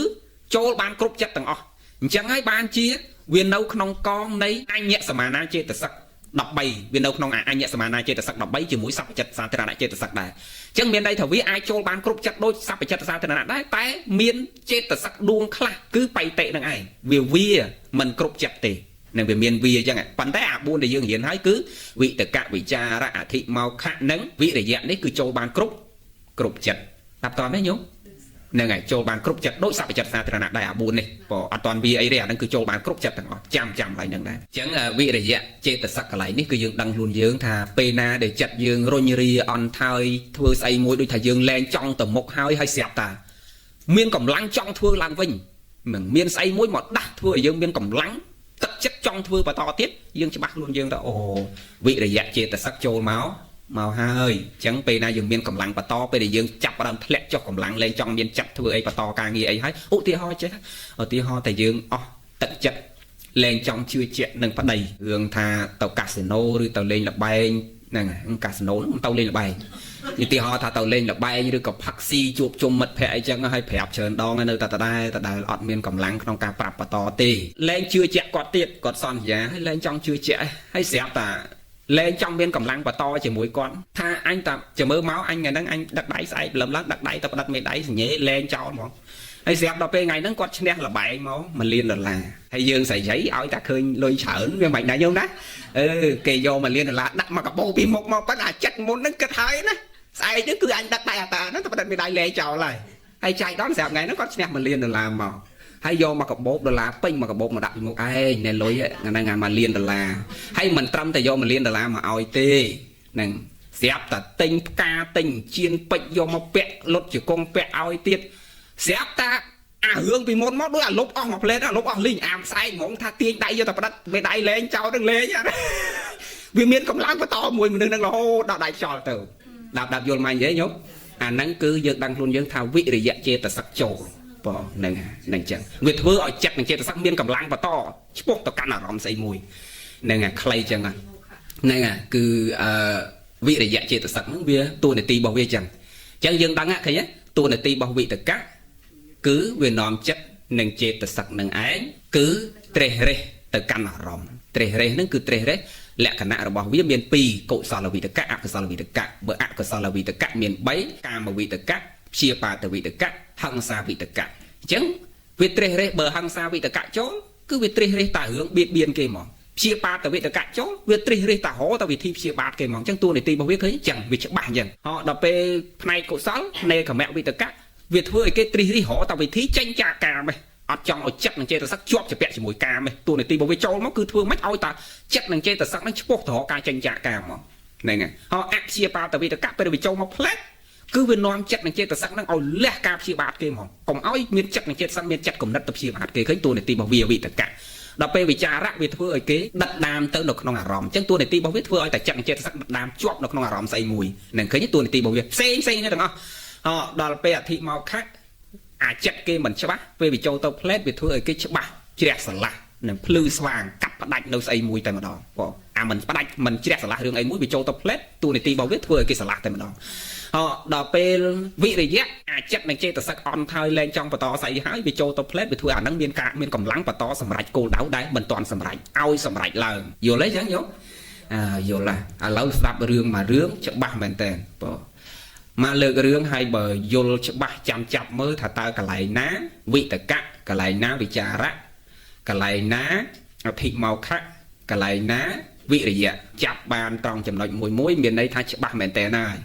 ចូលបានគ្រប់ចិត្តទាំងអស់អញ្ចឹងហើយបានជាវានៅក្នុងកងនៃអញ្ញសមានាចេតសិក13វានៅក្នុងអញ្ញសមានាចេតសិក13ជាមួយសព្វចិត្តសាធារណចេតសិកដែរអញ្ចឹងមានន័យថាវាអាចចូលបានគ្រប់ចិត្តដូចសព្វចិត្តសាធារណៈដែរតែមានចេតសិកដួងខ្លះគឺបៃតេនឹងឯងវាមិនគ្រប់ចិត្តទេនឹងវាមានវាអញ្ចឹងប៉ុន្តែអា4ដែលយើងរៀនហើយគឺវិតកៈវិចារៈអធិមោខៈនិងវិរិយៈនេះគឺចូលបានគ្រប់ចិត្តតាប់តទេញោមហ្នឹងហើយចូលបានគ្រប់ចិត្តដូចសព្វចិត្តសាធារណៈដែរអា4នេះបើអត់តាន់វាអីទេអាហ្នឹងគឺចូលបានគ្រប់ចិត្តទាំងអស់ចាំកន្លែងហ្នឹងដែរអញ្ចឹងវិរិយៈចេតសិកកន្លែងនេះគឺយើងដឹងខ្លួនយើងថាពេលណាដែលចិត្តយើងរុញរាអន់ថយធ្វើស្អីមួយដូចថាយើងលែងចង់ទៅមុខហើយស្រាប់តាមានកម្លាំងចង់ធ្វើឡើងវិញមិនមានស្អីមួយមកដាស់ធ្វើឲ្យយើងមានកម្លាំងទឹកចិត្តចង់ធ្វើបន្តទៀតយើងច្បាស់ខ្លួនយើងថាអូវិរិយៈចេតសិកចូលមកហើយអញ្ចឹងពេលណាយើងមានកម្លាំងបន្តពេលដែលយើងចាប់ផ្ដើមធ្លាក់ចុះកម្លាំងលែងចង់មានចិត្តធ្វើអីបន្តការងារអីហើយឧទាហរណ៍ចេះឧទាហរណ៍តែយើងអស់ទឹកចិត្តលែងចង់ជឿជាក់នឹងប្តីរឿងថាទៅកាស៊ីណូឬទៅលេងល្បែងហ្នឹងកាស៊ីណូទៅលេងល្បែងឧទាហរណ៍ថាទៅលេងល្បែងឬក៏ផឹកស៊ីជួបជុំមិត្តភ័ក្តិអីចឹងហើយប្រាប់ច្រើនដងនៅតែដដែលអត់មានកម្លាំងក្នុងការប្រាប់បន្តទេលែងជឿជាក់គាត់ទៀតគាត់សន្យាហើយលែងចង់ជឿជាក់ហើយស្រាប់តាលែងចង់មានកម្លាំងបន្តជាមួយគាត់ថាអញតាចាំមើលមកអញថ្ងៃហ្នឹងអញដឹកដៃស្អែកព្រលឹមឡើងដឹកដៃទៅផ្ដិតមេដៃសញ្ញេលែងចោលហ្មងហើយស្រាប់ដល់ពេលថ្ងៃហ្នឹងគាត់ឈ្នះលបែងមក1លានដុល្លារហើយយើងស្រីឲ្យតែឃើញលុយច្រើនវាមិនដែរយល់ណាគេយក1លានដុល្លារដាក់មកកាបូពីមុខមកប៉ុន្តែអាចិត្តមុនហ្នឹងគិតហើយណាស្អែកហ្នឹងគឺអញដឹកដៃអាតាហ្នឹងទៅផ្ដិតមេដៃលែងចោលហើយចៃដន្យស្រាប់ថ្ងៃហ្នឹងគាត់ឈ្នះ1លានដុល្លារមកហើយយកមកកាបូបដុល្លារពេញមកកាបូបមកដាក់ពីមុខឯងណែលុយហ្នឹង1លានដុល្លារហើយមិនត្រឹមតែយក1លានដុល្លារមកឲ្យទេហ្នឹងស្រាប់តែទិញផ្កាទិញជៀនពេជ្រយកមកពាក់លុតជង្គង់ពាក់ឲ្យទៀតស្រាប់តែអារឿងពីមុនមកដូចអាលុបអស់មួយផ្លេតអាលុបអស់លីងអាមស្អែកហ្មងថាទាញដៃយកតែផ្ដិតមេដៃលែងចោលនឹងលែងវាមានកម្លាំងបន្តមួយមនុស្សនឹងរហូតដល់ដៃខ្យល់ទៅដាប់យល់មកនិយាយញោមអាហ្នឹងគឺយើងដឹងខ្លួនយើងថាវិរិយៈចេតសិកចូលបងហ្នឹងអញ្ចឹងវាធ្វើឲ្យចិត្តនិងចេតសិកមានកម្លាំងបន្តឆ្ពោះទៅកាន់អារម្មណ៍ស្អីមួយហ្នឹងខ្លីចឹងហ្នឹងគឺវិរិយៈចេតសិកហ្នឹងវាតួនាទីរបស់វាចឹងយើងដឹងឃើញតួនាទីរបស់វិតកៈគឺវានាំចិត្តនិងចេតសិកនឹងឯងគឺត្រេះរេះទៅកាន់អារម្មណ៍ត្រេះរេះហ្នឹងគឺត្រេះរេះលក្ខណៈរបស់វាមាន2កុសលវិតកៈអកុសលវិតកៈបើអកុសលវិតកៈមាន3កាមវិតកៈព្យាបាទវិតកៈហង្សាវិតកៈអញ្ចឹងវាត្រេះរេះបើហង្សាវិតកៈចូលគឺវាត្រេះរេះតែរឿងបៀតបៀនគេហ្មងព្យាបាទវិតកៈចូលវាត្រេះរេះតែរហតែវិធីព្យាបាទគេហ្មងអញ្ចឹងតួនាទីរបស់វាឃើញអញ្ចឹងវាច្បាស់អញ្ចឹងដល់ពេលផ្នែកកុសលនៃកមវិតកៈវាធ្វើឲ្យគេត្រេះរិះរហតែវិធីចេញចាកកាមឯងអត់ចង់ឲ្យចិត្តនិងចេតសិកជាប់ជាពាក់ជាមួយកាមឯងតួនាទីរបស់វាចូលមកគឺធ្វើមិនឲ្យតែចិត្តនិងចេតសិកនឹងឆ្ពោះទៅរកការចេញចាកកាមមកហ្នឹងហើយអព្យាបាទវិតកៈពេលវាចូលមកផ្លែកគឺវានាំចិត្តនិងចេតសិកនឹងឲ្យលះការព្យាបាទគេហ្មងកុំឲ្យមានចិត្តនិងចេតសិកមានចិត្តគំនិតទៅព្យាបាទគេឃើញតួនាទីរបស់វាវិតកៈដល់ពេលវិចារៈវាធ្វើឲ្យគេដិតដាមទៅនៅក្នុងអារម្មណ៍អញ្ចឹងតួនាទីរបស់វាធ្វើឲ្យតែចិត្តនិងចេតសិកដិតដាមជាប់នៅក្នុងអារម្មណ៍ស្អីមួយហ្នឹងឃើញតួនាទីរបស់វាផ្សេងគ្នាទាំងអស់ដល់ពេលអធិមកខៈអាចិត្តគេមិនច្បាស់ពេលវាចូលទៅផ្លែតវាធ្វើឲ្យគេច្បាស់ជ្រះស្រឡះនឹងភ្លឺស្វាងកាប់ផ្ដាច់នៅស្អីមួយតែម្ដងបងអាមិនផ្ដាច់មិនជ្រះស្រឡះរឿងអីមួយវាចូលទៅផ្លែតតួនាទីរបស់វាធ្វើឲ្យគេស្រឡះតែម្ដងដល់ពេលវិរិយៈអាចិត្តនឹងចេតសិកអន់ថយលែងចង់បន្តស្អីហើយវាចូលទៅផ្លែតវាធ្វើអាហ្នឹងមានកម្លាំងបន្តសម្រេចគោលដៅដែរមិនទាន់សម្រេចឲ្យសម្រេចឡើងយល់ទេចឹងយល់យល់ឡាឥឡូវស្ដាប់រឿងមួយរឿងច្បាស់មែនតើបងមកលើករឿងឲ្យបើយល់ច្បាស់ចាំចាប់មើលថាតើកន្លែងណាវិតកៈកន្លែងណាវិចារៈកន្លែងណាអធិមកខៈកន្លែងណា វិរិយៈចាប់បានត្រង់ចំណុចមួយមានន័យថាច្បាស់មែនតើណាហើយ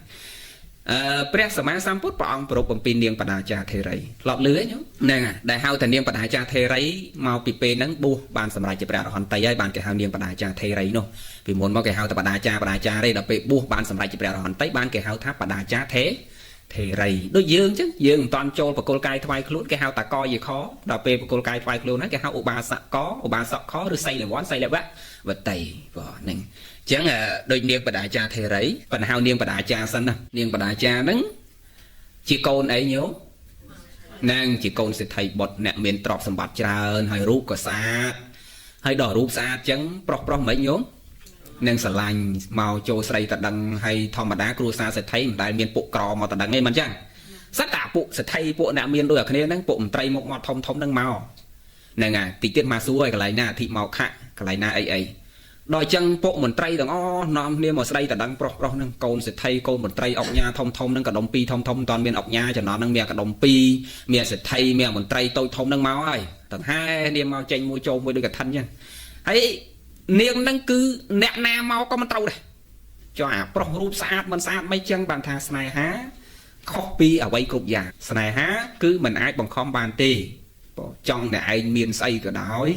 ព្រះសម្មាសម្ពុទ្ធព្រះអង្គប្រពបំពីនាងបដាចាធេរីធ្លាប់លឺហ្នឹងហ្នឹងដែលហៅថានាងបដាចាធេរីមកពីពេលហ្នឹងបួសបានសម្រេចជាព្រះអរហន្តតីហើយបានគេហៅនាងបដាចាធេរីនោះពីមុនមកគេហៅថាបដាចាទេដល់ពេលបួសបានសម្រេចជាព្រះអរហន្តតីបានគេហៅថាបដាចាធេរីដូចយើងអញ្ចឹងយើងមិនតាន់ចូលបកុលកាយថ្វាយខ្លួនគេហៅតាកយីខដល់ពេលបកុលកាយថ្វាយខ្លួនហើយគេហៅឧបាសកឧបាសកខឬសីលវ័នសីលវៈវតីបងហ្នឹងចឹងដូចនាងបដាចាធេរីបណ្ហៅនាងបដាចាសិនណានាងបដាចាហ្នឹងជាកូនអីញោមនាងជាកូនសេដ្ឋីបុត្រអ្នកមានទ្រព្យសម្បត្តិច្រើនហើយរូបក៏ស្អាតហើយដល់រូបស្អាតចឹងប្រុសមិនញោមនឹងស្រឡាញ់មកចូលស្រីតដឹងហើយធម្មតាគ្រួសារសេដ្ឋីមិនដែលមានពួកក្រមកតដឹងទេមិនចឹងសត្វតាពួកសេដ្ឋីពួកអ្នកមានដូចគ្នាហ្នឹងពួកមន្ត្រីមុខមាត់ធំហ្នឹងមកហ្នឹងហើយតិចទៀតមកសួរឲ្យកន្លែងណាអធិមកខៈកន្លែងណាអីដល់ចឹងពួកមន្ត្រីទាំងអស់នាំគ្នាមកស្ដីតដឹងប្រុសហ្នឹងកូនសេដ្ឋីកូនមន្ត្រីអុកញ៉ាធំហ្នឹងកដុំពីរធំមិនតាន់មានអុកញ៉ាចំណន់ហ្នឹងមានកដុំពីរមានសេដ្ឋីមានមន្ត្រីតូចធំហ្នឹងមកហើយទាំងហែនាងមកចេញមួយចូលមួយដូចកឋិនចឹងហើយនាងហ្នឹងគឺអ្នកណាមកក៏មិនត្រូវដែរចុះអាប្រុសរូបស្អាតមិនស្អាតមិនចឹងបានថាស្នេហាខុសពីអ្វីគ្រប់យ៉ាងស្នេហាគឺមិនអាចបង្ខំបានទេចង់តែឯងមានស្អីក៏ដោយ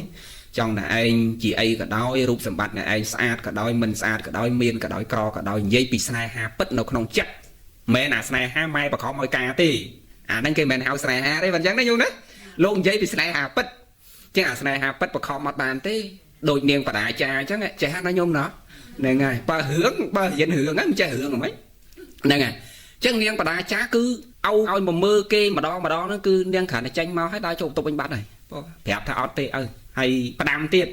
ចង់តែឯងជាអីក៏ដោយរូបសម្បត្តិអ្នកឯងស្អាតក៏ដោយមិនស្អាតក៏ដោយមានក៏ដោយក្រក៏ដោយនិយាយពីស្នេហាពិតនៅក្នុងចិត្តមិនអាស្នេហាម៉ែបង្ខំឲ្យការទេអាហ្នឹងគេមិនហៅស្នេហាទេបើអញ្ចឹងណាយល់ណាលោកនិយាយពីស្នេហាពិតចឹងអាស្នេហាពិតបង្ខំអត់បានទេដូចនាងបដាចាអញ្ចឹងចេះណាញោមណាហ្នឹងហើយបើរឿងបើរៀនរឿងហ្នឹងមិនចេះរឿងហ្មងហ្នឹងហើយចឹងនាងបដាចាគឺឲ្យមកមើលគេម្ដងហ្នឹងគឺនាងគ្រាន់តែចេញមកឲ្យដើរចូលបន្ទប់វិញបាត់ហើយប្រាប់ថាអត់ទេហើយផ្ដាំទៀត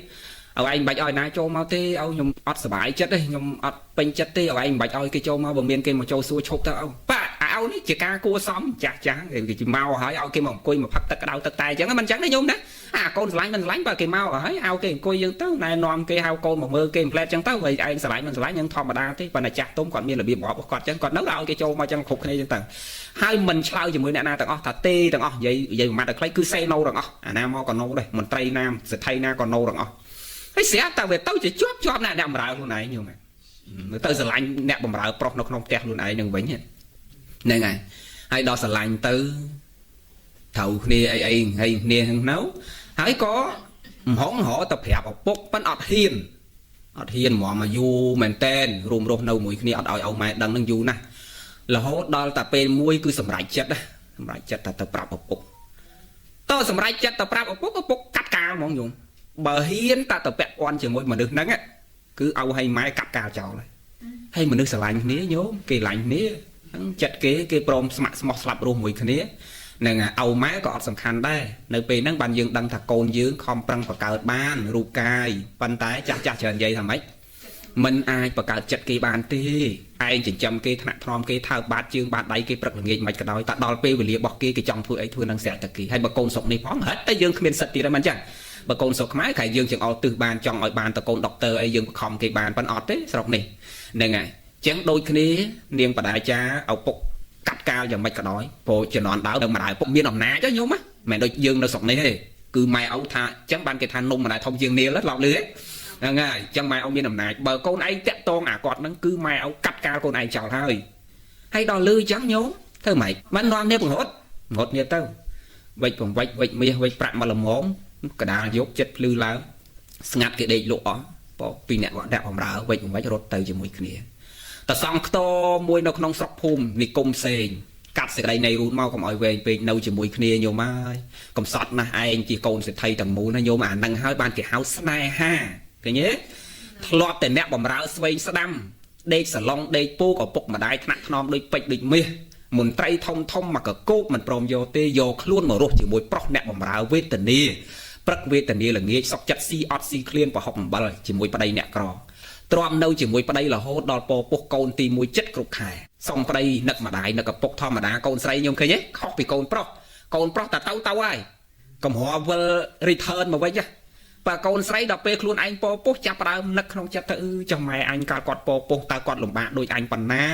ឲ្យឯងមិនបាច់ឲ្យណាចូលមកទេឲ្យខ្ញុំអត់សុបាយចិត្តទេខ្ញុំអត់ពេញចិត្តទេឲ្យឯងមិនបាច់ឲ្យគេចូលមកបើមានគេមកចូលសួរឈប់ទៅប៉ាឲ្យនេះជាការគួរសមចាស់គេមកហើយឲ្យគេមកអង្គុយមកផឹកទឹកក្តៅទឹកតែអញ្ចឹងមិនអញ្ចឹងទេញោមណាអាកូនស្រឡាញ់មិនស្រឡាញ់បើគេមកហើយឲ្យគេអង្គុយយើងទៅណែនាំគេហៅកូនមកមើលគេផ្លែតអញ្ចឹងទៅហើយឯងស្រឡាញ់មិនស្រឡាញ់ហ្នឹងធម្មតាទេប៉ុន្តែចាស់ទុំគាត់មានរបៀបរបបរបស់គាត់អញ្ចឹងគាត់នៅឲ្យគេចូលមកអញ្ចឹងគ្រប់គ្នាអញ្ចឹងទៅហើយមិនឆ្លើយជាមួយអ្នកណាទាំងអស់ថាទេទាំងអស់និយាយមួយម៉ាត់ឲ្យខ្លីគឺសេណូទាំងអស់អាណាមកក៏ណូដែរមន្ត្រីណាសេដ្ឋីណាក៏ណូទាំងអស់ហើយស្រាប់តែវាទៅជាជាប់អ្នកបម្រើខ្លួនឯងញោមទៅស្រឡាញ់អ្នកបម្រើប្រុសនៅក្នុងផ្ទះខ្លួនឯងនឹងវិញហ្នឹងហើយដល់ស្រឡាញ់ទៅត្រូវគ្នាអីហើយគ្នាហ្នឹងហើយក៏មហងហោទៅប្រាប់ឪពុកប៉ិនអត់ហ៊ានហ្មងមកយូរមែនតែនរួមរស់នៅមួយគ្នាអត់ឲ្យម៉ែដឹងនឹងយូរណាស់រហូតដល់តែពេលមួយគឺសម្រេចចិត្តថាទៅប្រាប់ឪពុកតើសម្រេចចិត្តទៅប្រាប់ឪពុកកាត់កាលហ្មងយំបើហ៊ានតែទៅពាក់ព័ន្ធជាមួយមនុស្សហ្នឹងគឺឲ្យឲ្យម៉ែកាត់កាលចោលហើយមនុស្សស្រឡាញ់គ្នាញោមគេឡាញ់គ្នាហ្នឹងចិត្តគេព្រមស្ម័គ្រស្មោះស្លាប់រស់មួយគ្នានឹងឲ្យម៉ែក៏អត់សំខាន់ដែរនៅពេលហ្នឹងបានយើងដឹងថាកូនយើងខំប្រឹងបង្កើតបានរូបកាយប៉ុន្តែចាស់ច្រើននិយាយថាម៉េចមិនអាចបង្កើតចិត្តគេបានទេឯងចិញ្ចឹមគេថ្នាក់ថ្នមគេថើបបាតជើងបាតដៃគេព្រឹកល្ងាចមិនក៏ដោយតែដល់ពេលវេលារបស់គេចង់ធ្វើអីធ្វើនឹងស្រាក់តែគេហើយបើកូនស្រុកនេះផងហិតតែយើងគ្មានសិទ្ធិទៀតហ្នឹងមិនចឹងបើកូនស្រុកខ្មែរក្រែងយើងចង់ឲ្យទិសបានចង់ឲ្យបានតកូនដុកទ័រអីយើងបង្ខំគេបានប៉ុន្តែអត់ទេស្រុកនេះហ្នឹងហើយចឹងដូចគ្នានាងបដាចាឪពុកកាត់កាលយ៉ាងម៉េចក៏ដោយព្រោះជំនាន់ដើមនៅម្ដាយឪពុកមានអំណាចញោមមិនមែនដូចយើងនៅស្រុកនេះទេគឺម៉ែឪថាចឹងបានគេថានំម្ដាយធំជាងនាលឡប់លឺហ្នឹងហើយចឹងម៉ែឪមានអំណាចបើកូនឯងតាក់តងអាគាត់ហ្នឹងគឺម៉ែឪកាត់កាលកូនឯងចោលហើយដល់លឺចឹងញោមធ្វើម៉េចបាននាំគ្នាបង្រត់គ្នាទៅវិចបង្វិចវិចមាសវិចប្រាក់មកល្មមកដាលយកចិត្តភ្លឺឡើងស្ងាត់គេដេកលក់អស់ពីអ្នកបំរើវិចបង្វិចរត់ទៅជាមួយគ្នាតសងខ្ទមួយនៅក្នុងស្រុកភូមិនិគមផ្សេងកាត់សេចក្តីនៃរូតមកកុំឲ្យវែងពេកនៅជាមួយគ្នាញោមហើយកុំសត់ណាស់ឯងជាកូនសេដ្ឋីទាំងមូលណាញោមអានឹងហើយបានគេហៅស្នេហាឃើញទេធ្លាប់តែអ្នកបំរើស្វែងស្ដាំដេកសឡុងដេកពូកឪពុកម្ដាយថ្នាក់ថ្នមដូចពេជ្រដូចមាសមន្ត្រីធំមកកកោកមិនព្រមយកទេយកខ្លួនមករស់ជាមួយប្រុសអ្នកបំរើវេទនាព្រឹកវេទនាល្ងាចសក់ចិត្តស៊ីអត់ស៊ីឃ្លានប្រហុកអំបិលជាមួយប្តីអ្នកក្រទ្រាំនៅជាមួយប្តីរហូតដល់ពពុះកូនទី1ចិត្តគ្រប់ខែសុំប្តីនឹកម្ដាយនឹកឪពុកធម្មតាកូនស្រីខ្ញុំឃើញទេខុសពីកូនប្រុសតែទៅហើយកំរវិល return មកវិញបើកូនស្រីដល់ពេលខ្លួនឯងពពុះចាប់ផ្ដើមនឹកក្នុងចិត្តទៅចុះម៉ែអញគាត់ពពុះតើគាត់លំបាកដូចអញប៉ុណ្ណា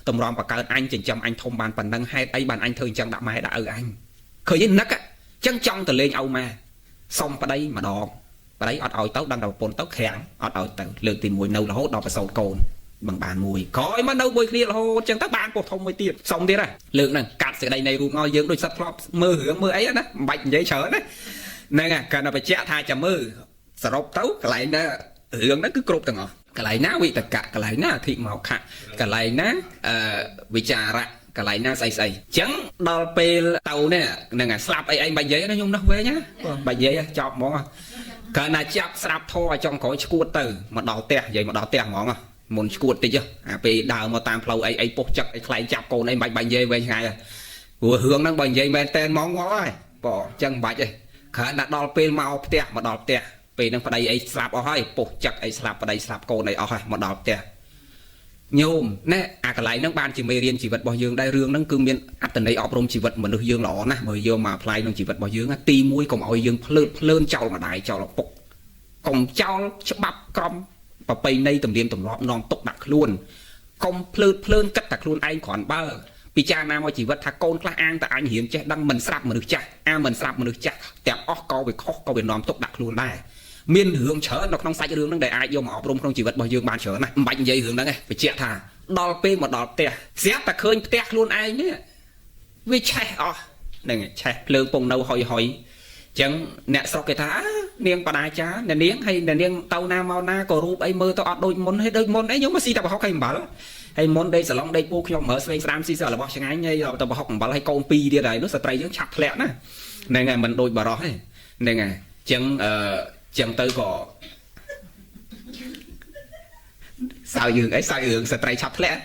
តម្រាំបង្កើតអញចិញ្ចឹមអញធំបានប៉ុណ្ណឹងហេតុអីបានអញធ្វើអញ្ចឹងដាក់ម៉ែដាក់ឪអញឃើញទេនឹកអញ្ចឹងចង់ទៅលេងឪម៉ែសុំប្តីម្ដង bà đấy ọt ỏi tấu đang đầu pôn tấu khẹn ọt ỏi tấu lượng tìm mùi nâu là hốt đỏ và sầu cồn bằng bàn mùi coi mà nâu mùi kia là hốt chẳng tác bàn một thông mới tiền xong thế này lượng này cắt sự đây này rùm ngồi dưỡng đôi sắt flop mơ hưởng mơ ấy đó bệnh giấy chở đấy nên à cần là phải chẹt hai chấm mơ sờ rộp tấu cái lại nó hưởng nó cứ cột từng ngõ cái lại ná vị tất cả cái lại ná thị màu khạ cái lại ná vị trà rạ cái lại ná say trắng đo pe tàu nè nên à slap ấy anh bệnh giấy nó nhung nó về nhá bệnh giấy chọc món cái này chọc slap thôi trong cõi cuột từ mà đào tè vậy mà đào tè món à muốn cuột tí chứ à pe đào mà tam flow ấy bốc chặt ấy khai chọc con ấy bệnh giấy về ngày vừa hướng năng bệnh giấy men tên món ngó rồi bỏ chân bạch ấy khả năng đo pe màu tè mà đào tè pe năng phải đây slap ở hai bốc chặt ấy slap ở đây slap con này ở hai mà đào tè nhôm nè à cái lại năng ban chỉ mê riêng chỉ vật bao dương đây rương năng cương miên ắt tận đây ọp rôm chỉ vật mà được dương lỏ nè bởi dương mà play năng chỉ vật bao dương á ti mũi còn oi dương lơn trâu mà đại trâu là bục còn trâu bắp com và pay nay tầm điên tầm lọp non tốc đặc luôn con lơn cắt đặc luôn anh còn bao vì cha nam chỉ vật thà con là an tại anh hiểm chết đang mình sạp mà được chắc mình sạp mà được chắc tẹp óc co về khó co về non tốc đặc luôn đây miên hướng chở nó không sai cho đường nó để ai vô mà ọp rôm không chỉ vật bao dương bàn chở này mạnh dây hướng đó này phải chẹt thà đo pe mà đo tè xé ta khơi tè luôn ai nhé với chạy này chạy lương bông đâu hỏi chẳng nè sau cái thá niên bà đại cha nè niên hay nè niên tàu na mau na có rúp ấy mơ tao ọt đôi môn hay đôi môn ấy giống mà si tao học hay bảo hay môn đây salon đây buộc nhau mở xoay ram si sợ là bao sáng ấy nhây rồi tao học bảo hay con pi đi này nó sẽ trai giống chặt lẹ nè này ngày mình đôi bà đó hay này ngày chẳng tới có sao dường sẽ trai chặt lẽ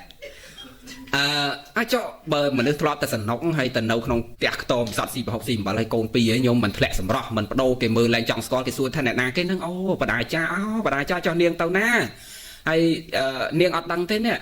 ai cho bờ mình được lọt từ sân nóng hay từ nấu không tẹt tôm sọt xì và học xì bảo lại cồn pi ấy nhôm mình lẹ sầm rõ mình bắt đầu cái mưa lên trong score cái xuôi thân này na cái nâng bà đại cha cho niên tàu na hay niên ọt đăng thế nè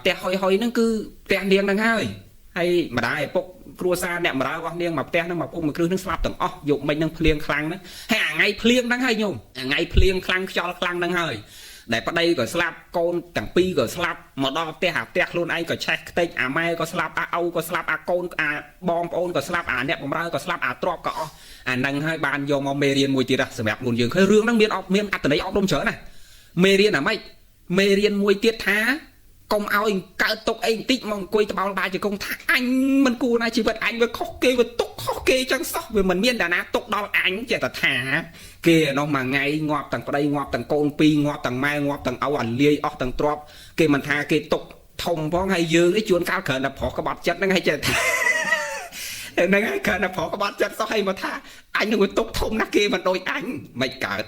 tẹt hoi nó cứ tẹt niên đăng hơi hay mà đại bốc cua xa nè mà đã con niên mà tẹt nó mà cũng mà cứ nó slap tầng dụng mình đang phliêng khăng đó hay ngày phliêng đăng hơi nhôm ngày phliêng khăng cho khăng đăng hơi để bắt đây có slap con tầng pi có slap mà đo tẹt luôn anh có check tên mai có slap âu có slap con bom ôn có slap nẹp bom ra có slap drop có năng hai bàn vô mà mê riêng mùi tiệt sờ bẹp luôn dương hơi rương đang miên từ đấy đông chở này mê riêng là mấy mê riêng mùi tiệt thá công ao anh cả tục anh tích mong quay bao bài chỉ công thác anh mình cù này chỉ vật anh với khóc kê với tục khóc kê chẳng sóc vì mình miên đàn á tục đo anh chỉ là thả kê nó mà ngay ngọt tầng đây ngọt tầng con pi ngọt tầng mai ngọt tầng áo ảnh lia óc tầng drop kê mình thả kê tục thông bó hay dư cái chuồn cao khởi là phỏ cái bọt chất nó ngay chỉ nó ngay khởi là phỏ cái bọt chất sao hay mà thả anh người tục thông nó kê mình đôi anh mày cả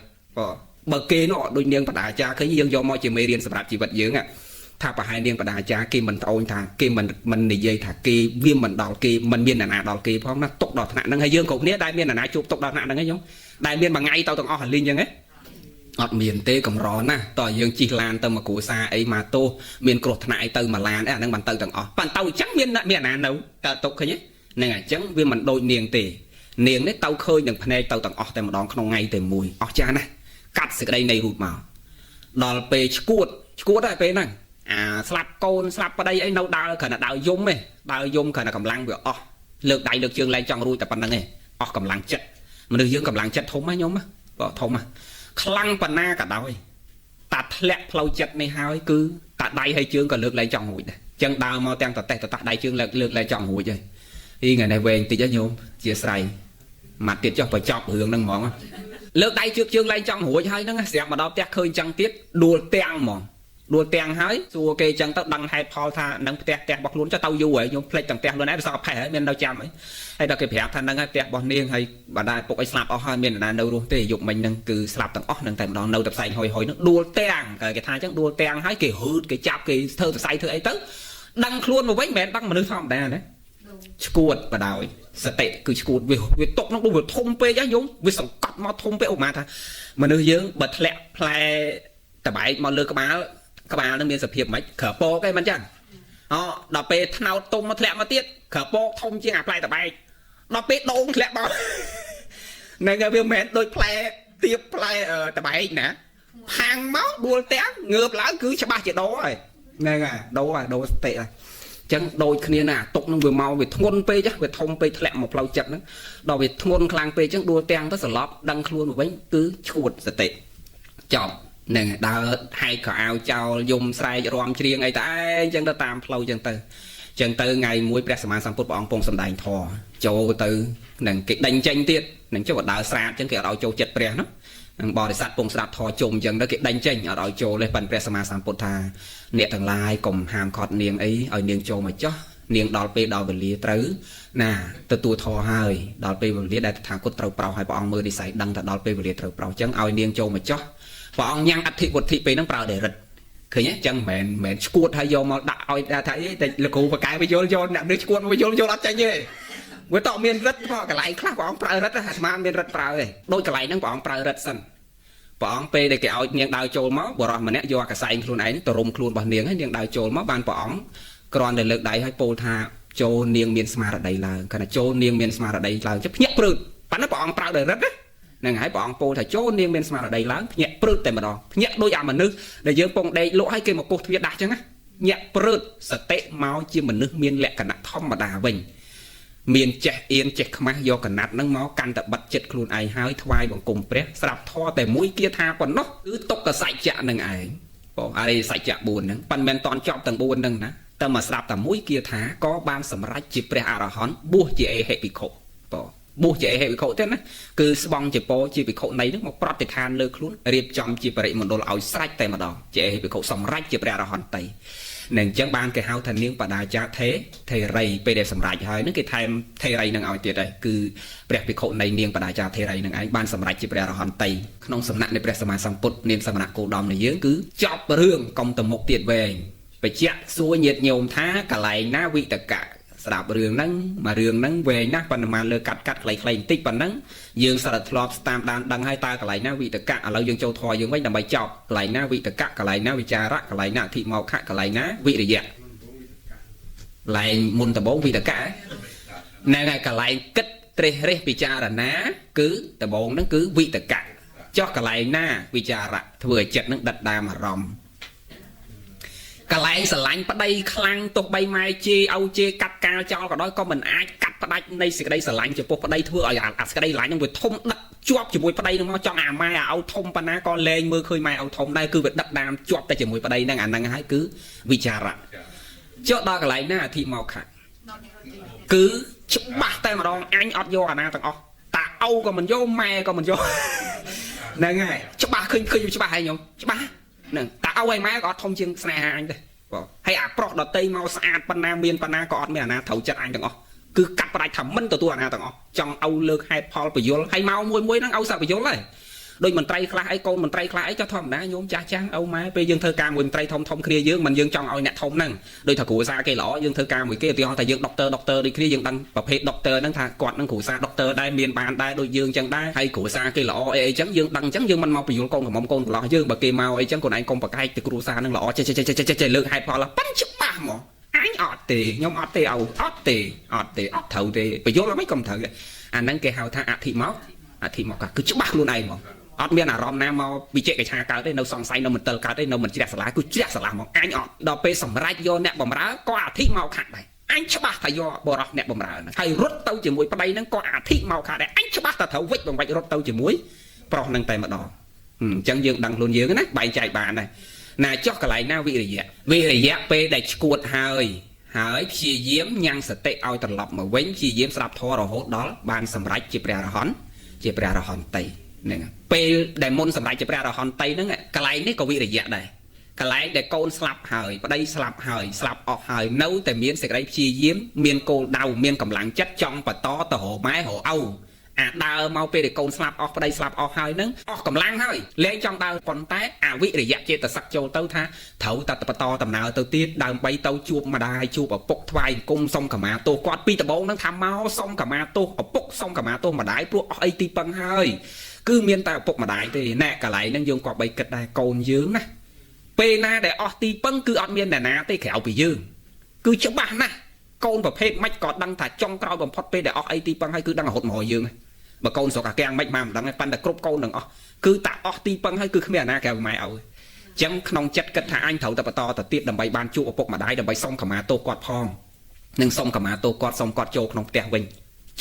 bờ kê nó đôi niên và đại cha cái dương do mọi chuyện mê riêng sập chỉ vật dưỡng à thà bà hai niên bà đại cha kia mình ôn thà kia mình này dây thà kia viêm mình đào kia mình miên là nà đào kia phong nó tốc đào nạn năng hay dương cục nế đại miên là nà chụp tốc đào nạn năng ấy giống đại miên bằng ngay tao tầng hẳn liên dân ấy ọt miền tây cầm rò nè tỏi dương chi lan tao mà cụ xa ấy mà tô miền cột nại tao mà lan ấy năng bàn tao tầng bàn tao chắc miên là nấu tục hay nhé này là chẳng viêm mình đôi niềng tỉ niềng đấy tao khơi đừng phê tao tầng tại mà đón không ngay từ mùi cha này cắt sự đây này hụt màu đò pe cuột đây pe này slap con slap ở đây ấy nấu đào khởi là đào dung khởi là cầm lăng vừa lược đại được chương lên trong ruồi tập bàn này cầm lăng chất mà được dương cầm lăng chất thốn mấy nhóm á thốn mà lăng bàn na cả đôi tạt lẹt lâu chất này hai cứ tạt đây hay chương còn lược lên trong hụi này chân đào mau tang tạt đây chương lược lên trong hụi chơi đi ngày này về thì cho nhóm chia sẻ mặt tiết cho phải chọc hướng nâng món lược đây trước chương lên trong hụi hay nó xẹp mà đau tét khơi trăng tiết đua teng mòn đua teng hái xua kê chân tao đăng hai pol tha đăng tẹt bọc luôn cho tao vui nhung play tầng tẹt luôn ấy sao phải miền đâu chạm ấy hay là cái phép than đăng tẹt bọc niên hay bà đại bọc ấy slap ở hai miền là đâu luôn thế dụng mình nâng cứ slap tầng nâng tại đó nâu tập say hồi nó đua teng cái thai chắc đua teng hái cái hư cái chạp cái thơ tập say thơ ấy tới đăng luôn một vết mẹ đăng mà nước phong đây đấy cuột bà đào sẽ tệ cứ cuột vì tục nó đúng vừa thông pe giá giống vì sống cọt mà thông pe mà tha mà nước dương bật lẹ play tập bảy mà lừa các bạn đang miền sập hiệp mấy khở po cái mình chẳng đọc pe thao tung mà lẹ mà tiết khở po thông chia play tập bảy đọc pe đông lẹ bao này người việt mẹ đôi play tiếp play ở tập bảy nè hàng máu đua té ngược lại cứ cho ba triệu đô rồi này đâu tệ rồi ចឹងដូចគ្នាណាຕົកនឹងវាមកវាធ្ងន់ពេកវាធំពេកធ្លាក់មកផ្លូវចិត្តហ្នឹងដល់វាធ្ងន់ខ្លាំងពេកចឹងដួលទាំងទៅសន្លប់ដឹងខ្លួនវិញគឺឈួតសតិចប់ហ្នឹងដើរហែកក៏អាវចោលយំស្រែករំច្រៀងអីតែឯងចឹងទៅតាមផ្លូវចឹងទៅថ្ងៃមួយព្រះសម្មាសម្ពុទ្ធព្រះអង្គពងសម្ដែងធម៌ចូលទៅនឹងគេដេញចេញទៀតនឹងចុះដើរស្រាតចឹងគេអត់ឲ្យចូលចិត្តព្រះនោះនឹងបរិស័ទពងស្ដាប់ធម៌ជុំចឹងទៅគេដេញចេញអត់ឲ្យចូលទេប៉ុន្តែព្រះសម្មាសម្ពុទ្ធថាអ្នកទាំងឡាយកុំហាមឃាត់នាងអីឲ្យនាងចូលមកចោះនាងដល់ពេលដល់វេលាត្រូវណាទទួលធម៌ហើយដល់ពេលវេលាដែលតថាគតត្រូវប្រោសឲ្យព្រះអង្គមើលនិស័យដឹងថាដល់ពេលវេលាត្រូវប្រោសចឹងឲ្យនាងចូលមកចោះព្រះអង្គញ៉ាំងអធិវត្ថិពេលហ្នឹងប្រើតែរិទ្ធឃើញទេចឹងមិនមែនឈួតហើយយកមកដាក់ឲ្យថាអីតែលោកគ្រូបកែវាយល់អ្នកនេះឈួតមកយល់អត់ចាញ់ទេវាតមានរិទ្ធផងកន្លែងខ្លះព្រះអង្គប្រើរិទ្ធអាត្មាមានរិទ្ធប្រើទេដូចកន្លែងហ្នឹងព្រះអង្គប្រើរិទ្ធសិនព្រះអង្គពេលដែលគេឲ្យនាងដើរចូលមកបរោះម្នាក់យកអាកសែងខ្លួនឯងទៅរុំខ្លួនរបស់នាងហើយនាងដើរចូលមកបានព្រះអង្គគ្រាន់តែលើកដៃឲ្យពោលថាចូលនាងមានស្មារតីឡើងគាត់ថាចូលនាងមានស្មារតីឡើងភ្ញាក់ព្រឺតប៉ុន្តែព្រះអង្គប្រើដោយរិទ្ធហ្នឹងហើយព្រះអង្គពោលថាចូលនាងមានស្មារតីឡើងភ្ញាក់ព្រឺតតែម្ដងភ្ញាក់ដូចអាមនុស្សដែលយើងពងដេកលក់ឲ្យគេមកពុះទ្វារដាស់ចឹងណាញាក់ព្រឺតសតិមកជាមនុស្សមានលក្ខណៈធម្មតាវិញមានចេះអៀនចេះខ្មាស់យកកណាត់ហ្នឹងមកកាន់តែបិទចិត្តខ្លួនឯងហើយថ្វាយបង្គំព្រះស្រាប់ធម៌តែមួយគាថាប៉ុណ្ណោះគឺទុក្ខសច្ចៈនឹងឯងបងអរិយសច្ចៈ4ហ្នឹងប៉ុន្តែមិនតន់ចប់ទាំង4ហ្នឹងណាតែមកស្រាប់តែមួយគាថាក៏បានសម្រេចជាព្រះអរហន្តបួសជាអេហិភិក្ខុបងបួសជាអេហិភិក្ខុទេណាគឺស្បង់ជាពោជាភិក្ខុនៃហ្នឹងមកប្រតិឋានលើខ្លួនរៀបចំជាបរិមណ្ឌលឲ្យស្រេចតែម្ដងជាអេហិភិក្ខុសម្រេចជាព្រះអរហន្តីនឹងអញ្ចឹងបានគេហៅថានាងបដាចាថេរីពេលដែលសម្រេចហើយហ្នឹងគេថែមថេរីនឹងឲ្យទៀតហើយគឺព្រះភិក្ខុនៃនាងបដាចាថេរីនឹងឯងបានសម្រេចជាព្រះអរហន្តីក្នុងសំណាក់នៃព្រះសម្មាសម្ពុទ្ធនាមសមណៈគោតមនៃយើងគឺចប់រឿងកុំទៅមុខទៀតវែងបញ្ជាក់សួរញាតិញោមថាកន្លែងណាវិតកៈស្ដាប់រឿងហ្នឹងមករឿងហ្នឹងវែងណាស់ប៉ុន្តែមកលើកាត់ខ្លីៗបន្តិចប៉ុណ្ណឹងយើងស្ដាប់ធ្លាប់តាមដានដឹងហើយតើកន្លែងណាវិតកៈឥឡូវយើងចូលធម៌យើងវិញដើម្បីចប់កន្លែងណាវិតកៈកន្លែងណាវិចារៈកន្លែងណាអធិមោខៈកន្លែងណាវិរិយៈកន្លែងមុនដំបូងវិតកៈហ្នឹងហើយកន្លែងគិតត្រេះរិះពិចារណាគឺដំបូងហ្នឹងគឺវិតកៈចុះកន្លែងណាវិចារៈធ្វើឲ្យចិត្តហ្នឹងដិតដាមអារម្មណ៍កន្លែងស្រឡាញ់ប្តីខ្លាំងទោះបីម៉ែជេរឲ្យជេរកាត់កាលចោលក៏ដោយក៏មិនអាចកាត់ផ្ដាច់នៃសេចក្តីស្រឡាញ់ចំពោះប្តីធ្វើឲ្យអាសេចក្តីស្រឡាញ់ហ្នឹងវាធំដឹកជាប់ជាមួយប្តីហ្នឹងមកចង់អាម៉ែអាឪធំប៉ុណ្ណាក៏លែងមើលឃើញម៉ែឪធំដែរគឺវាដឹកដាមជាប់តែជាមួយប្តីហ្នឹងអាហ្នឹងហើយគឺវិចារៈចុះដល់កន្លែងណាអធិមោខៈគឺច្បាស់តែម្ដងអញអត់យកអាណាទាំងអស់តាឪក៏មិនយកម៉ែក៏មិនយកហ្នឹងហើយច្បាស់ឃើញច្បាស់ហើយញោមច្បាស់ហ្នឹងតាឪឲ្យម៉ែក៏អត់ធំជាងស្នេហាអញដែរបងហើយអាប្រុសដតីមកស្អាតប៉ុណ្ណាមានប៉ុណ្ណាក៏អត់មានអាណាត្រូវចិត្តអញទាំងអស់គឺកាត់ផ្ដាច់ថាមិនទទួលអាណាទាំងអស់ចង់ឲ្យលើកហេតុផលប្រយលហើយមកមួយហ្នឹងឲ្យសាប្រយលហើយដូចមន្ត្រីខ្លះអីកូនមន្ត្រីខ្លះអីចុះធម្មតាញោមចាស់ឪម៉ែពេលយើងធ្វើការមួយមន្ត្រីធំគ្នាយើងមិនយើងចង់ឲ្យអ្នកធំហ្នឹងដូចថាគ្រូសាគេល្អយើងធ្វើការមួយគេឧទាហរណ៍ថាយើងដុកទ័រដូចគ្នាយើងដឹងប្រភេទដុកទ័រហ្នឹងថាគាត់នឹងគ្រូសាដុកទ័រដែរមានបានដែរដូចយើងចឹងដែរហើយគ្រូសាគេល្អអីចឹងយើងដឹងចឹងយើងមិនមកបញ្យល់កូនកំមុំកូនកន្លោះយើងបើគេមកអីចឹងខ្លួនឯងកុំប្រកែកទៅគ្រូសាហ្នឹងល្អចេះលើកហេតុផលប៉ិនច្បាស់ហ្មងអញអត់ទេខ្ញុំអត់ទេអត់ត្រូវទេបញ្យល់មិនកុំត្រូវអាហ្នឹងគេហៅថាអធិមកគឺច្បាស់ខ្លួនឯងហ្មងអត់មានអារម្មណ៍ណាមកវិជ្ជាកិច្ឆាកើតទេនៅសង្ស័យនៅមន្ទិលកើតទេនៅមិនជ្រះស្រឡះគឺជ្រះស្រឡះហ្មងអញអត់ដល់ពេលសម្រេចយកអ្នកបំរើក៏អធិមកខាត់ដែរអញច្បាស់ថាយកបរោះអ្នកបំរើហ្នឹងហើយរត់ទៅជាមួយប្តីហ្នឹងក៏អធិមកខាត់ដែរអញច្បាស់ថាត្រូវវិច្ចបំវិច្ចរត់ទៅជាមួយប្រុសហ្នឹងតែម្ដងអញ្ចឹងយើងដឹងខ្លួនយើងណាបែងចែកបានដែរណាចុះកន្លែងណាវិរិយៈពេលដែលឈួតហើយព្យាយាមញ៉ាំងសតិឲ្យត្រឡប់មកវិញព្យាយាមស្ដាប់ធម៌រហូតដល់បានសម្រេចជាព្រះអរហន្តតីហ្នឹងពេលដែលមុនសម្រេចជាព្រះអរហន្តតីហ្នឹងកន្លែងនេះក៏វិរិយៈដែរកន្លែងដែលកូនស្លាប់ហើយប្តីស្លាប់ហើយស្លាប់អស់ហើយនៅតែមានសេចក្តីព្យាយាមមានគោលដៅមានកម្លាំងចិត្តចង់បន្តទៅរកម៉ែរកឪអាដើរមកពេលដែលកូនស្លាប់អស់ប្តីស្លាប់អស់ហើយហ្នឹងអស់កម្លាំងហើយលែងចង់ដើរប៉ុន្តែអវិរិយៈចេតសិកចូលទៅថាត្រូវតែបន្តដំណើរទៅទៀតដើម្បីទៅជួបម្ដាយជួបឪពុកថ្វាយអង្គមសុំខមាទោសគាត់ពីដំបូងហ្នឹងថាមកសុំខមាទោសឪពុកសុំខមាទោសម្ដាយព្រោះអស់អីទីពឹងហើយគឺមានតែឪពុកម្ដាយទេណែកន្លែងហ្នឹងយើងក៏បីគិតដែរកូនយើងណាពេលណាដែលអស់ទីពឹងគឺអត់មានអ្នកណាទេក្រៅពីយើងគឺច្បាស់ណាស់កូនប្រភេទម៉េចក៏ដឹងថាចុងក្រោយបំផុតពេលដែលអស់អីទីពឹងហើយគឺដឹងរហូតមកយើងបើកូនស្រុកអាកាំងមិនបានមិនដឹងទេប៉ុន្តែគ្រប់កូននឹងអស់គឺតាអស់ទីពឹងហើយគឺគ្មានអាណាក្រៅពីម៉ែឲ្យ ចឹងក្នុងចិត្តគិតថាអញត្រូវតែបន្តទៅទៀតដើម្បីបានជួបឪពុកម្ដាយដើម្បីសុំខមាទោសគាត់ផងនិងសុំខមាទោសគាត់សុំគាត់ចូលក្នុងផ្ទះវិញ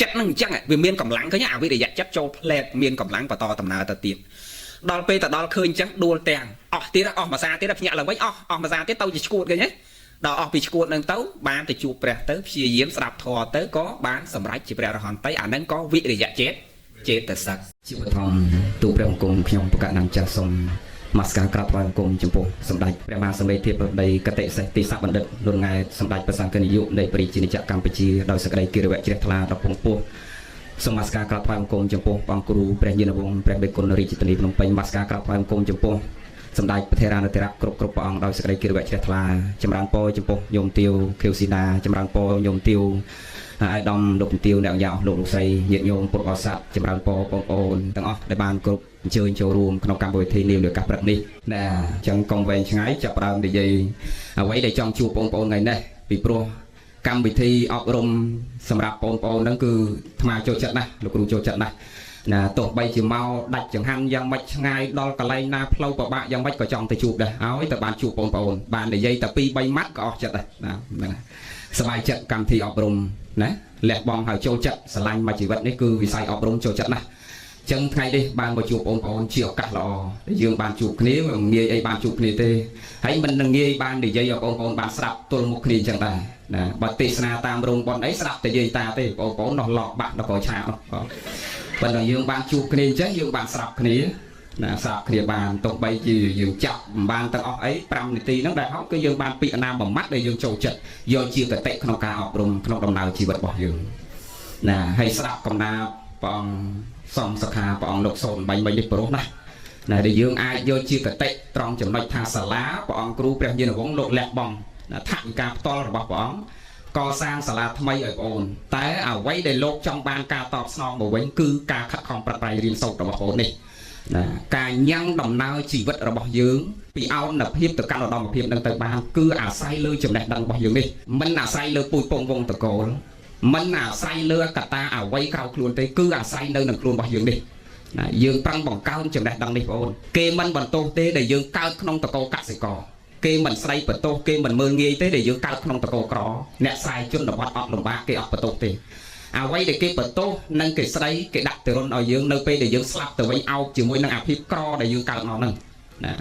ចិត្តនឹងអញ្ចឹងវាមានកម្លាំងឃើញអាវិរិយៈចិត្តចូលផ្លែតមានកម្លាំងបន្តដំណើរទៅទៀតដល់ពេលទៅដល់ឃើញអញ្ចឹងដួលទាំងអស់ទៀតអស់មួយសាទៀតភ្ញាក់ឡើងវិញអស់មួយសាទៀតទៅជាឈួតឃើញទេដល់អស់ពីឈួតនឹងទៅបានទៅជួបព្រះទៅព្យាយាមស្ដាប់ធម៌ទៅក៏បានសម្រេចជាព្រះអរហន្តទៅអាហ្នឹងក៏វិរិយៈចេតសិកជាបឋមទូព្រះអង្គមខ្ញុំប្រកាសនឹងចាស់សូមមកស្ការក្រាបថ្វាយបង្គំចំពោះសម្ដេចព្រះមហាសម្ដេចធិបតីកតិសេទីសបណ្ឌិតលោកង៉ែសម្ដេចព្រះសង្ឃនាយកនៃព្រះរាជាណាចក្រកម្ពុជាដោយសេចក្តីគិរវៈជ្រះថ្លាដល់ពងពោះសូមមកស្ការក្រាបថ្វាយបង្គំចំពោះបងគ្រូព្រះញាណវង្សព្រះបេគុណរាជធានីភ្នំពេញមកស្ការក្រាបថ្វាយបង្គំចំពោះសម្ដេចព្រះធេរានុធរៈគ្រប់ព្រះអង្គដោយសេចក្តីគិរវៈជ្រះថ្លាចម្រើនពរចំពោះញោមទាវខៀវស៊ីណាចម្រើនពរញោមទាវអាយដាមលោកទាវអ្នកយ៉ាលោកលោកស្រីញាតិញោមពុទ្ធបរិស័ទចម្រើនពរបងប្អូនទាំងអស់ដែលបានគ្រប់អញ្ជើញចូលរួមក្នុងកម្មវិធីនាមលើកាសព្រឹកនេះណាអញ្ចឹងកុំវែងឆ្ងាយចាប់ផ្ដើមនិយាយអ្វីដែលចង់ជួបបងប្អូនថ្ងៃនេះពីព្រោះកម្មវិធីអប់រំសម្រាប់បងប្អូនហ្នឹងគឺថ្មចូលចិត្តណាស់លោកគ្រូចូលចិត្តណាស់ណាទោះបីជាមកដាច់ចង្ហាន់យ៉ាងម៉េចឆ្ងាយដល់កន្លែងណាផ្លូវពិបាកយ៉ាងម៉េចក៏ចង់ទៅជួបដែរឲ្យតែបានជួបបងប្អូនបាននិយាយតែ2 3ម៉ាត់ក៏អស់ចិត្តដែរណាហ្នឹងសប្បាយចិត្តកម្មវិធីអប់រំណាលះបង់ហើយចូលចិត្តស្រឡាញ់មកជីវិតនេះគឺវិស័យអប់រំចូលចិត្តណាស់ចឹងថ្ងៃនេះបានមកជួបបងប្អូនជាឱកាសល្អដែលយើងបានជួបគ្នាមិនងាយអីបានជួបគ្នាទេហើយមិននឹងងាយបាននិយាយឲ្យបងប្អូនបានស្ដាប់ទល់មុខគ្នាចឹងដែរណាបើទេសនាតាមរោងប៉ុនអីស្ដាប់តែយាយតាទេបងប្អូននោះឡោកបាក់ដល់កោឆាកប៉ុន្តែយើងបានជួបគ្នាអញ្ចឹងយើងបានស្ដាប់គ្នាណាស្ដាប់គ្នាបានទោះបីជាយើងចាប់មិនបានទាំងអស់អី5នាទីហ្នឹងដែលហោគឺយើងបានពាក្យណាមួយម៉ាត់ដែលយើងចូលចិត្តយកជាកតិក្នុងការអប់រំក្នុងដំណើរជីវិតរបស់យើងណាហើយស្ដាប់កំណាព្រះអង្គសំសខាព្រះអង្គលោកសូនបាញ់នេះប្រុសណាណាដែលយើងអាចយកជាកតិត្រង់ចំណុចថាសាលាព្រះអង្គគ្រូព្រះញាណវង្សលោកលះបង់ថវិកាផ្ទាល់របស់ព្រះអង្គកសាងសាលាថ្មីឲ្យបងអូនតែអ្វីដែលលោកចង់បានការតបស្នងមកវិញគឺការខិតខំប្រឹងប្រែងរៀនសូត្ររបស់បងអូននេះណាការញ៉ាំងដំណើរជីវិតរបស់យើងពីអោនភាពទៅកាន់ឧត្តមភាពនឹងទៅបានគឺអាស្រ័យលើចំណេះដឹងរបស់យើងនេះមិនអាស្រ័យលើពូជពងវងតកូលមិនអាស្រ័យលើកតាអ្វីក្រៅខ្លួនទេគឺអាស្រ័យនៅនឹងខ្លួនរបស់យើងនេះណាយើងប្រឹងបង្កើនចំណេះដឹងនេះបងអូនគេមិនបន្ទោសទេដែលយើងកើតក្នុងតកូលកសិករគេមិនស្ដីបន្ទោសគេមិនមើលងាយទេដែលយើងកើតក្នុងតកូលក្រអ្នកខ្សែជនបទអត់លំបាកគេអត់បន្ទោសទេអ្វីដែលគេបន្ទោសនិងគេស្ដីគេដាក់ទៅរុនឲ្យយើងនៅពេលដែលយើងស្លាប់ទៅវិញអោបជាមួយនឹងអាភិបក្រដែលយើងកើតមកហ្នឹងណា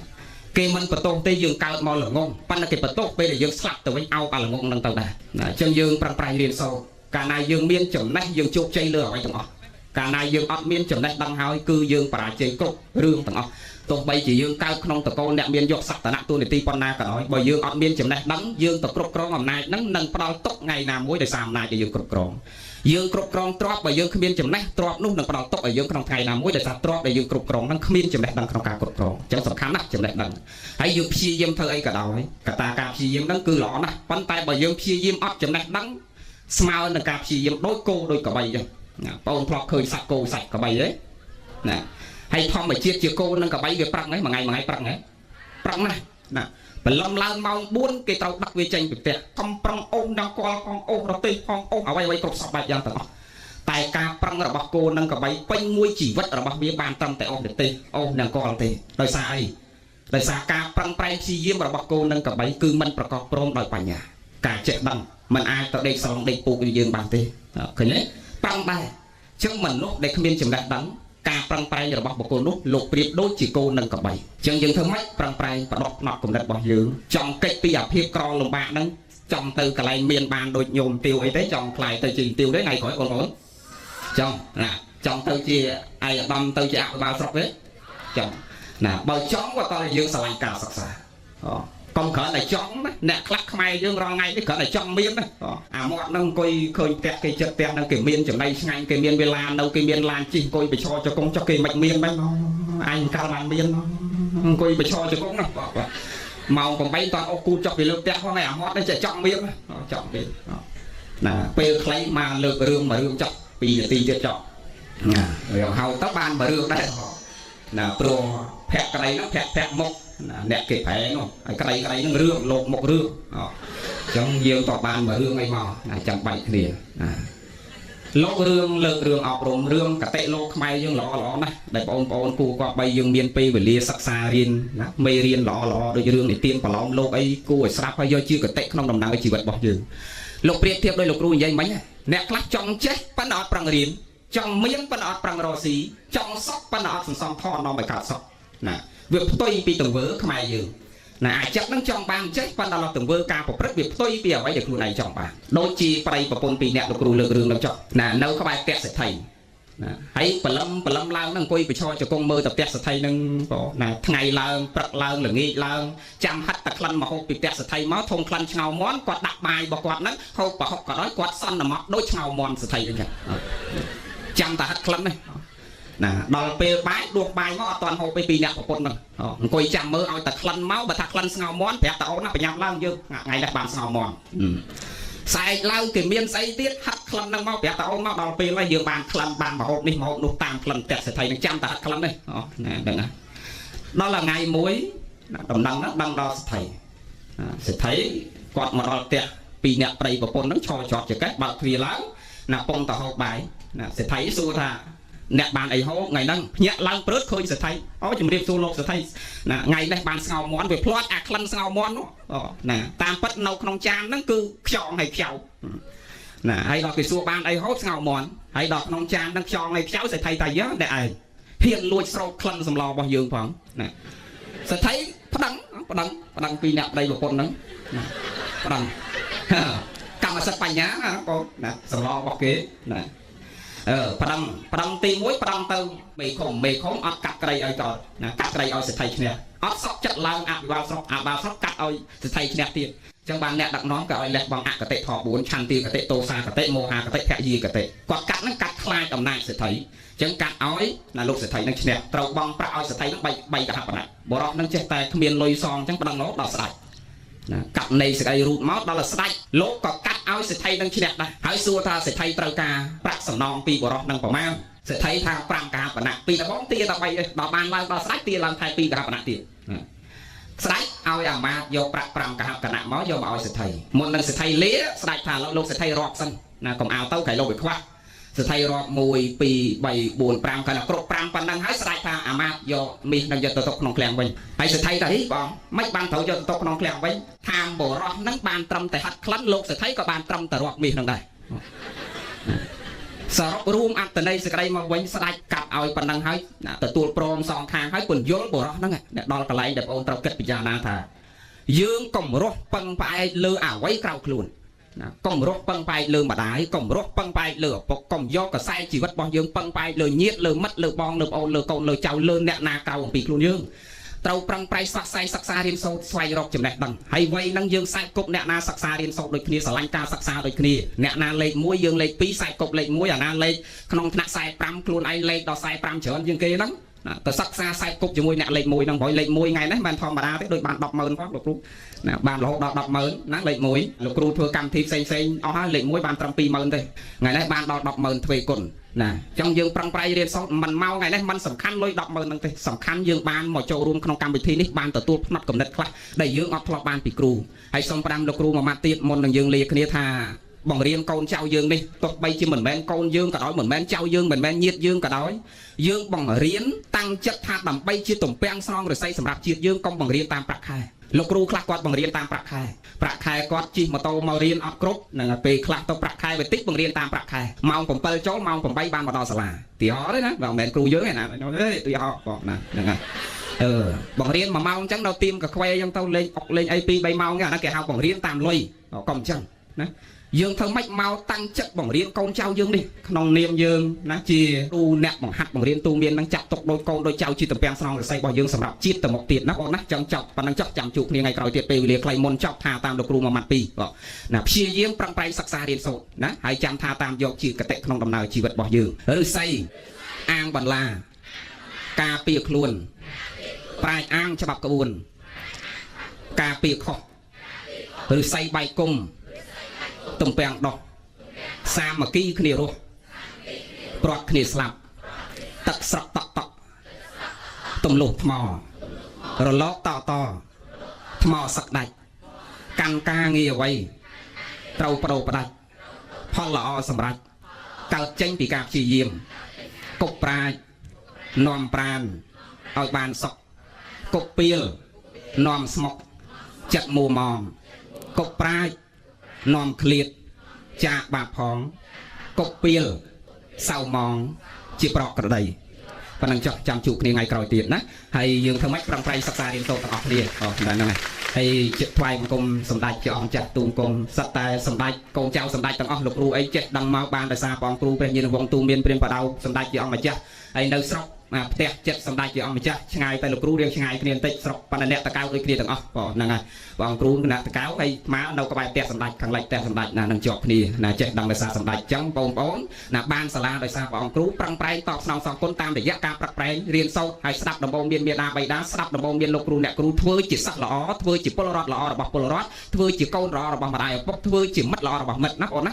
គេមិនបន្ទោសទេយើងកើតមកល្ងងប៉ុន្តែគេបន្ទោសពេលដែលយើងស្លាប់ទៅវិញអោបអាល្ងងហ្នឹងទៅដែរណាអញ្ចឹងយើងប្រឹងប្រែងរៀនសូត្រកាលណាយើងមានចំណេះយើងជោគជ័យលើអ្វីទាំងអស់កាលណាយើងអត់មានចំណេះដឹងហើយគឺយើងបរាជ័យគ្រប់រឿងទាំងអស់ទោះបីជាយើងកើតក្នុងតកូលអ្នកមានយកសក្តានៈទូនាទីប៉ុណ្ណាក៏ដោយបើយើងអត់មានចំណេះដឹងយើងទៅគ្រប់គ្រងអំណាចហ្នឹងនឹងផ្ដាល់ទុកថ្ងៃណាមួយដោយសារអំណាចដែលយើងគ្រប់គ្រងយើងគ្រប់គ្រងទ្រព្យបើយើងគ្មានចំណេះទ្រព្យនោះនឹងផ្ដាល់ទុកឲ្យយើងក្នុងថ្ងៃណាមួយដោយសារទ្រព្យដែលយើងគ្រប់គ្រងហ្នឹងគ្មានចំណេះដឹងក្នុងការគ្រប់គ្រងអញ្ចឹងសំខាន់ណាស់ចំណេះដឹងហើយយើងព្យាយាមធ្វើអីក៏ដោយកត្តាការព្យាយាមហ្នឹងគឺល្អណាស់ប៉ុន្តែបើយើងព្យាយាមអត់ចំណេះដឹងស្មើនឹងការព្យាយាមដូចគោដូចកបីអញ្ចឹងណាបងប្អូនធ្លាប់ឃើញសាច់គោសាច់កបីទេណាហើយធម្មជាតិជាគោនឹងកបីវាប្រឹងហ្នឹងមួយថ្ងៃប្រឹងហ្នឹងប្រឹងណាស់ណាបន្លំឡើងម៉ោង4គេត្រូវដឹកវាចេញពីផ្ទះកំប្រឹងអូសដល់កលផងអូសរទេសផងអូសអ្វីគ្រប់សពបែបយ៉ាងទាំងអស់តែការប្រឹងរបស់គោនឹងកបីពេញមួយជីវិតរបស់វាបានត្រឹមតែអូសទេសអូសនឹងកលទេដោយសារអីដោយសារការប្រឹងប្រែងព្យាយាមរបស់គោនឹងកបីគឺមិនប្រកបព្រមដោយបញ្ញាការចេះដឹងมันអាចទៅដេកស្រង់ដេកពូកយើងបានទេឃើញទេប្រឹងដែរអញ្ចឹងមនុស្សដែលគ្មានចំណេះដឹងការប្រឹងប្រែងរបស់បុគ្គលនោះលោកប្រៀបដូចជាគោនឹងកបីអញ្ចឹងយើងធ្វើម៉េចប្រឹងប្រែងបដិបផ្នត់គំនិតរបស់យើងចង់កិច្ចពីអាភិបក្រលំបាកហ្នឹងចង់ទៅកន្លែងមានបានដូចញោមទាវអីទេចង់ខ្លាយទៅជាទាវទេថ្ងៃក្រោយបងប្អូនចង់ណាចង់ទៅជាឯកឧត្តមទៅជាអភិបាលស្រុកទេចង់ណាបើចង់ក៏តើយើងឆ្លងការសិក្សាកុំគ្រាន់តែចង់ណាអ្នកខ្លះខ្មែរយើងរងថ្ងៃនេះគ្រាន់តែចង់មានណាអាមាត់ហ្នឹងអង្គុយឃើញផ្ទះគេចិត្តផ្ទះហ្នឹងគេមានចំណៃឆ្ងាញ់គេមានវេលានៅគេមានឡានជិះអង្គុយបិឈរចកុងចុះគេមិនមានហ្នឹងអញកាលបានមានអង្គុយបិឈរចកុងណាម៉ោង8តោះអុសគូចុះពីលើផ្ទះផងឯអាមាត់នេះចង់មានចង់មានណាពេលខ្លីមកលើករឿងមួយរឿងចុះ2នាទីទៀតចុះណារឿងហៅទៅបានមួយរឿងដែរណាព្រោះភ័ក្រក្តីហ្នឹងភ័ក្រមុខអ្នកគេប្រែនោះហើយក្តីហ្នឹងរឿងលោកមុខរឿងអញ្ចឹងយើងតបានមួយរឿងអីមកណាចាំបាច់គ្នាណា លោករឿងលើករឿងអប់រំរឿងកតិលោកខ្មែរយើងល្អណាស់ដែលបងប្អូនគូគាត់បីយើងមានពេលវេលាសិក្សារៀនណាមេរៀនល្អដូចរឿងនិទានប្រឡំលោកអីគួរឲ្យស្ដាប់ហើយយកជាកតិក្នុងដំណើរជីវិតរបស់យើងលោកប្រៀបធៀបដោយលោកគ្រូនិយាយមិញអ្នកខ្លះចង់ចេះប៉ុន្តែអត់ប្រឹងរៀនចង់មានប៉ុន្តែអត់ប្រឹងរកស៊ីចង់សុខប៉ុន្តែអត់សន្សំថននាំឲ្យកើតសុខណាវាផ្ទុយពីទង្វើខ្មែរយើងណាអាចចិត្តនឹងចង់បានចេះប៉ុន្តែដល់ទង្វើការប្រព្រឹត្តវាផ្ទុយពីអ្វីដែលខ្លួនឯងចង់បានដូចជាប្រិយប្រពន្ធពីរនាក់លោកគ្រូលើករឿងនឹងចុះណានៅក្បែរផ្ទះសេដ្ឋីណាហើយបលឹមឡើងនឹងអង្គុយប្រឈរជង្គង់មើលតែផ្ទះសេដ្ឋីនឹងបងណាថ្ងៃឡើងព្រឹកឡើងល្ងាចឡើងចាំហិតតែក្លិនមកហូបពីផ្ទះសេដ្ឋីមកធំក្លិនឆ្ងោមន់គាត់ដាក់បាយរបស់គាត់ហ្នឹងហូបប្រហុកក៏ដោយគាត់សន្មត់ដូចឆ្ងោមន់សេដ្ឋីអញ្ចឹងចាំតែហិតក្លិននេះណាដល់ពេលបាយដួសបាយមកអត់ទាន់ហូបពីអ្នកប្រពន្ធហ្នឹងអង្គុយចាំមើលឲ្យតែក្លិនមកបើថាក្លិនស្ងោមន់ប្រាប់តាអូនណាប្រញាប់ឡើងយើងថ្ងៃនេះបានស្ងោមន់ស្អែកឡើងគេមានស្អីទៀតហាត់ក្លិនហ្នឹងមកប្រាប់តាអូនមកដល់ពេលហើយយើងបានក្លិនបានមកហូបនេះមកហូបនោះតាមក្លិនផ្ទះសេដ្ឋីនឹងចាំតែហាត់ក្លិននេះណាដឹងណាដល់ថ្ងៃមួយដំណឹងហ្នឹងដឹងដល់សេដ្ឋីគាត់មកដល់ផ្ទះពីអ្នកប្តីប្រពន្ធហ្នឹងឈរជាប់ចកេះបើកទ្វារឡើងណាពងទៅហូបបាយណាសេដ្ឋីសួរថាអ្នកបានអីហូបថ្ងៃហ្នឹងភ្ញាក់ឡើងព្រឹកឃើញសេដ្ឋីជំរាបសួរលោកសេដ្ឋីណាថ្ងៃនេះបានស្ងោមន់វាផ្លាត់អាក្លិនស្ងោមន់ណាតាមពិតនៅក្នុងចានហ្នឹងគឺខ្យងហើយខ្ចៅណាហើយដល់គេសួរបានអីហូបស្ងោមន់ហើយដល់ក្នុងចានហ្នឹងខ្យងហើយខ្ចៅសេដ្ឋីតែយើងតែឯងហ៊ានលួចស្រោបក្លិនសម្លរបស់យើងផងណាសេដ្ឋីប្តឹងពីអ្នកប្តីប្រពន្ធហ្នឹងណាប្តឹងកម្មសិទ្ធិបញ្ញាណាបងណាសម្លរបស់គេណាប្រឹងទី1ប្រឹងទៅមេឃុំអត់កាត់ក្រីឲ្យចោលណាកាត់ក្រីឲ្យសេដ្ឋីឈ្នះអត់សក់ចិត្តឡើងអភិបាលស្រុកកាត់ឲ្យសេដ្ឋីឈ្នះទៀតអញ្ចឹងបានអ្នកដឹកនាំក៏ឲ្យលះបង់អកតេធ4ឆន្ទាកតេតោសាកតេមោហាកតេភយាកតេគាត់កាត់ហ្នឹងកាត់ខ្លាចអំណាចសេដ្ឋីអញ្ចឹងកាត់ឲ្យណាលោកសេដ្ឋីនឹងឈ្នះត្រូវបង់ប្រាក់ឲ្យសេដ្ឋីនឹង3កហបណៈបរោះនឹងចេះតែគ្មានលុយសងអញ្ចឹងប្រឹងរហូតដល់ស្ដេចណាកាត់នៃសេចក្តីរូបមកដល់ស្ដេចលោកក៏កាត់ឲ្យសេដ្ឋីនឹងឈ្នះដែរហើយសួរថាសេដ្ឋីត្រូវការប្រាក់សំណងពីបរោះនឹងប្រមាណសេដ្ឋីថា5កហបណៈពីដបងទាតែ3ដល់បានឡើងដល់ស្ដេចទាឡើងថែ2កហបណៈទៀតស្ដេចឲ្យអាមាត្យយកប្រាក់5កហបណៈមកយកមកឲ្យសេដ្ឋីមុននឹងសេដ្ឋីលាស្ដេចថាលោកសេដ្ឋីរាប់សិនណាកុំឲ្យទៅក្រៃលោកវាខ្វះសេដ្ឋីរាប់1 2 3 4 5គាត់គ្រប់5ប៉ុណ្ណឹងហើយស្ដេចថាអាមាត្យយកមាសនឹងយកទៅទុកក្នុងឃ្លាំងវិញហើយសេដ្ឋីថាហីបងមិនបានត្រូវយកទៅទុកក្នុងឃ្លាំងវិញថាបរោះនឹងបានត្រឹមតែហាត់ក្លិនលោកសេដ្ឋីក៏បានត្រឹមតែរាប់មាសនឹងដែរសរុបរួមអត្តន័យសេចក្តីមកវិញស្ដេចកាត់ឲ្យប៉ុណ្ណឹងហើយទទួលព្រមសងខាងហើយពន្យល់បរោះហ្នឹងដល់កន្លែងដែលបងត្រូវគិតពិចារណាថាយើងកុំរស់ពឹងផ្អែកលើអ្វីក្រៅខ្លួនណាកុំរស់ពឹងផ្អែកលើម្ដាយកុំរស់ពឹងផ្អែកលើឪពុកកុំយកកសែជីវិតរបស់យើងពឹងផ្អែកលើញាតិលើមិត្តលើបងលើប្អូនលើកូនលើចៅលើអ្នកណាក្រៅអំពីខ្លួនយើងត្រូវប្រឹងប្រែងសិក្សារៀនសូត្រស្វែងរកចំណេះដឹងហើយវ័យហ្នឹងយើងខ្សែគប់អ្នកណាសិក្សារៀនសូត្រដូចគ្នាស្រឡាញ់ការសិក្សាដូចគ្នាអ្នកណាលេខ1យើងលេខ2ខ្សែគប់លេខ1អាណាលេខក្នុងថ្នាក់45ខ្លួនឯងលេខដល់45ច្រើនជាងគេហ្នឹងទៅសិក្សាខ្សែគប់ជាមួយអ្នកលេខ1ហ្នឹងព្រោះលេខ1ថ្ងៃនេះមិនធម្មតាទេដូចបាន 100000 ផងលោកគ្រូណាបានរហូតដល់ 100000 ណាលេខ1លោកគ្រូធ្វើកម្មវិធីផ្សេងអស់ហើយលេខ1បានត្រឹម 20000 ទេថ្ងៃនេះបានដល់ 100000 ទ្វេគុណណាអញ្ចឹងយើងប្រឹងប្រែងរៀនសូត្រមិនមកថ្ងៃនេះមិនសំខាន់លុយ 100000 ហ្នឹងទេសំខាន់យើងបានមកចូលរួមក្នុងកម្មវិធីនេះបានទទួលផ្នែកកំណត់ខ្លះដែលយើងអត់ធ្លាប់បានពីគ្រូហើយសូមផ្ដាំលោកគ្រូមួយម៉ាត់ទៀតមុននឹងយើងលាគ្នាថាបង្រៀនកូនចៅយើងនេះទោះបីជាមិនមែនកូនយើងក៏ដោយមិនមែនចៅយើងមិនមែនញាតិយើងក៏ដោយយើងបង្រៀនតាំងចិត្តថាដើម្បីជាទំពាំងស្រង់រស័យសម្រាប់ជាតិយើងកុំបង្រៀនតាមប្រាក់ខែលោកគ្រូខ្លះគាត់បង្រៀនតាមប្រាក់ខែគាត់ជិះម៉ូតូមករៀនអត់គ្រប់នឹងពេលខ្លះទៅប្រាក់ខែវាតិចបង្រៀនតាមប្រាក់ខែម៉ោង 7 ចូលម៉ោង 8 បានមកដល់សាលាទីហោទេណាមិនមែនគ្រូយើងទេណាទីហោបងណាហ្នឹងហើយបង្រៀន1ម៉ោងអញ្ចឹងដល់ទៀមកខ្វែអញ្ចឹងទៅលេងអុកលេងអី 2-3 ម៉ោងហ្នឹងអាហ្នឹងគេហៅបង្រៀនតាមលុយកុំអញ្ចឹងណាយើងធ្វើម៉េចមកតាំងចិត្តបង្រៀនកូនចៅយើងនេះក្នុងនាមយើងណាជាគ្រូអ្នកបង្ហាត់បង្រៀនទូមាននឹងចាត់ទុកដោយកូនដោយចៅជាតំពាំងស្រង់រស័យរបស់យើងសម្រាប់ជាតិទៅមុខទៀតណាបងណាចង់ចប់ប៉ុណ្ណឹងចប់ចាំជួបគ្នាថ្ងៃក្រោយទៀតពេលវេលាខ្លីមុនចប់ថាតាមលោកគ្រូមួយម៉ាត់ពីរណាព្យាយាមប្រឹងប្រែងសិក្សារៀនសូត្រណាហើយចាំថាតាមយកជាកតិក្នុងដំណើរជីវិតរបស់យើងឫស្សីអាងបន្លាការពារខ្លួនប្រាជ្ញអាងច្បាប់ក្បួនការពារខុសឫស្សីបែកគុំទំពាំងដោះសាមគ្គីគ្នារស់ព្រាត់គ្នាស្លាប់ទឹកស្រក់តក់ទំលោះថ្មរលកតថ្មសឹកដាច់កាន់ការងារអ្វីត្រូវបដូរផ្ដាច់ផលល្អសម្រាប់ កើតចេញពីការព្យាយាមកុកប្រាជ្ញនាំប្រាណឲ្យបានសុខកុកពីលនាំស្មុកចិត្តមួម៉ងកុកប្រាជ្ញនាំឃ្លាតចាកបាបផងកុកពីលសៅម៉ងជាប្រកក្រដីប៉ុណ្ណឹងចុះចាំជួបគ្នាថ្ងៃក្រោយទៀតណាហើយយើងធ្វើម៉េចប្រឹងប្រែងសិក្សារៀនសូត្រទាំងអស់គ្នាហ្នឹងហើយហើយថ្វាយបង្គំសម្ដេចព្រះអង្គចាស់ទូមគុំសិតតែសម្ដេចកូនចៅសម្ដេចទាំងអស់លោកគ្រូអីចេះដឹងមកបានដោយសារព្រះអង្គគ្រូព្រះញាណវង្សទូមានព្រានបដៅសម្ដេចព្រះអង្គម្ចាស់ហើយនៅស្រុកផ្ទះចិត្តសម្ដេចព្រះអង្គម្ចាស់ឆ្ងាយតែលោកគ្រូរៀងឆ្ងាយគ្នាបន្តិចស្រុកបណ្ឌអ្នកតកៅដូចគ្នាទាំងអស់ហ្នឹងហើយព្រះអង្គគ្រូគណៈតកៅហើយមកនៅក្បែរផ្ទះសម្ដេចខាងលិចផ្ទះសម្ដេចណានឹងជាប់គ្នាណាចេះដឹងដោយសារសម្ដេចអញ្ចឹងបងប្អូនណាបានសាលាដោយសារព្រះអង្គគ្រូប្រឹងប្រែងតបស្នងសងគុណតាមរយៈការប្រឹកប្រែងរៀនសូត្រហើយស្ដាប់ដំបូងមានមេដាបៃតាស្ដាប់ដំបូងមានលោកគ្រូអ្នកគ្រូធ្វើជាសិស្សល្អធ្វើជាពលរដ្ឋល្អរបស់ពលរដ្ឋធ្វើជាកូនល្អរបស់ម្ដាយឪពុកធ្វើជាមិត្តល្អរបស់មិត្តណាបងណា